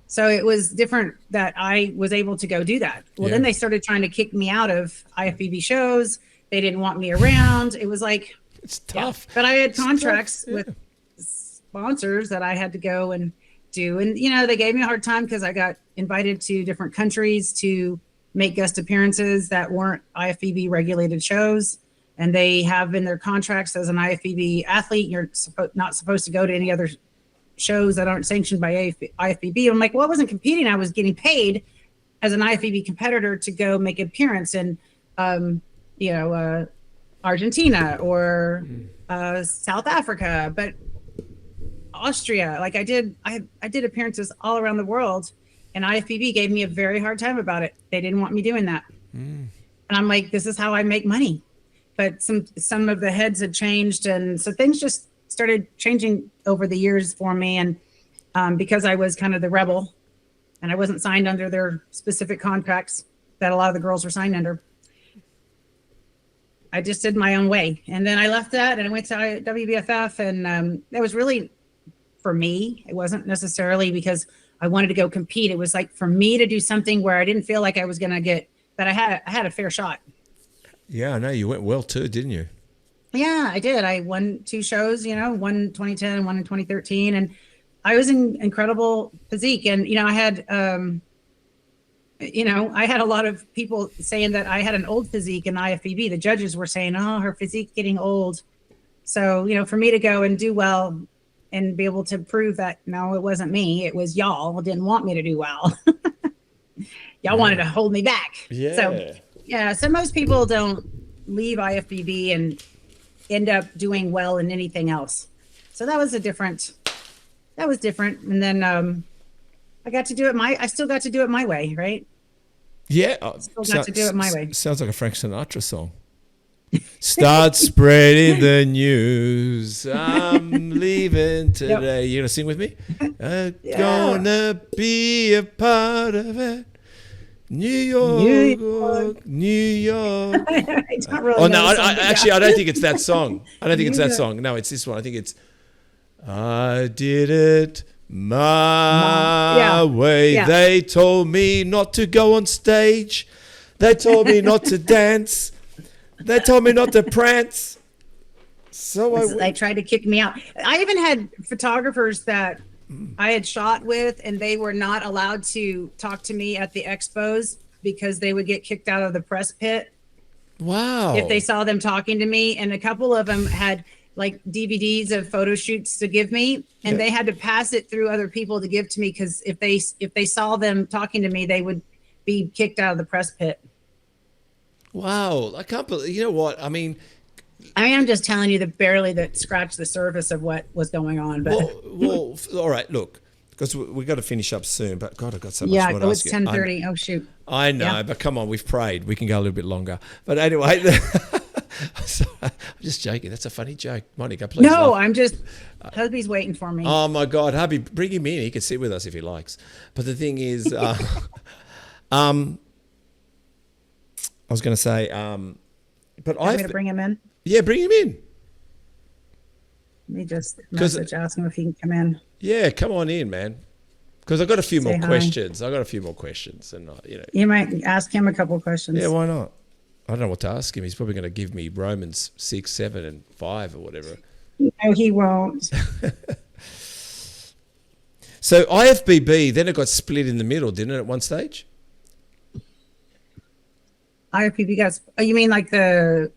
Speaker 2: So it was different that I was able to go do that. Well, then they started trying to kick me out of IFBB shows. They didn't want me around. It was like,
Speaker 1: it's tough.
Speaker 2: But I had contracts with sponsors that I had to go and do. And, they gave me a hard time because I got invited to different countries to make guest appearances that weren't IFBB regulated shows. And they have in their contracts, as an IFBB athlete, you're not supposed to go to any other shows that aren't sanctioned by IFBB. I'm like, well, I wasn't competing. I was getting paid as an IFBB competitor to go make an appearance in, Argentina or South Africa, but Austria. Like I did appearances all around the world, and IFBB gave me a very hard time about it. They didn't want me doing that. And I'm like, this is how I make money. But some of the heads had changed, and so things just started changing over the years for me. And because I was kind of the rebel and I wasn't signed under their specific contracts that a lot of the girls were signed under, I just did my own way. And then I left that and I went to WBFF, and that was really for me. It wasn't necessarily because I wanted to go compete. It was like for me to do something where I didn't feel like I was going to get, that I had a fair shot.
Speaker 1: Yeah, I know you went well too, didn't you?
Speaker 2: Yeah, I did. I won 2 shows, one in 2010, one in 2013. And I was in incredible physique. And, I had, I had a lot of people saying that I had an old physique in IFBB. The judges were saying, oh, her physique's getting old. So, for me to go and do well and be able to prove that, no, it wasn't me. It was y'all didn't want me to do well. Y'all wanted to hold me back.
Speaker 1: Yeah.
Speaker 2: So, so most people don't leave IFBB and end up doing well in anything else. So that was different. And then I got to do it I still got to do it my way, right?
Speaker 1: Yeah.
Speaker 2: Still got to do it my way.
Speaker 1: Sounds like a Frank Sinatra song. Start spreading the news. I'm leaving today. You gonna sing with me? I'm gonna be a part of it. New York.
Speaker 2: I don't really know
Speaker 1: I don't think it's that song. I don't think it's that song. No, it's this one. I think it's I did it my way. Yeah. They told me not to go on stage. They told me not to dance. They told me not to prance. So
Speaker 2: they tried to kick me out. I even had photographers that I had shot with, and they were not allowed to talk to me at the expos because they would get kicked out of the press pit.
Speaker 1: Wow.
Speaker 2: If they saw them talking to me. And a couple of them had like DVDs of photo shoots to give me, and they had to pass it through other people to give to me, because if they saw them talking to me, they would be kicked out of the press pit.
Speaker 1: Wow. I can't believe, you know what? I mean,
Speaker 2: I'm just telling you that scratched the surface of what was going on. But
Speaker 1: well, all right, look, because we got to finish up soon. But God, I've got so much more to ask you.
Speaker 2: It's 10:30. Oh shoot.
Speaker 1: I know, but come on, we've prayed. We can go a little bit longer. But anyway, I'm just joking. That's a funny joke, Monica. Please.
Speaker 2: No, I'm just. Hubby's waiting for me.
Speaker 1: Oh my God, hubby, bring him in. He can sit with us if he likes. But the thing is, I was going to say, but
Speaker 2: I'm going to bring him in.
Speaker 1: Yeah, bring him in.
Speaker 2: Let me just ask him if he can come in.
Speaker 1: Yeah, come on in, man. Because I've got a few more questions. And
Speaker 2: you might ask him a couple of questions.
Speaker 1: Yeah, why not? I don't know what to ask him. He's probably going to give me Romans 6, 7, and 5 or whatever.
Speaker 2: No, he won't.
Speaker 1: So IFBB, then it got split in the middle, didn't it, at one stage?
Speaker 2: IFBB guys. Oh, you mean like the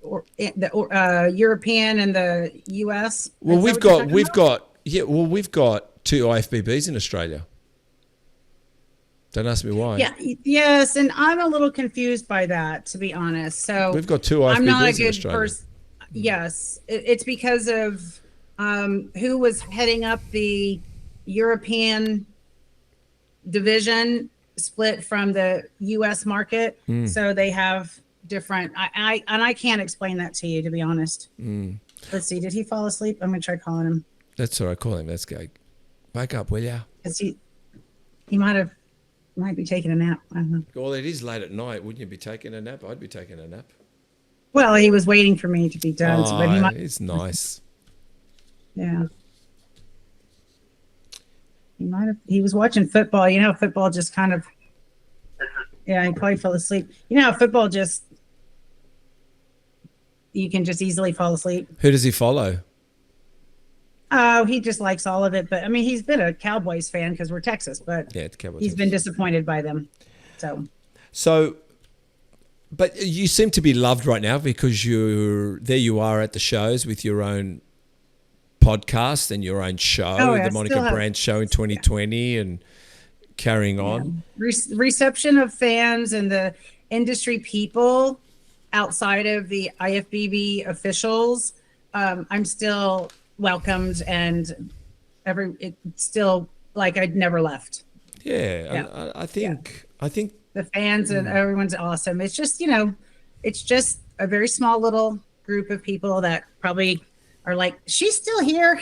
Speaker 2: European and the US?
Speaker 1: Well,
Speaker 2: Is that
Speaker 1: we've
Speaker 2: what you're talking
Speaker 1: we've
Speaker 2: about?
Speaker 1: we've got 2 IFBBs in Australia. Don't ask me why.
Speaker 2: Yeah, yes, and I'm a little confused by that, to be honest. So
Speaker 1: We've got 2
Speaker 2: I'm not a
Speaker 1: IFBBs in
Speaker 2: good
Speaker 1: Australia.
Speaker 2: person. Yes, it's because of who was heading up the European division, split from the U.S. market. So they have different. I can't explain that to you, to be honest. Let's see. Did he fall asleep? I'm gonna try calling him.
Speaker 1: That's all right. Call him. Let's go. Wake up, will ya?
Speaker 2: Cause he might be taking a nap. I don't know.
Speaker 1: Well, it is late at night. Wouldn't you be taking a nap? I'd be taking a nap.
Speaker 2: Well, he was waiting for me to be done, so, but he might.
Speaker 1: It's nice.
Speaker 2: Yeah. He was watching football. You know, football just kind of, yeah, he probably fell asleep. You know how football just, you can just easily fall asleep.
Speaker 1: Who does he follow?
Speaker 2: Oh, he just likes all of it. But I mean, he's been a Cowboys fan because we're Texas, but
Speaker 1: Yeah, it's Cowboys.
Speaker 2: he's been disappointed by them.
Speaker 1: So, but you seem to be loved right now because you are at the shows with your own podcast and your own show,
Speaker 2: Oh, yeah,
Speaker 1: the Monica
Speaker 2: still have-
Speaker 1: Brant show in 2020 and carrying on.
Speaker 2: Reception of fans and the industry people outside of the IFBB officials, I'm still welcomed, and it's still like I'd never left.
Speaker 1: Yeah. I think
Speaker 2: The fans and everyone's awesome. It's just, it's just a very small little group of people that probably are like, she's still here.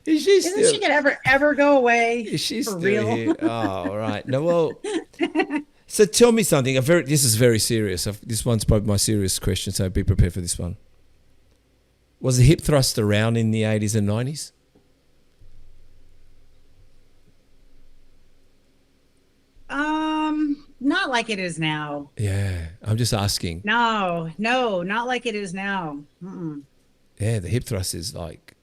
Speaker 2: Isn't she gonna ever go away?
Speaker 1: Is she
Speaker 2: for
Speaker 1: still
Speaker 2: real?
Speaker 1: here? Oh, all right. No, well, so tell me something. This is very serious. This one's probably my serious question, so be prepared for this one. Was the hip thrust around in the 80s and 90s?
Speaker 2: Not like it is now.
Speaker 1: Yeah, I'm just asking.
Speaker 2: No, not like it is now. Mm-mm.
Speaker 1: Yeah, the hip thrust is like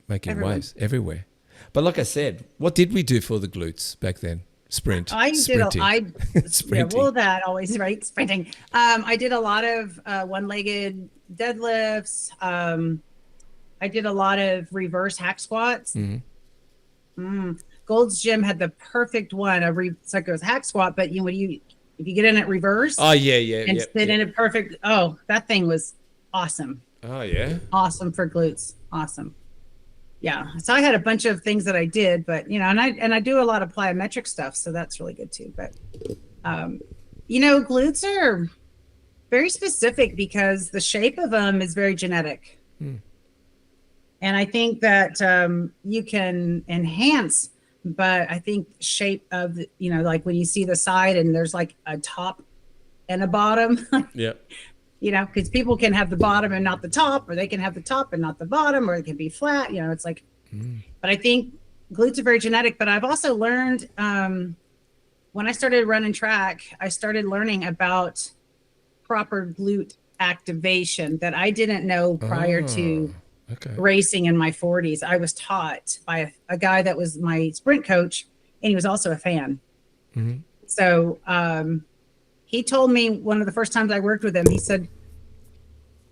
Speaker 1: making
Speaker 2: Everywhere.
Speaker 1: waves everywhere. But like I said, what did we do for the glutes back then? Sprinting.
Speaker 2: Yeah, well, that always, right? Sprinting. I did a lot of one-legged deadlifts. I did a lot of reverse hack squats. Gold's Gym had the perfect one. So it goes hack squat, but if you get in it reverse.
Speaker 1: Oh yeah.
Speaker 2: And sit in it perfect. Oh, that thing was awesome.
Speaker 1: Oh yeah.
Speaker 2: Awesome for glutes. Awesome. Yeah. So I had a bunch of things that I did, but and I do a lot of plyometric stuff, so that's really good too. But glutes are very specific because the shape of them is very genetic. And I think that you can enhance, but I think shape of like when you see the side and there's like a top and a bottom.
Speaker 1: Yeah.
Speaker 2: Because people can have the bottom and not the top, or they can have the top and not the bottom, or it can be flat. It's like, but I think glutes are very genetic. But I've also learned when I started running track, I started learning about proper glute activation that I didn't know prior to racing in my 40s. I was taught by a guy that was my sprint coach, and he was also a fan. So, he told me one of the first times I worked with him, he said,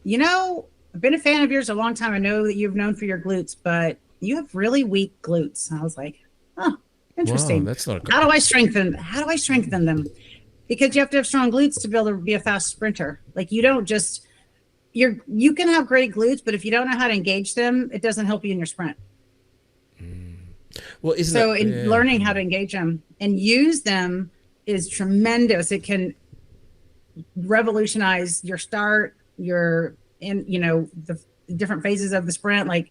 Speaker 2: I've been a fan of yours a long time. I know that you've known for your glutes, but you have really weak glutes. And I was like, oh, interesting.
Speaker 1: Wow, that's not
Speaker 2: How do I strengthen them? Because you have to have strong glutes to be able to be a fast sprinter. Like you don't just, you can have great glutes, but if you don't know how to engage them, it doesn't help you in your sprint.
Speaker 1: Well,
Speaker 2: learning how to engage them and use them is tremendous. It can revolutionize your start, the different phases of the sprint. Like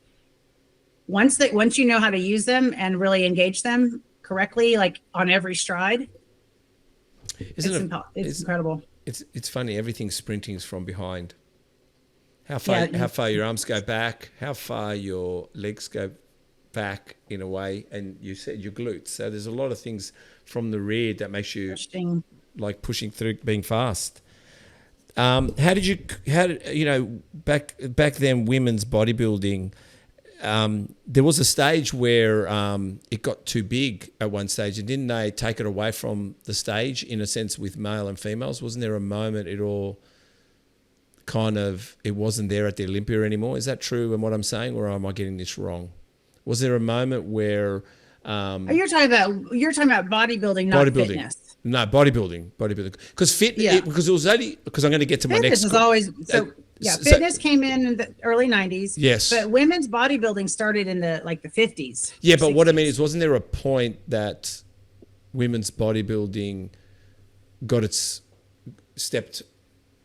Speaker 2: once you know how to use them and really engage them correctly, like on every stride, it's incredible.
Speaker 1: It's funny. Everything sprinting's from behind. How far your arms go back, how far your legs go back in a way, and you said your glutes. So there's a lot of things from the rear that makes you like pushing through, being fast. How did back then women's bodybuilding? there was a stage where it got too big at one stage, and didn't they take it away from the stage in a sense with male and females? Wasn't there a moment it all kind of, it wasn't there at the Olympia anymore? Is that true in what I'm saying, or am I getting this wrong? Was there a moment where
Speaker 2: You're talking about bodybuilding, not fitness.
Speaker 1: No, bodybuilding. Because because it was only, because I'm going to get to my
Speaker 2: Fitness
Speaker 1: next.
Speaker 2: is always fitness came in the early 90s.
Speaker 1: Yes,
Speaker 2: but women's bodybuilding started in the 50s.
Speaker 1: Yeah, but 60s. What I mean is, wasn't there a point that women's bodybuilding got its stepped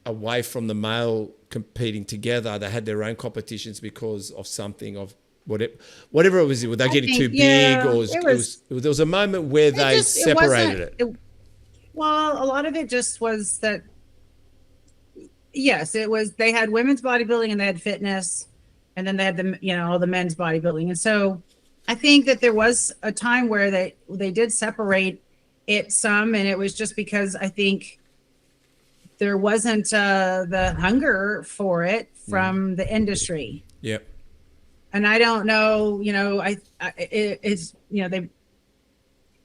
Speaker 1: away from the male competing together? They had their own competitions because of something of whatever it was. Were they getting too big, or there was a moment where they separated it?
Speaker 2: Well, a lot of it just was that. Yes, it was. They had women's bodybuilding and they had fitness, and then they had all the men's bodybuilding. And so, I think that there was a time where they did separate it some, and it was just because I think there wasn't the hunger for it from the industry.
Speaker 1: Yep.
Speaker 2: And I don't know, it's they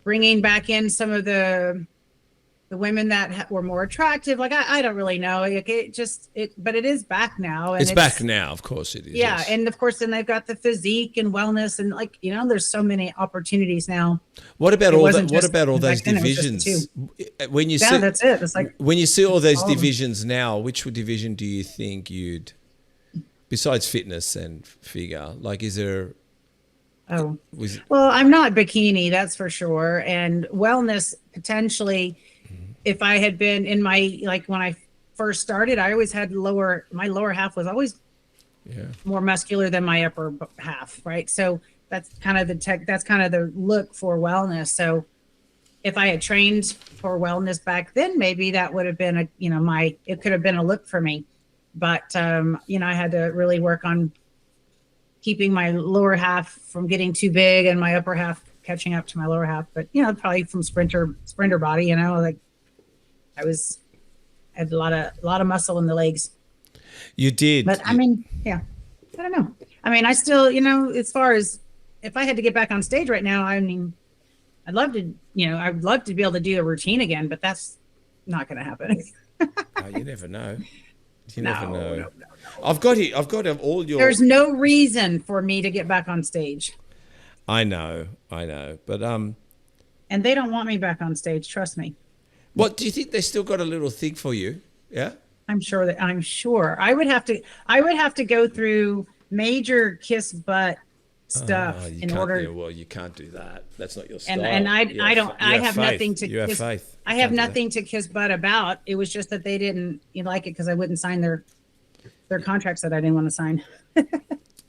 Speaker 2: bringing back in some of the women that were more attractive. Like, I don't really know. But it is back now. And
Speaker 1: it's back now, of course it is.
Speaker 2: Yeah,
Speaker 1: yes.
Speaker 2: And of course, then they've got the physique and wellness, and there's so many opportunities now.
Speaker 1: What about all that? What about all those divisions? When you see,
Speaker 2: that's it. It's like
Speaker 1: when you see all those divisions now, which division do you think you'd, besides fitness and figure, like, is there?
Speaker 2: Well, I'm not bikini, that's for sure, and wellness potentially. If I had been in my, when I first started, I always had my lower half was always more muscular than my upper half, right? So that's kind of the look for wellness. So if I had trained for wellness back then, maybe that would have been it could have been a look for me. But, I had to really work on keeping my lower half from getting too big and my upper half catching up to my lower half. But, probably from sprinter body, I had a lot of muscle in the legs.
Speaker 1: You did.
Speaker 2: But I mean, I don't know. I mean, I still, as far as if I had to get back on stage right now, I mean, I'd love to be able to do a routine again, but that's not going to happen.
Speaker 1: You never know. You
Speaker 2: never
Speaker 1: know.
Speaker 2: No.
Speaker 1: I've got all your.
Speaker 2: There's no reason for me to get back on stage.
Speaker 1: I know, but
Speaker 2: And they don't want me back on stage. Trust me.
Speaker 1: What do you think? They still got a little thing for you? Yeah. I'm
Speaker 2: sure. I would have to go through major kiss butt stuff in order.
Speaker 1: Yeah, well, you can't do that. That's not your style.
Speaker 2: And I don't. I have nothing to.
Speaker 1: You have faith.
Speaker 2: I have nothing to kiss butt about. It was just that they didn't like it because I wouldn't sign their contracts that I didn't want to sign.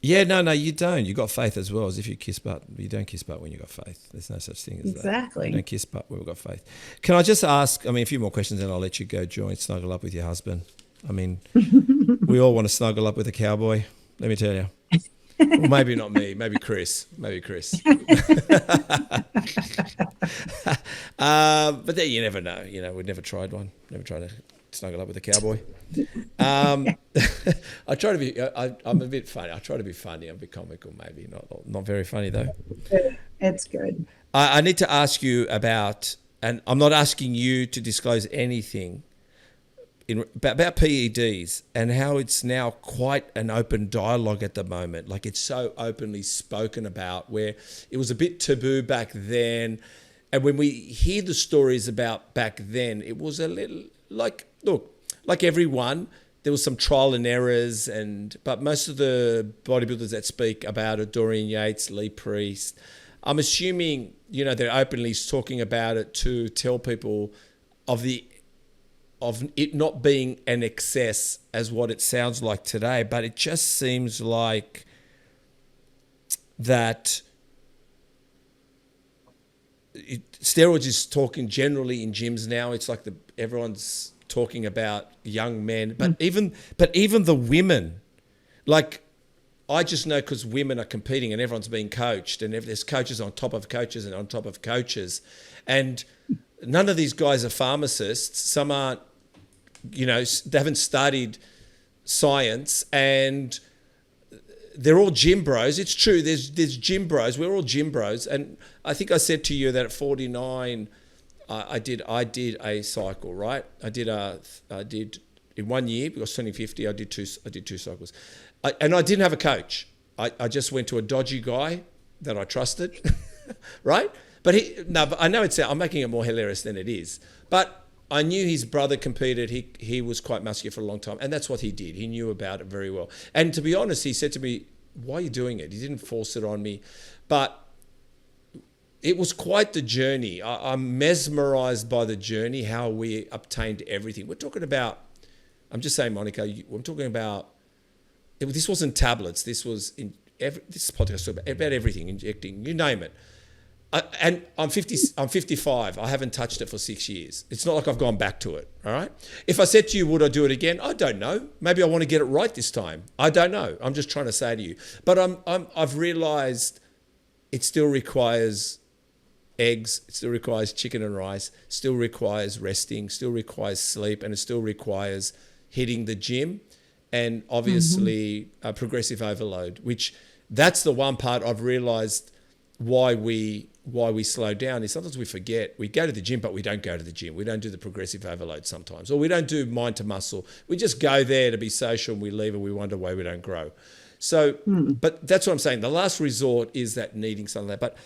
Speaker 1: Yeah, no, you don't. You got faith as well as if you kiss butt. You don't kiss butt when you got faith. There's no such thing as that.
Speaker 2: Exactly.
Speaker 1: You don't kiss butt when we've got faith. Can I just ask, a few more questions and I'll let you go snuggle up with your husband. We all want to snuggle up with a cowboy, let me tell you. Well, maybe not me, maybe Chris. But then you never know. We've never tried one. Never tried to snuggle up with a cowboy. I try to be. I'm a bit funny. I try to be funny. I'm a bit comical, maybe not very funny though.
Speaker 2: It's good.
Speaker 1: I need to ask you about, and I'm not asking you to disclose anything about PEDs and how it's now quite an open dialogue at the moment. Like, it's so openly spoken about, where it was a bit taboo back then, and when we hear the stories about back then, it was a little like everyone, there was some trial and errors, but most of the bodybuilders that speak about it, Dorian Yates, Lee Priest, I'm assuming, they're openly talking about it to tell people of it not being an excess as what it sounds like today. But it just seems like that steroids is talking generally in gyms now. It's like everyone's talking about young men, but even the women, like, I just know because women are competing and everyone's being coached, and there's coaches on top of coaches and on top of coaches, and none of these guys are pharmacists. Some aren't, they haven't studied science, and they're all gym bros. It's true. There's gym bros. We're all gym bros. And I think I said to you that at 49, I did a cycle, right? I did in 1 year because 2050. I did two cycles, and I didn't have a coach. I just went to a dodgy guy that I trusted, right? But I know I'm making it more hilarious than it is. But I knew his brother competed. He was quite muscular for a long time, and that's what he did. He knew about it very well. And to be honest, he said to me, "Why are you doing it?" He didn't force it on me, but it was quite the journey. I'm mesmerized by the journey, how we obtained everything. We're talking about, I'm just saying, Monica, I'm talking about, this wasn't tablets. This was this podcast about everything, injecting, you name it. And I'm 55. I haven't touched it for 6 years. It's not like I've gone back to it. All right. If I said to you, would I do it again? I don't know. Maybe I want to get it right this time. I don't know. I'm just trying to say to you. But I've realized it still requires eggs, it still requires chicken and rice, still requires resting, still requires sleep, and it still requires hitting the gym and obviously progressive overload, which that's the one part I've realized why we slow down is sometimes we forget. We go to the gym, but we don't go to the gym. We don't do the progressive overload sometimes, or we don't do mind to muscle. We just go there to be social and we leave and we wonder why we don't grow. So, but that's what I'm saying. The last resort is that needing something like that. But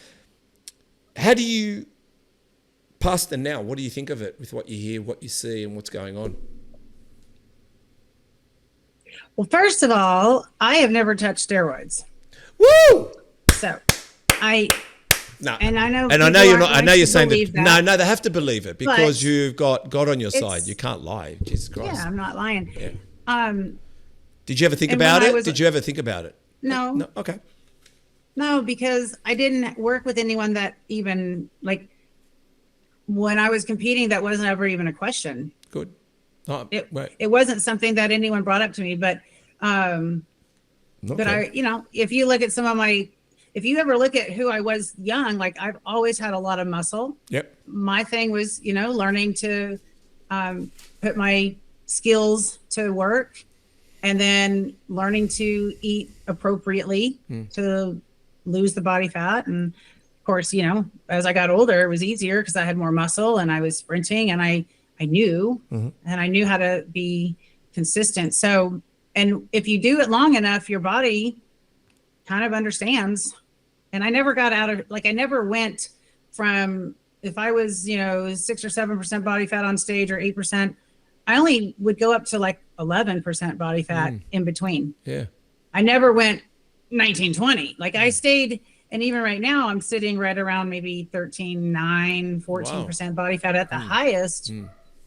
Speaker 1: how do you, past and now, what do you think of it with what you hear, what you see, and what's going on?
Speaker 2: Well, first of all, I have never touched steroids.
Speaker 1: Woo!
Speaker 2: So
Speaker 1: No.
Speaker 2: And I know,
Speaker 1: and I know you're not. I know you're saying
Speaker 2: that.
Speaker 1: No, they have to believe it because you've got God on your side. You can't lie. Jesus Christ.
Speaker 2: Yeah, I'm not lying.
Speaker 1: Yeah. Did you ever think about it? Did you ever think about it?
Speaker 2: No.
Speaker 1: No. Okay.
Speaker 2: No, because I didn't work with anyone that even, like, when I was competing, that wasn't ever even a question.
Speaker 1: Good. Oh,
Speaker 2: it wasn't something that anyone brought up to me, but but I, if you look at if you ever look at who I was young, like, I've always had a lot of muscle.
Speaker 1: Yep.
Speaker 2: My thing was, learning to put my skills to work, and then learning to eat appropriately to lose the body fat. And of course, as I got older, it was easier because I had more muscle and I was sprinting, and I knew, and I knew how to be consistent. So, and if you do it long enough, your body kind of understands. And I never got out of, I never went from, if I was, 6 or 7% body fat on stage or 8%, I only would go up to 11% body fat in between.
Speaker 1: Yeah.
Speaker 2: I never went 19, 20. I stayed, and even right now I'm sitting right around maybe 13.9, 14% body fat at the highest,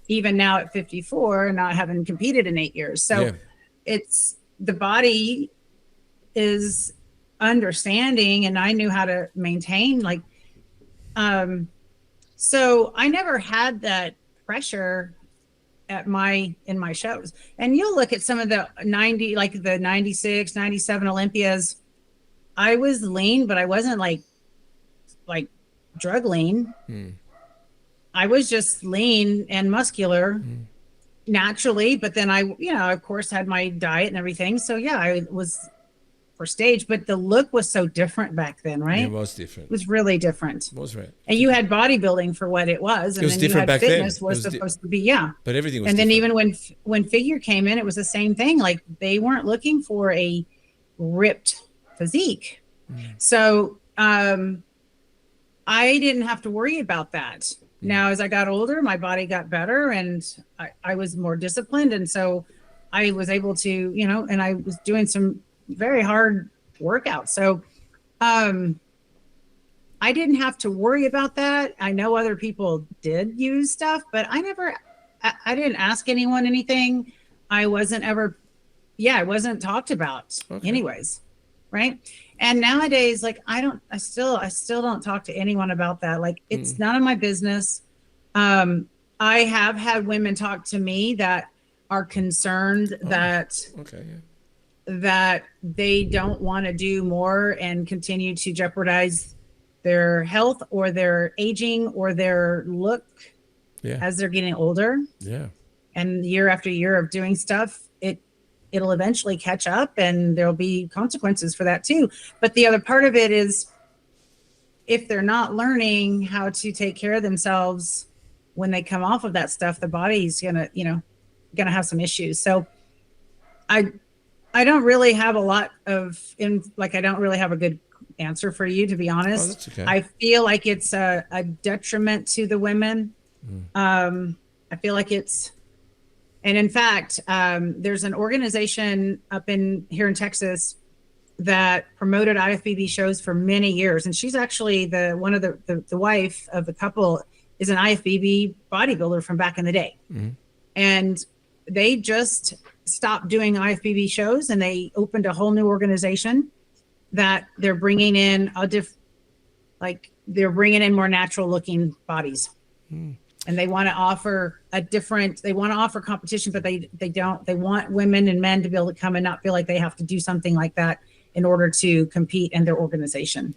Speaker 2: even now at 54, not having competed in 8 years. So it's, the body is understanding, and I knew how to maintain, so I never had that pressure in my shows. And you'll look at some of the 90, the 96, 97 Olympias. I was lean, but I wasn't like drug lean. I was just lean and muscular naturally, but then I, of course, had my diet and everything. So yeah, I was for stage, but the look was so different back then, right?
Speaker 1: It was different.
Speaker 2: It was really different.
Speaker 1: It was right.
Speaker 2: And you had bodybuilding for what it was, and
Speaker 1: it was
Speaker 2: then
Speaker 1: different
Speaker 2: you had
Speaker 1: back
Speaker 2: fitness
Speaker 1: then.
Speaker 2: was supposed to be,
Speaker 1: But everything was
Speaker 2: and
Speaker 1: different.
Speaker 2: then even when figure came in, it was the same thing. They weren't looking for a ripped physique. So I didn't have to worry about that. Now, as I got older, my body got better, and I was more disciplined. And so I was able to, and I was doing some very hard workouts. So I didn't have to worry about that. I know other people did use stuff, but I didn't ask anyone anything. I wasn't ever, it wasn't talked about anyways. Right. And nowadays, I still don't talk to anyone about that. It's none of my business. I have had women talk to me that are concerned that they don't want to do more and continue to jeopardize their health or their aging or their look as they're getting older.
Speaker 1: Yeah.
Speaker 2: And year after year of doing stuff, it'll eventually catch up, and there'll be consequences for that too. But the other part of it is, if they're not learning how to take care of themselves when they come off of that stuff, the body's gonna have some issues. So I don't really have a lot of I don't really have a good answer for you, to be honest.
Speaker 1: Oh, that's okay.
Speaker 2: I feel like it's a detriment to the women. I feel like it's, and in fact, there's an organization up here in Texas that promoted IFBB shows for many years, and she's actually the wife of the couple is an IFBB bodybuilder from back in the day, and they just stopped doing IFBB shows, and they opened a whole new organization that they're bringing in they're bringing in more natural looking bodies, and they want to offer competition, but they want women and men to be able to come and not feel like they have to do something like that in order to compete in their organization.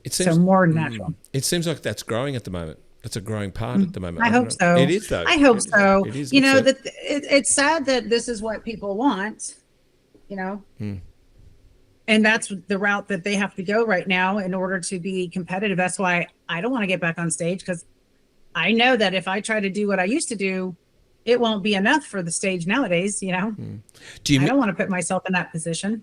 Speaker 2: It seems so more natural.
Speaker 1: It seems like that's growing at the moment. That's a growing part at the moment.
Speaker 2: I hope so.
Speaker 1: It is, though.
Speaker 2: I hope so.
Speaker 1: It is.
Speaker 2: It's sad that this is what people want, and that's the route that they have to go right now in order to be competitive. That's why I don't want to get back on stage, because I know that if I try to do what I used to do, it won't be enough for the stage nowadays. I don't want to put myself in that position.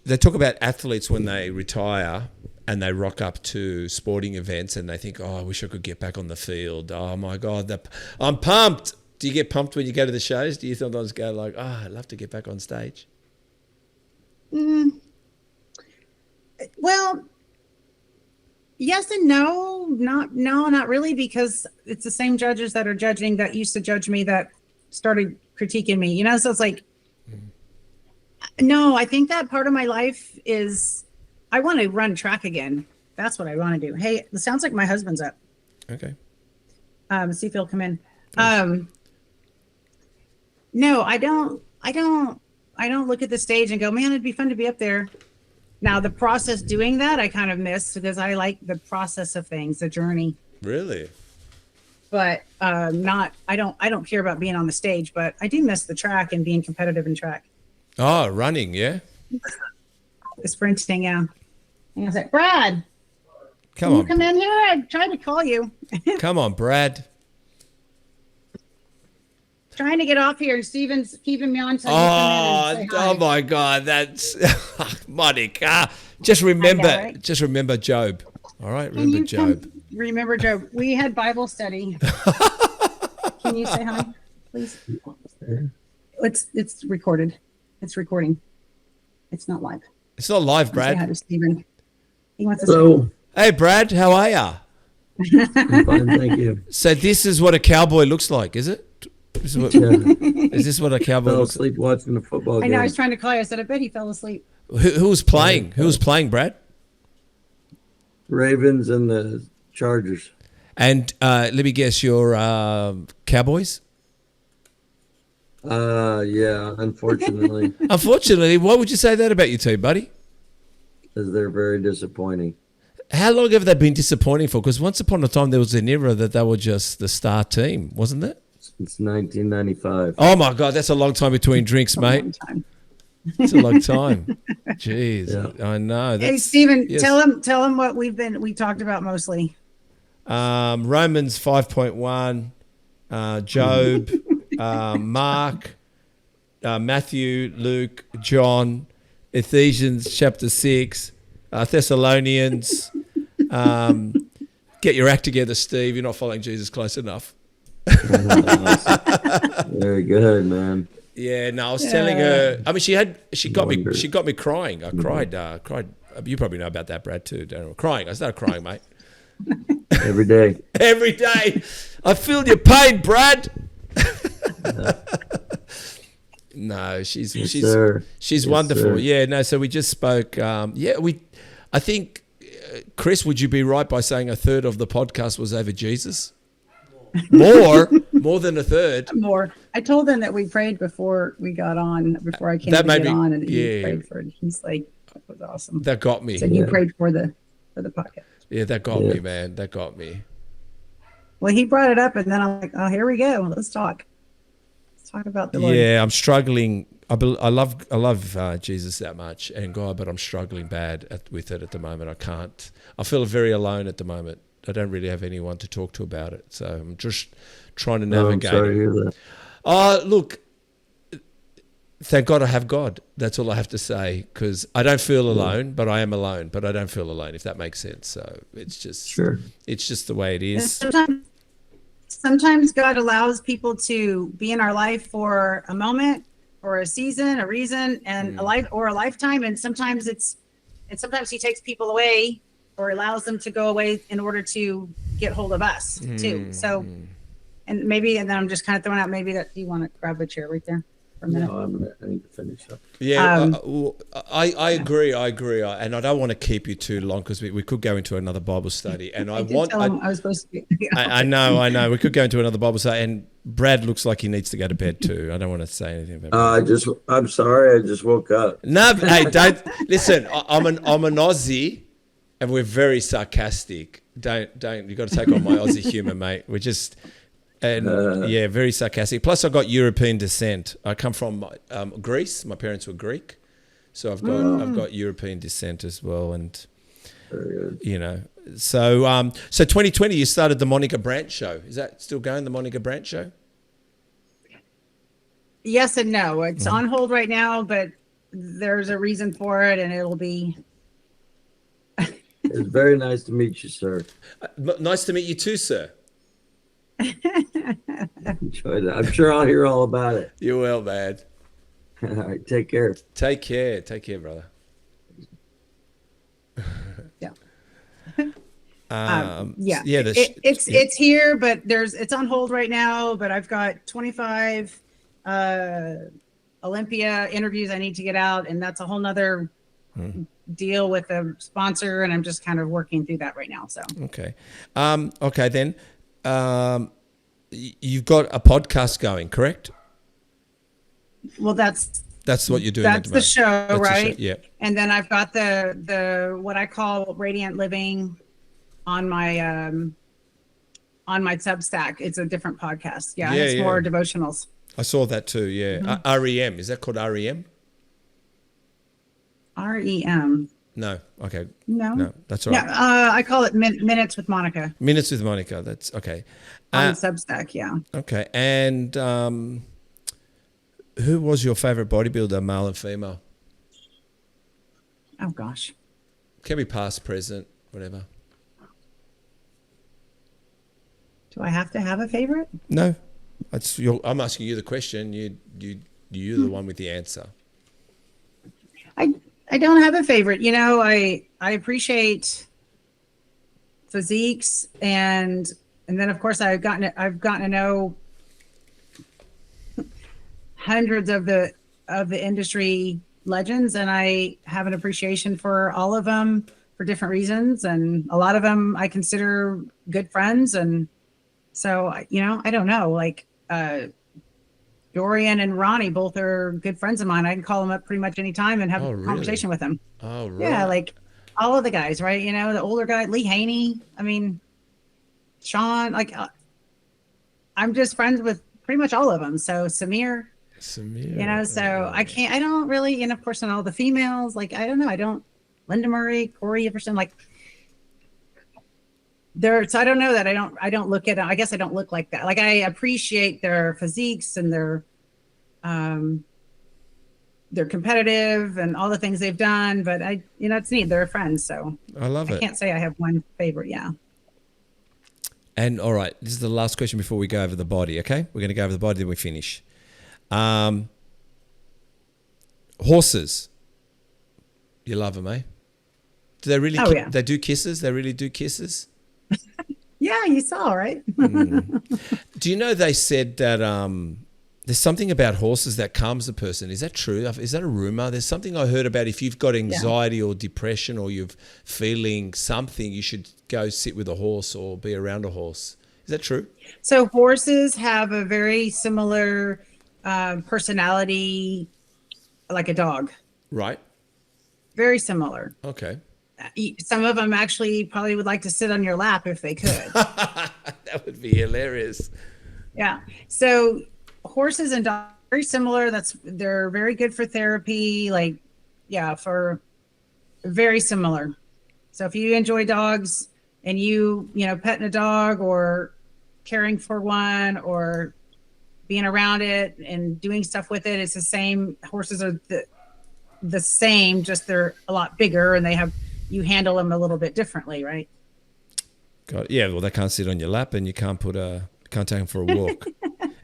Speaker 1: They talk about athletes when they retire and they rock up to sporting events and they think, oh, I wish I could get back on the field. Oh, my God, I'm pumped. Do you get pumped when you go to the shows? Do you sometimes go like, oh, I'd love to get back on stage?
Speaker 2: Well, yes and no. Not really, because it's the same judges that are judging that used to judge me that started critiquing me, so it's like, no, I think that part of my life is I want to run track again. That's what I want to do. Hey, it sounds like my husband's up.
Speaker 1: Okay.
Speaker 2: See if he'll come in. No, I don't look at the stage and go, man, it'd be fun to be up there. Now, the process doing that, I kind of miss, because I like the process of things, the journey.
Speaker 1: Really?
Speaker 2: But I don't care about being on the stage, but I do miss the track and being competitive in track.
Speaker 1: Oh, running, yeah?
Speaker 2: The sprinting, yeah. And I was like, Brad,
Speaker 1: come on.
Speaker 2: You come in here? I tried to call you.
Speaker 1: Come on, Brad.
Speaker 2: Trying to get off here. Steven's keeping me on. So
Speaker 1: oh my God, that's Monica. Just remember, remember Job. All right, remember Job.
Speaker 2: Remember Job. We had Bible study. Can you say hi, please? It's recorded. It's recording. It's not live.
Speaker 1: It's not live, Brad.
Speaker 2: Say hi to Steven. He wants to
Speaker 5: Hello.
Speaker 1: Hey, Brad, how are ya?
Speaker 5: I'm fine, thank you.
Speaker 1: So this is what a cowboy looks like, is it? Is this what a cowboy
Speaker 5: Fell
Speaker 1: looks like?
Speaker 5: asleep watching the football game.
Speaker 2: I know. I was trying to call you. I said, I bet he fell asleep.
Speaker 1: Who was playing? Who was playing, Brad?
Speaker 5: Ravens and the Chargers.
Speaker 1: And let me guess, your Cowboys?
Speaker 5: Yeah, unfortunately.
Speaker 1: Unfortunately, why would you say that about your team, buddy?
Speaker 5: Because they're very disappointing.
Speaker 1: How long have they been disappointing for? Because once upon a time, there was an era that they were just the star team, wasn't it?
Speaker 5: Since 1995.
Speaker 1: Oh, my God, that's a long time between drinks, mate. It's a long time. Jeez, yeah. I know.
Speaker 2: Hey, Steven, yes. Tell him what we talked about mostly.
Speaker 1: Romans 5.1, Job, Mark, Matthew, Luke, John, Ephesians chapter 6, Thessalonians. Get your act together, Steve. You're not following Jesus close enough.
Speaker 5: Very good, man.
Speaker 1: Yeah, no, I was telling her. I mean, she got me crying. I cried. You probably know about that, Brad, too. Don't know. Crying. I started crying, mate.
Speaker 5: Every day.
Speaker 1: Every day. I feel your pain, Brad. No, she's wonderful. Sir. Yeah, no. So we just spoke. I think, Chris, would you be right by saying a third of the podcast was over Jesus? More than a third.
Speaker 2: More. I told them that we prayed before we got on, before I came on, and he prayed for it. He's like, that was awesome.
Speaker 1: That got me.
Speaker 2: So you prayed for the podcast.
Speaker 1: Yeah, that got me, man. That got me.
Speaker 2: Well, he brought it up, and then I'm like, oh, here we go. Let's talk. Let's talk about the Lord.
Speaker 1: Yeah, I'm struggling I love Jesus that much and God, but I'm struggling bad with it at the moment. I can't. I feel very alone at the moment. I don't really have anyone to talk to about it. So I'm just trying to navigate.
Speaker 5: I'm sorry to hear that.
Speaker 1: Oh, look, thank God I have God. That's all I have to say, because I don't feel alone, but I am alone, but I don't feel alone, if that makes sense. So it's just, it's just the way it is.
Speaker 2: Sometimes God allows people to be in our life for a moment or a season, a reason, and a life or a lifetime. And sometimes sometimes he takes people away or allows them to go away in order to get hold of us too. So, and then I'm just kind of throwing out, maybe that you want to grab a chair right there for a minute.
Speaker 5: No, I need to finish up.
Speaker 1: Yeah, I agree. And I don't want to keep you too long, because we could go into another Bible study. And I
Speaker 2: was supposed to be.
Speaker 1: I know. We could go into another Bible study. And Brad looks like he needs to go to bed too. I don't want to say anything about
Speaker 5: I'm sorry. I just woke up.
Speaker 1: No, hey, don't listen. I'm an Aussie, and we're very sarcastic. Don't. You got to take on my Aussie humor, mate. We're just. Very sarcastic. Plus, I got European descent. I come from Greece. My parents were Greek, so I've got European descent as well. And you know, so 2020, you started the Monica Brant show. Is that still going? The Monica Brant show?
Speaker 2: Yes and no. It's on hold right now, but there's a reason for it, and it'll be.
Speaker 5: It's very nice to meet you, sir.
Speaker 1: Nice to meet you too, sir.
Speaker 5: Enjoy that. I'm sure I'll hear all about it.
Speaker 1: You will, man.
Speaker 5: All right, take care.
Speaker 1: Take care, brother.
Speaker 2: Yeah. It's here, but it's on hold right now. But I've got 25 Olympia interviews I need to get out, and that's a whole nother deal with a sponsor, and I'm just kind of working through that right now. So
Speaker 1: okay then. You've got a podcast going, correct?
Speaker 2: Well, that's
Speaker 1: what you're doing.
Speaker 2: That's the show,
Speaker 1: that's
Speaker 2: right?
Speaker 1: The show, yeah.
Speaker 2: And then I've got the what I call Radiant Living on my Substack. It's a different podcast. Yeah, it's more devotionals.
Speaker 1: I saw that too. Yeah, REM, is that called REM?
Speaker 2: REM.
Speaker 1: No. Okay.
Speaker 2: No,
Speaker 1: that's all right.
Speaker 2: Yeah, I call it Minutes with Monica.
Speaker 1: Minutes with Monica. That's okay.
Speaker 2: On Substack, yeah.
Speaker 1: Okay. And who was your favorite bodybuilder, male and female?
Speaker 2: Oh gosh.
Speaker 1: Can be past, present, whatever.
Speaker 2: Do I have to have a favorite?
Speaker 1: No. I'm asking you the question. You're the one with the answer.
Speaker 2: I don't have a favorite. You know, I appreciate physiques, and then of course I've gotten to know hundreds of the industry legends, and I have an appreciation for all of them for different reasons, and a lot of them I consider good friends. And so, you know, I don't know, like Dorian and Ronnie both are good friends of mine. I can call them up pretty much any time and have a conversation with them.
Speaker 1: Oh, right.
Speaker 2: Yeah, like all of the guys, right? You know, the older guy, Lee Haney. I mean, Sean. Like, I'm just friends with pretty much all of them. So Samir. You know, so I don't really, and of course, on all the females, like, I don't know. Linda Murray, Corey Everson, like, so I don't know that I don't look at it. I guess I don't look like that. Like, I appreciate their physiques and their they're competitive and all the things they've done, but it's neat. They're friends. So
Speaker 1: I love it.
Speaker 2: I can't say I have one favorite. Yeah.
Speaker 1: And all right, this is the last question before we go over the body. Okay. We're going to go over the body, then we finish. Horses. You love them, eh? Do they really, they do kisses? They really do kisses?
Speaker 2: Yeah, you saw, right?
Speaker 1: Do you know they said that there's something about horses that calms a person? Is that true? Is that a rumor? There's something I heard about if you've got anxiety or depression or you're feeling something, you should go sit with a horse or be around a horse. Is that true?
Speaker 2: So horses have a very similar personality like a dog.
Speaker 1: Right.
Speaker 2: Very similar.
Speaker 1: Okay.
Speaker 2: Some of them actually probably would like to sit on your lap if they could.
Speaker 1: That would be hilarious.
Speaker 2: Yeah. So horses and dogs are very similar. They're very good for therapy. Like, yeah, for very similar. So if you enjoy dogs and petting a dog or caring for one or being around it and doing stuff with it, it's the same. Horses are the same, just they're a lot bigger and you handle them a little bit differently, right?
Speaker 1: God, yeah. Well, they can't sit on your lap, and you can't take them for a walk.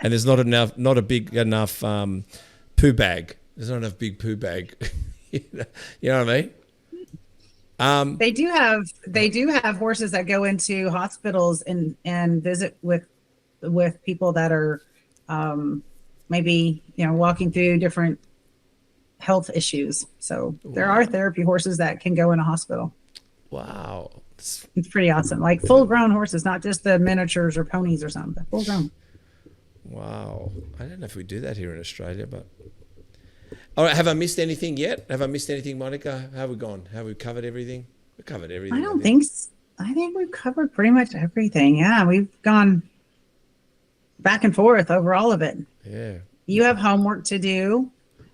Speaker 1: And there's not a big enough poo bag. There's not enough big poo bag. You know what I mean?
Speaker 2: They do have horses that go into hospitals and visit with people that are maybe walking through different health issues. So there are therapy horses that can go in a hospital.
Speaker 1: Wow.
Speaker 2: It's pretty awesome. Like full grown horses, not just the miniatures or ponies or something, but full grown.
Speaker 1: Wow. I don't know if we do that here in Australia, but all right. Have I missed anything yet? Have I missed anything, Monica? How have we gone? Have we covered everything? We covered everything.
Speaker 2: I think we've covered pretty much everything. Yeah, we've gone back and forth over all of it.
Speaker 1: Yeah.
Speaker 2: You have homework to do.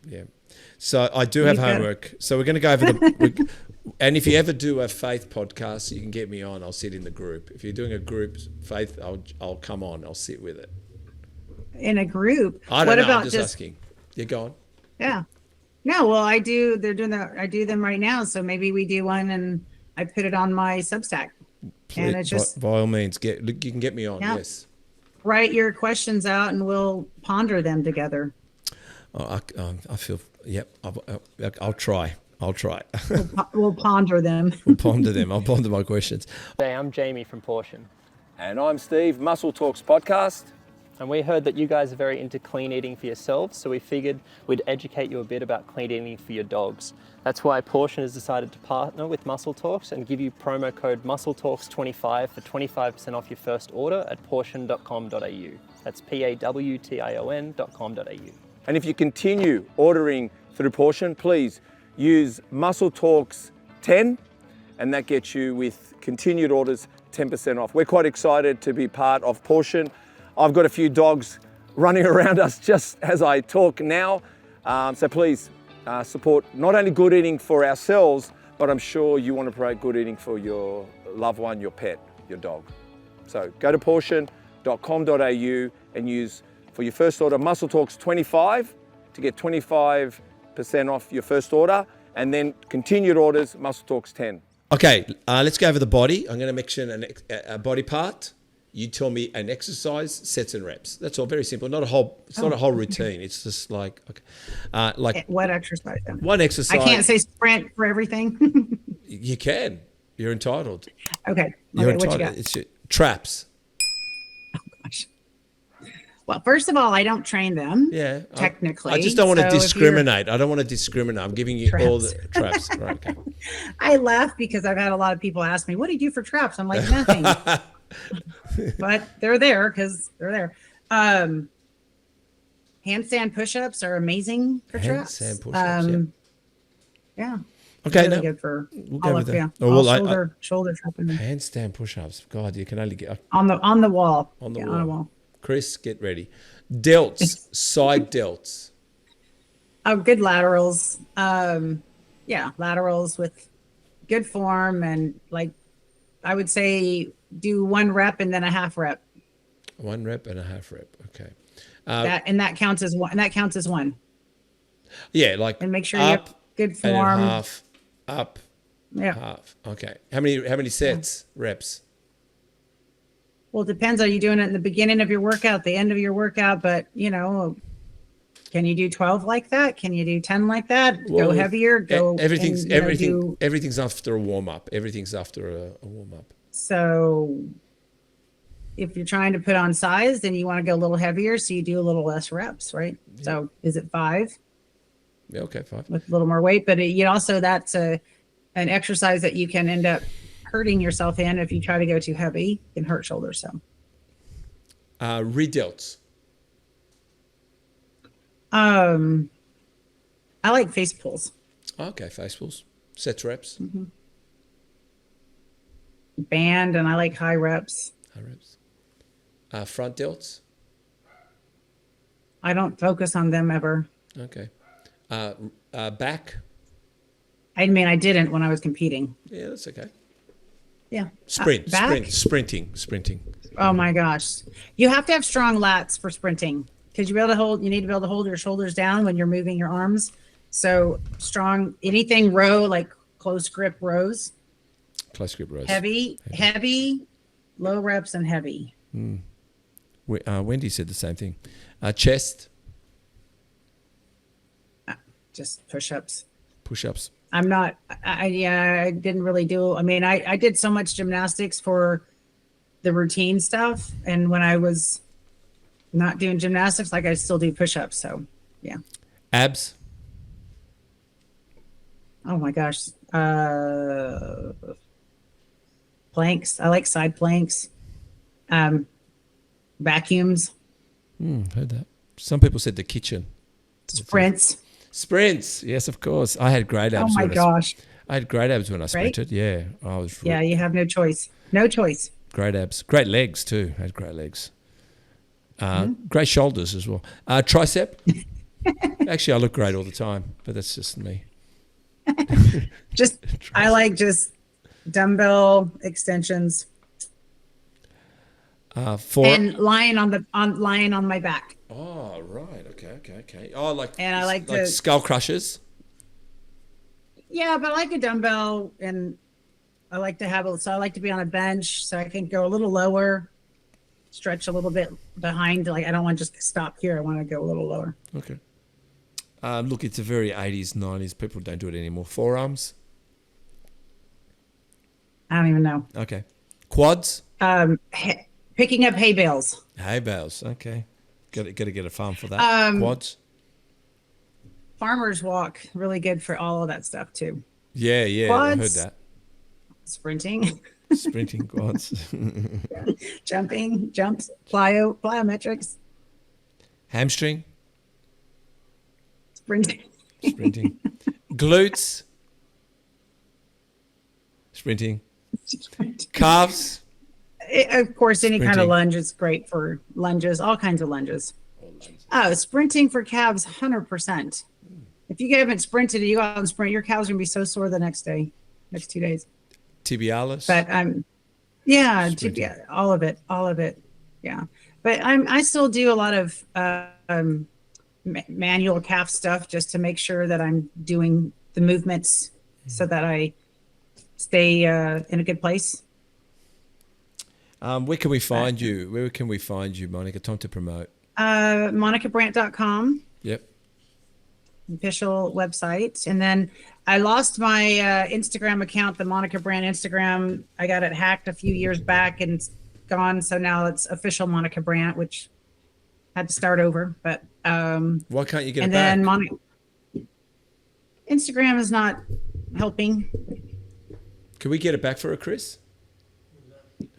Speaker 1: Yeah. So I do have homework. So we're going to go over and if you ever do a faith podcast, you can get me on. I'll sit in the group. If you're doing a group faith, I'll come on. I'll sit with it.
Speaker 2: In a group.
Speaker 1: I don't know. I'm just asking. You're going.
Speaker 2: Yeah. No, well, I do. I do them right now. So maybe we do one and I put it on my Substack.
Speaker 1: Please,
Speaker 2: and it's just
Speaker 1: by all means, you can get me on.
Speaker 2: Yeah.
Speaker 1: Yes.
Speaker 2: Write your questions out and we'll ponder them together.
Speaker 1: Oh, I feel. Yep. I'll try.
Speaker 2: We'll ponder them.
Speaker 1: We'll ponder them. I'll ponder my questions.
Speaker 6: Hey, I'm Jamie from Portion.
Speaker 3: And I'm Steve, Muscle Talks Podcast.
Speaker 6: And we heard that you guys are very into clean eating for yourselves, so we figured we'd educate you a bit about clean eating for your dogs. That's why Portion has decided to partner with Muscle Talks and give you promo code MuscleTalks25 for 25% off your first order at portion.com.au. That's PAWTION.com.au.
Speaker 3: And if you continue ordering through Portion, please use Muscle Talks 10, and that gets you with continued orders 10% off. We're quite excited to be part of Portion. I've got a few dogs running around us just as I talk now. So please support not only good eating for ourselves, but I'm sure you want to promote good eating for your loved one, your pet, your dog. So go to portion.com.au and use for your first order Muscle Talks 25 to get 25% off your first order, and then continued orders Muscle Talks 10.
Speaker 1: Okay, let's go over the body. I'm going to mention a body part. You tell me an exercise, sets and reps. That's all. Very simple. Not a whole routine. It's just like
Speaker 2: What exercise? Then?
Speaker 1: One exercise.
Speaker 2: I can't say sprint for everything.
Speaker 1: You can. You're entitled.
Speaker 2: Okay.
Speaker 1: You're
Speaker 2: What you
Speaker 1: entitled.
Speaker 2: got?
Speaker 1: It's traps.
Speaker 2: Oh gosh. Well, first of all, I don't train them.
Speaker 1: Yeah.
Speaker 2: Technically.
Speaker 1: I just don't want to
Speaker 2: So
Speaker 1: discriminate. I don't want to discriminate. I'm giving you all the traps. Right. Okay.
Speaker 2: I laugh because I've had a lot of people ask me, "What do you do for traps?" I'm like, nothing. But they're there because they're there. Handstand push-ups are amazing for traps.
Speaker 1: Handstand push-ups.
Speaker 2: Yeah.
Speaker 1: Okay.
Speaker 2: Really good for
Speaker 1: we'll go
Speaker 2: all
Speaker 1: with
Speaker 2: of
Speaker 1: that.
Speaker 2: yeah.
Speaker 1: Oh, well,
Speaker 2: shoulder trapping
Speaker 1: handstand push-ups. God, you can only get
Speaker 2: on the wall.
Speaker 1: on the wall.
Speaker 2: On the wall.
Speaker 1: Chris, get ready. Delts, side delts.
Speaker 2: Oh, good laterals. Laterals with good form and I would say do 1 rep and then a half rep.
Speaker 1: 1 rep and a half rep. Okay.
Speaker 2: That counts as one. And that counts as one.
Speaker 1: Yeah, like
Speaker 2: and make sure you have good form.
Speaker 1: And half, up, half. Okay. How many sets, reps?
Speaker 2: Well, it depends. Are you doing it in the beginning of your workout, the end of your workout? But can you do 12 like that? Can you do 10 like that? Well, go heavier.
Speaker 1: Everything's after a warm up. Everything's after a warm up.
Speaker 2: So if you're trying to put on size, then you want to go a little heavier, so you do a little less reps, right? Yeah. So is it 5?
Speaker 1: Yeah, okay, 5
Speaker 2: with a little more weight. But that's an exercise that you can end up hurting yourself in if you try to go too heavy. You can hurt shoulders. So
Speaker 1: redelts.
Speaker 2: I like face pulls.
Speaker 1: Okay, face pulls. Sets, reps.
Speaker 2: Mm-hmm. Band, and I like high reps.
Speaker 1: High reps. Front delts.
Speaker 2: I don't focus on them ever.
Speaker 3: Okay. Back.
Speaker 2: I mean, I didn't when I was competing.
Speaker 3: Yeah, that's okay.
Speaker 2: Yeah.
Speaker 3: Sprinting.
Speaker 2: Oh my gosh. You have to have strong lats for sprinting because you need to be able to hold your shoulders down when you're moving your arms. So strong, anything row, like close grip rows.
Speaker 3: Close grip rows.
Speaker 2: Heavy, low reps and heavy.
Speaker 3: Wendy said the same thing. Chest.
Speaker 2: Just push-ups.
Speaker 3: Push-ups.
Speaker 2: I didn't really do, I mean, I did so much gymnastics for the routine stuff. And when I was not doing gymnastics, like I still do push-ups. So yeah.
Speaker 3: Abs.
Speaker 2: Oh my gosh. Planks. I like side planks. Vacuums.
Speaker 3: Heard that. Some people said the kitchen.
Speaker 2: Sprints.
Speaker 3: Yes, of course. I had great abs.
Speaker 2: Oh my gosh.
Speaker 3: I had great abs when I sprinted. Yeah. I was.
Speaker 2: Yeah, you have no choice. No choice.
Speaker 3: Great abs. Great legs too. I had great legs. Great shoulders as well. Tricep. Actually, I look great all the time, but that's just me.
Speaker 2: I like just dumbbell extensions. And lying on my back.
Speaker 3: Oh right, okay. Oh,
Speaker 2: I like
Speaker 3: skull crushers.
Speaker 2: Yeah, but I like a dumbbell, and I like to I like to be on a bench, so I can go a little lower, stretch a little bit behind. Like I don't want to just stop here. I want to go a little lower.
Speaker 3: Okay. Look, it's a very 80s, 90s. People don't do it anymore. Forearms.
Speaker 2: I don't even know.
Speaker 3: Okay. Quads.
Speaker 2: Picking up hay bales.
Speaker 3: Hay bales. Okay. Got to get a farm for that. Quads.
Speaker 2: Farmer's walk. Really good for all of that stuff too.
Speaker 3: Yeah.
Speaker 2: Quads,
Speaker 3: I heard that.
Speaker 2: Sprinting.
Speaker 3: Quads.
Speaker 2: Jumping, jumps, plyometrics.
Speaker 3: Hamstring.
Speaker 2: Sprinting.
Speaker 3: Glutes. Sprinting. Calves.
Speaker 2: Of course, any kind of lunge is great for lunges, all kinds of lunges. Oh, sprinting for calves, 100%. If you haven't sprinted, you go out and sprint, your calves are going to be so sore the next 2 days.
Speaker 3: Tibialis.
Speaker 2: But yeah, tibia, all of it. Yeah. But I still do a lot of manual calf stuff just to make sure that I'm doing the movements so that I stay in a good place.
Speaker 3: Where can we find you? Where can we find you, Monica? Time to promote.
Speaker 2: MonicaBrant.com.
Speaker 3: Yep.
Speaker 2: Official website. And then I lost my Instagram account, the Monica Brant Instagram. I got it hacked a few years back and it's gone. So now it's official Monica Brant, which had to start over. But
Speaker 3: why can't you get it back?
Speaker 2: And then Instagram is not helping.
Speaker 3: Can we get it back for her, Chris?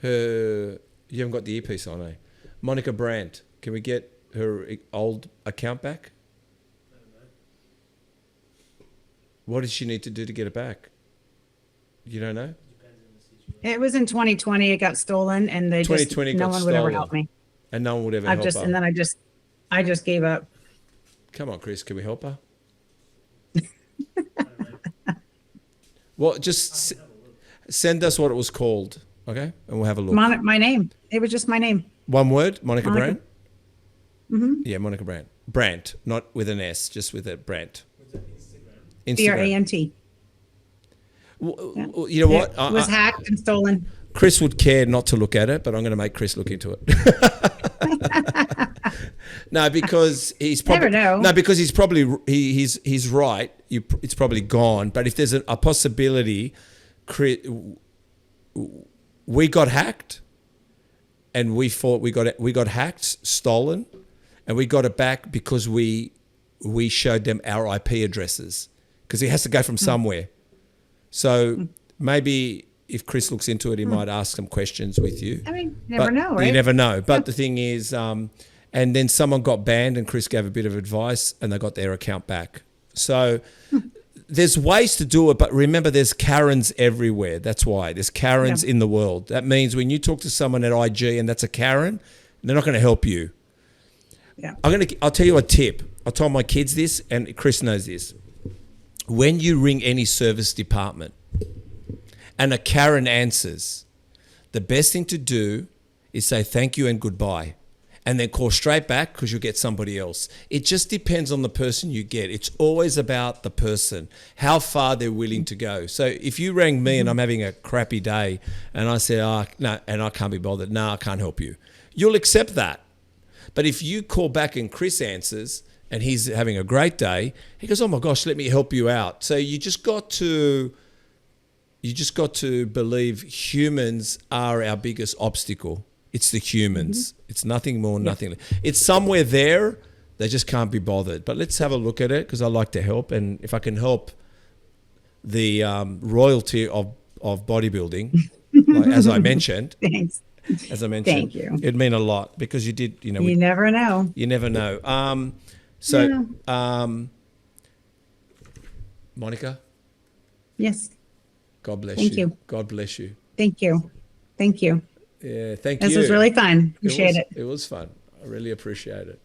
Speaker 3: You haven't got the earpiece on, eh? Monica Brant. Can we get her old account back? What does she need to do to get it back? You don't know?
Speaker 2: It was in 2020. It got stolen, and no one would ever help me.
Speaker 3: And no one would ever help her.
Speaker 2: And then I just gave up.
Speaker 3: Come on, Chris. Can we help her? Well, just send us what it was called, okay? And we'll have a look.
Speaker 2: My name. It was just my name.
Speaker 3: One word, Monica Brant? Mm-hmm. Yeah, Monica Brant. Brant, not with an S, just with a Brant. Instagram.
Speaker 2: B-R-A-N-T.
Speaker 3: Well, you know what?
Speaker 2: It was hacked and stolen.
Speaker 3: Chris would care not to look at it, but I'm going to make Chris look into it. No, because he's probably he's right. It's probably gone. But if there's a possibility, we got hacked, and we thought we got hacked, stolen, and we got it back because we showed them our IP addresses because it has to go from somewhere. So maybe if Chris looks into it, he might ask some questions with you.
Speaker 2: I mean, never know, right?
Speaker 3: You never know. But the thing is, and then someone got banned and Chris gave a bit of advice and they got their account back. So there's ways to do it, but remember there's Karens everywhere. That's why. There's Karens in the world. That means when you talk to someone at IG and that's a Karen, they're not going to help you.
Speaker 2: Yeah.
Speaker 1: I'll tell you a tip. I told my kids this, and Chris knows this. When you ring any service department and a Karen answers, the best thing to do is say thank you and goodbye, and then call straight back because you'll get somebody else. It just depends on the person you get. It's always about the person, how far they're willing to go. So if you rang me and I'm having a crappy day and I say, oh, no, and I can't be bothered, no, I can't help you, you'll accept that. But if you call back and Chris answers and he's having a great day, he goes, oh my gosh, let me help you out. So you just got to believe humans are our biggest obstacle. It's the humans. It's nothing more, nothing less. It's somewhere there. They just can't be bothered. But let's have a look at it because I like to help. And if I can help the royalty of bodybuilding, like, as I mentioned,
Speaker 2: Thanks. Thank you.
Speaker 1: it'd mean a lot because you did,
Speaker 2: You never know.
Speaker 1: you never know. Monica,
Speaker 2: Yes.
Speaker 1: God bless
Speaker 2: Thank
Speaker 1: you.
Speaker 2: you.
Speaker 1: God bless you.
Speaker 2: Thank you. Thank you.
Speaker 1: Yeah, thank you.
Speaker 2: This was really fun. Appreciate it.
Speaker 1: It was fun. I really appreciate it.